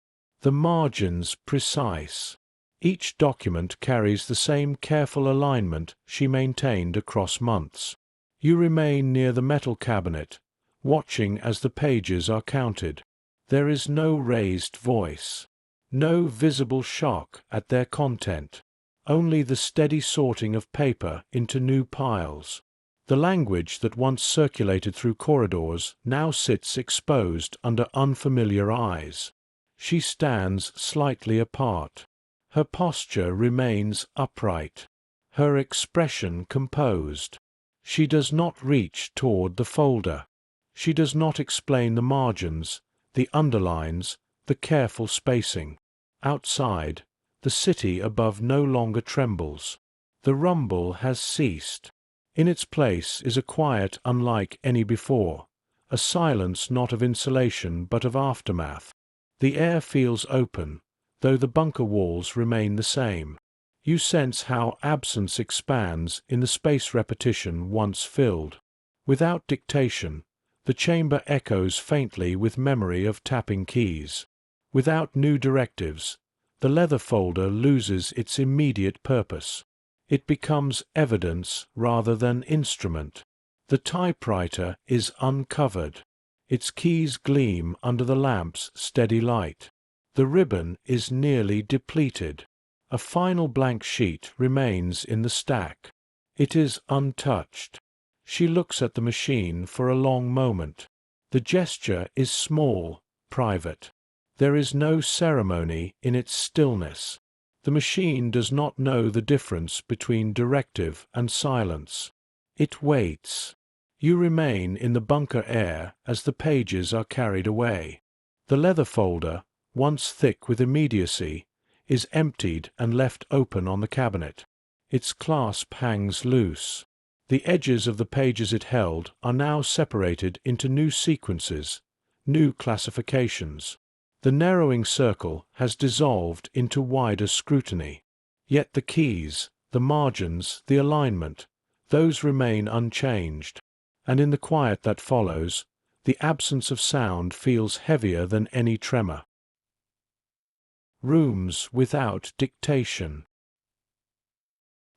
The margins precise. Each document carries the same careful alignment she maintained across months. You remain near the metal cabinet, watching as the pages are counted. There is no raised voice, no visible shock at their content, only the steady sorting of paper into new piles. The language that once circulated through corridors now sits exposed under unfamiliar eyes. She stands slightly apart. Her posture remains upright, her expression composed. She does not reach toward the folder. She does not explain the margins, the underlines, the careful spacing. Outside, the city above no longer trembles. The rumble has ceased. In its place is a quiet unlike any before, a silence not of insulation but of aftermath. The air feels open, though the bunker walls remain the same. You sense how absence expands in the space repetition once filled. Without dictation, the chamber echoes faintly with memory of tapping keys. Without new directives, the leather folder loses its immediate purpose. It becomes evidence rather than instrument. The typewriter is uncovered. Its keys gleam under the lamp's steady light. The ribbon is nearly depleted. A final blank sheet remains in the stack. It is untouched. She looks at the machine for a long moment. The gesture is small, private. There is no ceremony in its stillness. The machine does not know the difference between directive and silence. It waits. You remain in the bunker air as the pages are carried away. The leather folder, once thick with immediacy, is emptied and left open on the cabinet. Its clasp hangs loose. The edges of the pages it held are now separated into new sequences, new classifications. The narrowing circle has dissolved into wider scrutiny. Yet the keys, the margins, the alignment, those remain unchanged. And in the quiet that follows, the absence of sound feels heavier than any tremor. Rooms without dictation.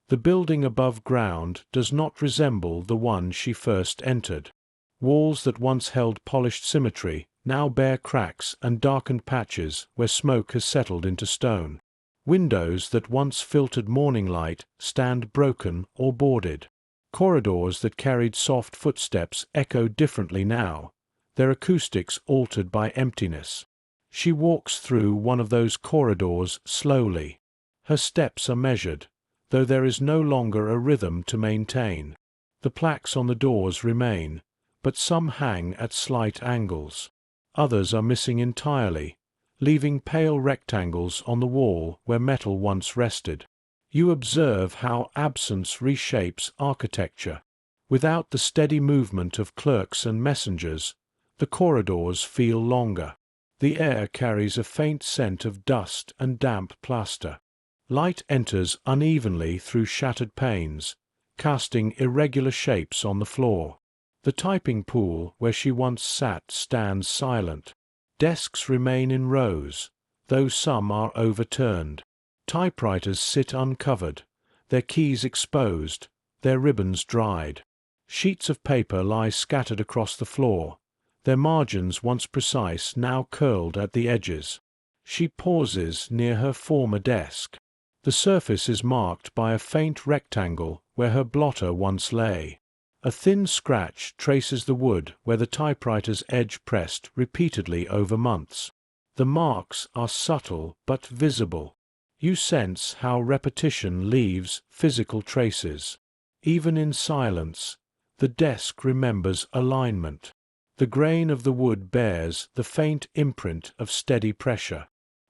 The building above ground does not resemble the one she first entered. Walls that once held polished symmetry now bear cracks and darkened patches where smoke has settled into stone. Windows that once filtered morning light stand broken or boarded. Corridors that carried soft footsteps echo differently now, their acoustics altered by emptiness. She walks through one of those corridors slowly. Her steps are measured, though there is no longer a rhythm to maintain. The plaques on the doors remain, but some hang at slight angles. Others are missing entirely, leaving pale rectangles on the wall where metal once rested. You observe how absence reshapes architecture. Without the steady movement of clerks and messengers, the corridors feel longer. The air carries a faint scent of dust and damp plaster. Light enters unevenly through shattered panes, casting irregular shapes on the floor. The typing pool where she once sat stands silent. Desks remain in rows, though some are overturned. Typewriters sit uncovered, their keys exposed, their ribbons dried. Sheets of paper lie scattered across the floor, their margins once precise now curled at the edges. She pauses near her former desk. The surface is marked by a faint rectangle where her blotter once lay. A thin scratch traces the wood where the typewriter's edge pressed repeatedly over months. The marks are subtle but visible. You sense how repetition leaves physical traces. Even in silence, the desk remembers alignment. The grain of the wood bears the faint imprint of steady pressure.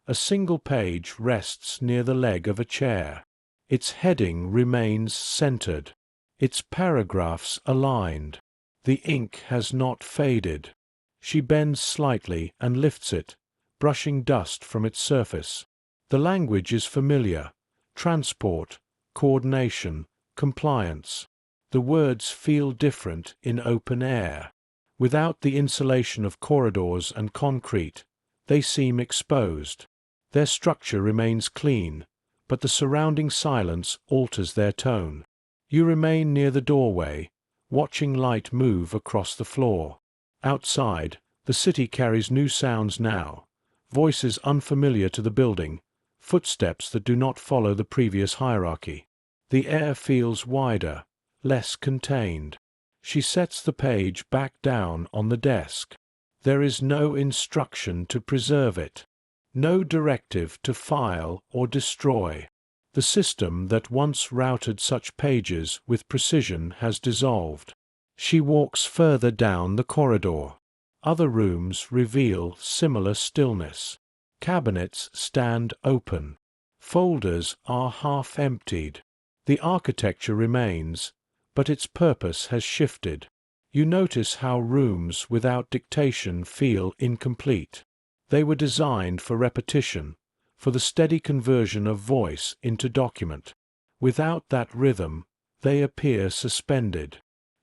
A single page rests near the leg of a chair. Its heading remains centered, its paragraphs aligned. The ink has not faded. She bends slightly and lifts it, brushing dust from its surface. The language is familiar: transport, coordination, compliance. The words feel different in open air. Without the insulation of corridors and concrete, they seem exposed. Their structure remains clean, but the surrounding silence alters their tone. You remain near the doorway, watching light move across the floor. Outside, the city carries new sounds now, voices unfamiliar to the building, footsteps that do not follow the previous hierarchy. The air feels wider, less contained. She sets the page back down on the desk. There is no instruction to preserve it, no directive to file or destroy. The system that once routed such pages with precision has dissolved. She walks further down the corridor. Other rooms reveal similar stillness. Cabinets stand open. Folders are half emptied. The architecture remains, but its purpose has shifted. You notice how rooms without dictation feel incomplete. They were designed for repetition, for the steady conversion of voice into document. Without that rhythm, they appear suspended.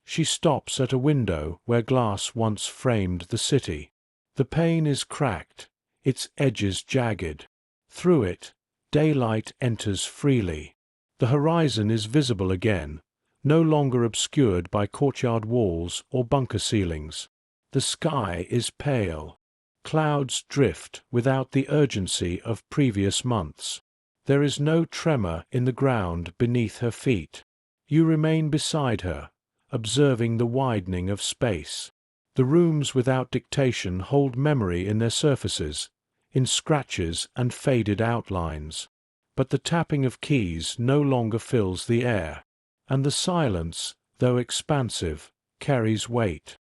She stops at a window where glass once framed the city. The pane is cracked, its edges jagged. Through it, daylight enters freely. The horizon is visible again, no longer obscured by courtyard walls or bunker ceilings. The sky is pale. Clouds drift without the urgency of previous months. There is no tremor in the ground beneath her feet. You remain beside her, observing the widening of space. The rooms without dictation hold memory in their surfaces, in scratches and faded outlines. But the tapping of keys no longer fills the air, and the silence, though expansive, carries weight.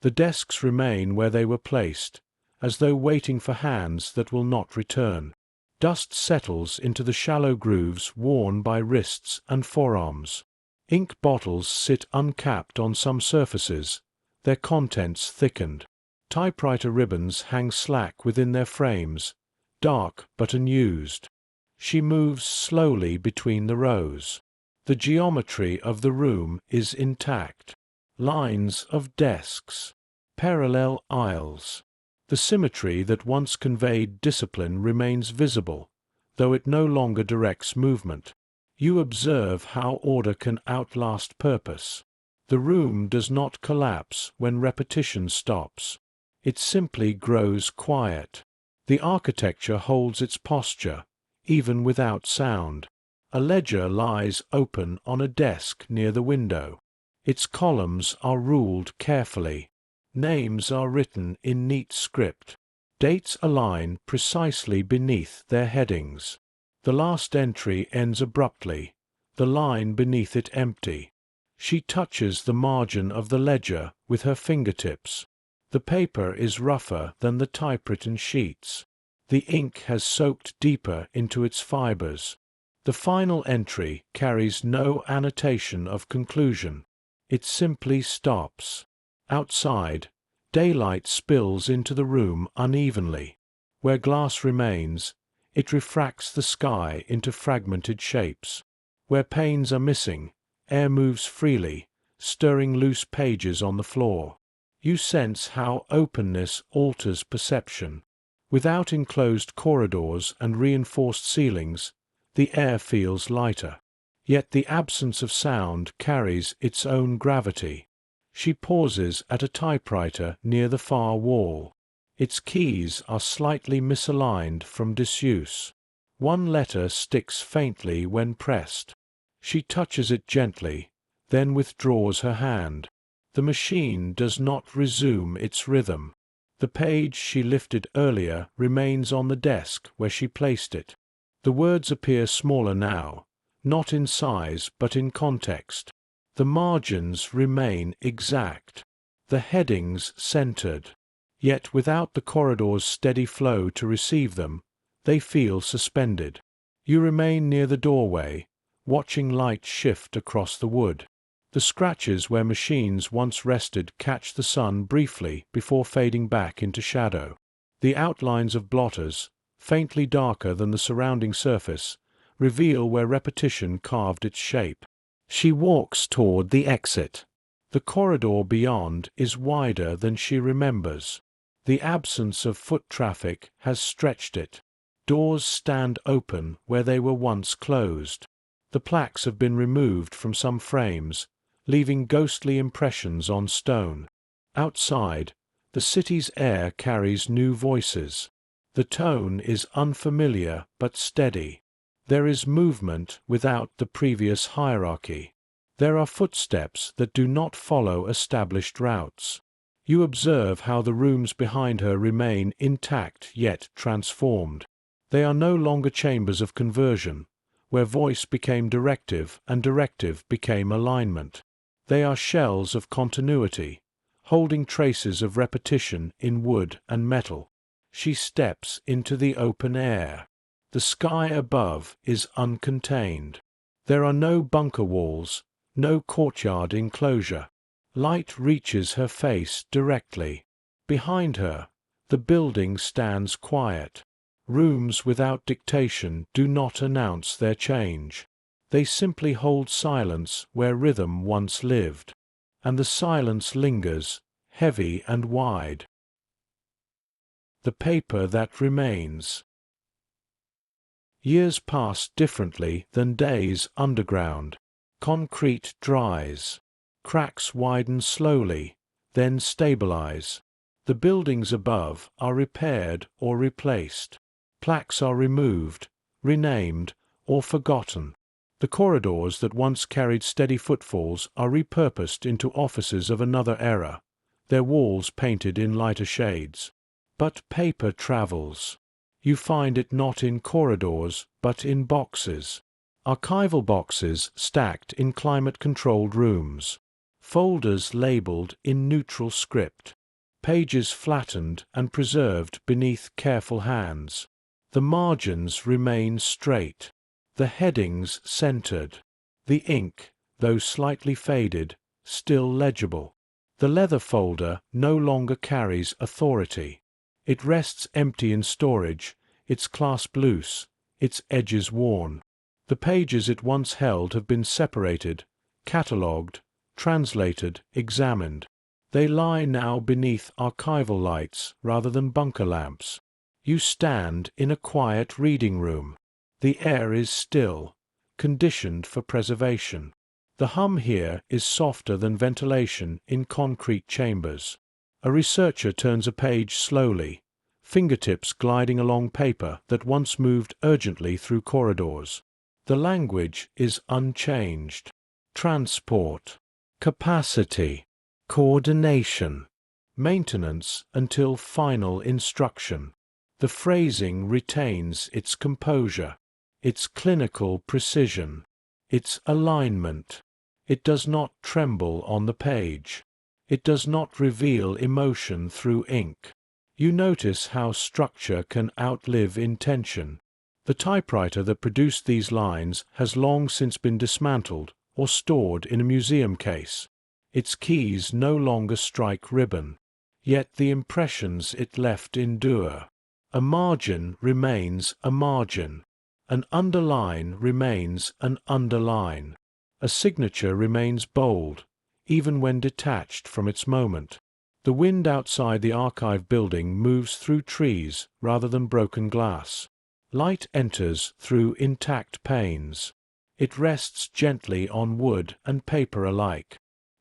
The desks remain where they were placed, as though waiting for hands that will not return. Dust settles into the shallow grooves worn by wrists and forearms. Ink bottles sit uncapped on some surfaces, their contents thickened. Typewriter ribbons hang slack within their frames, dark but unused. She moves slowly between the rows. The geometry of the room is intact. Lines of desks, parallel aisles. The symmetry that once conveyed discipline remains visible, though it no longer directs movement. You observe how order can outlast purpose. The room does not collapse when repetition stops. It simply grows quiet. The architecture holds its posture, even without sound. A ledger lies open on a desk near the window. Its columns are ruled carefully. Names are written in neat script. Dates align precisely beneath their headings. The last entry ends abruptly, the line beneath it empty. She touches the margin of the ledger with her fingertips. The paper is rougher than the typewritten sheets. The ink has soaked deeper into its fibers. The final entry carries no annotation of conclusion. It simply stops. Outside, daylight spills into the room unevenly. Where glass remains, it refracts the sky into fragmented shapes. Where panes are missing, air moves freely, stirring loose pages on the floor. You sense how openness alters perception. Without enclosed corridors and reinforced ceilings, the air feels lighter. Yet the absence of sound carries its own gravity. She pauses at a typewriter near the far wall. Its keys are slightly misaligned from disuse. One letter sticks faintly when pressed. She touches it gently, then withdraws her hand. The machine does not resume its rhythm. The page she lifted earlier remains on the desk where she placed it. The words appear smaller now, not in size but in context. The margins remain exact. The headings centered. Yet without the corridor's steady flow to receive them, they feel suspended. You remain near the doorway, watching light shift across the wood. The scratches where machines once rested catch the sun briefly before fading back into shadow. The outlines of blotters, faintly darker than the surrounding surface, reveal where repetition carved its shape. She walks toward the exit. The corridor beyond is wider than she remembers. The absence of foot traffic has stretched it. Doors stand open where they were once closed. The plaques have been removed from some frames, leaving ghostly impressions on stone. Outside, the city's air carries new voices. The tone is unfamiliar but steady. There is movement without the previous hierarchy. There are footsteps that do not follow established routes. You observe how the rooms behind her remain intact yet transformed. They are no longer chambers of conversion, where voice became directive and directive became alignment. They are shells of continuity, holding traces of repetition in wood and metal. She steps into the open air. The sky above is uncontained. There are no bunker walls, no courtyard enclosure. Light reaches her face directly. Behind her, the building stands quiet. Rooms without dictation do not announce their change. They simply hold silence where rhythm once lived. And the silence lingers, heavy and wide. The paper that remains. Years pass differently than days underground. Concrete dries. Cracks widen slowly, then stabilize. The buildings above are repaired or replaced. Plaques are removed, renamed, or forgotten. The corridors that once carried steady footfalls are repurposed into offices of another era, their walls painted in lighter shades. But paper travels. You find it not in corridors, but in boxes. Archival boxes stacked in climate-controlled rooms. Folders labeled in neutral script. Pages flattened and preserved beneath careful hands. The margins remain straight. The headings centered. The ink, though slightly faded, still legible. The leather folder no longer carries authority. It rests empty in storage, its clasp loose, its edges worn. The pages it once held have been separated, catalogued, translated, examined. They lie now beneath archival lights rather than bunker lamps. You stand in a quiet reading room. The air is still, conditioned for preservation. The hum here is softer than ventilation in concrete chambers. A researcher turns a page slowly, fingertips gliding along paper that once moved urgently through corridors. The language is unchanged. Transport, capacity, coordination, maintenance until final instruction. The phrasing retains its composure, its clinical precision, its alignment. It does not tremble on the page. It does not reveal emotion through ink. You notice how structure can outlive intention. The typewriter that produced these lines has long since been dismantled or stored in a museum case. Its keys no longer strike ribbon, yet the impressions it left endure. A margin remains a margin. An underline remains an underline. A signature remains bold, even when detached from its moment. The wind outside the archive building moves through trees rather than broken glass. Light enters through intact panes. It rests gently on wood and paper alike.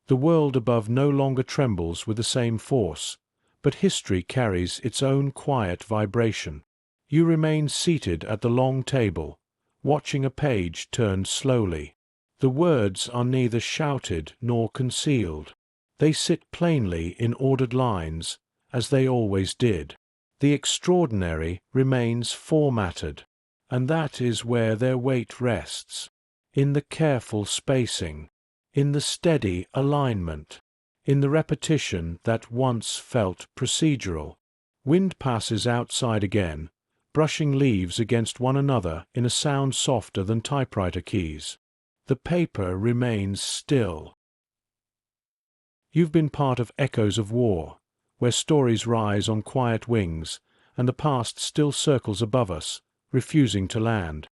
The world above no longer trembles with the same force, but history carries its own quiet vibration. You remain seated at the long table, watching a page turn slowly. The words are neither shouted nor concealed. They sit plainly in ordered lines, as they always did. The extraordinary remains formatted, and that is where their weight rests, in the careful spacing, in the steady alignment, in the repetition that once felt procedural. Wind passes outside again, brushing leaves against one another in a sound softer than typewriter keys. The paper remains still. You've been part of echoes of war, where stories rise on quiet wings, and the past still circles above us, refusing to land.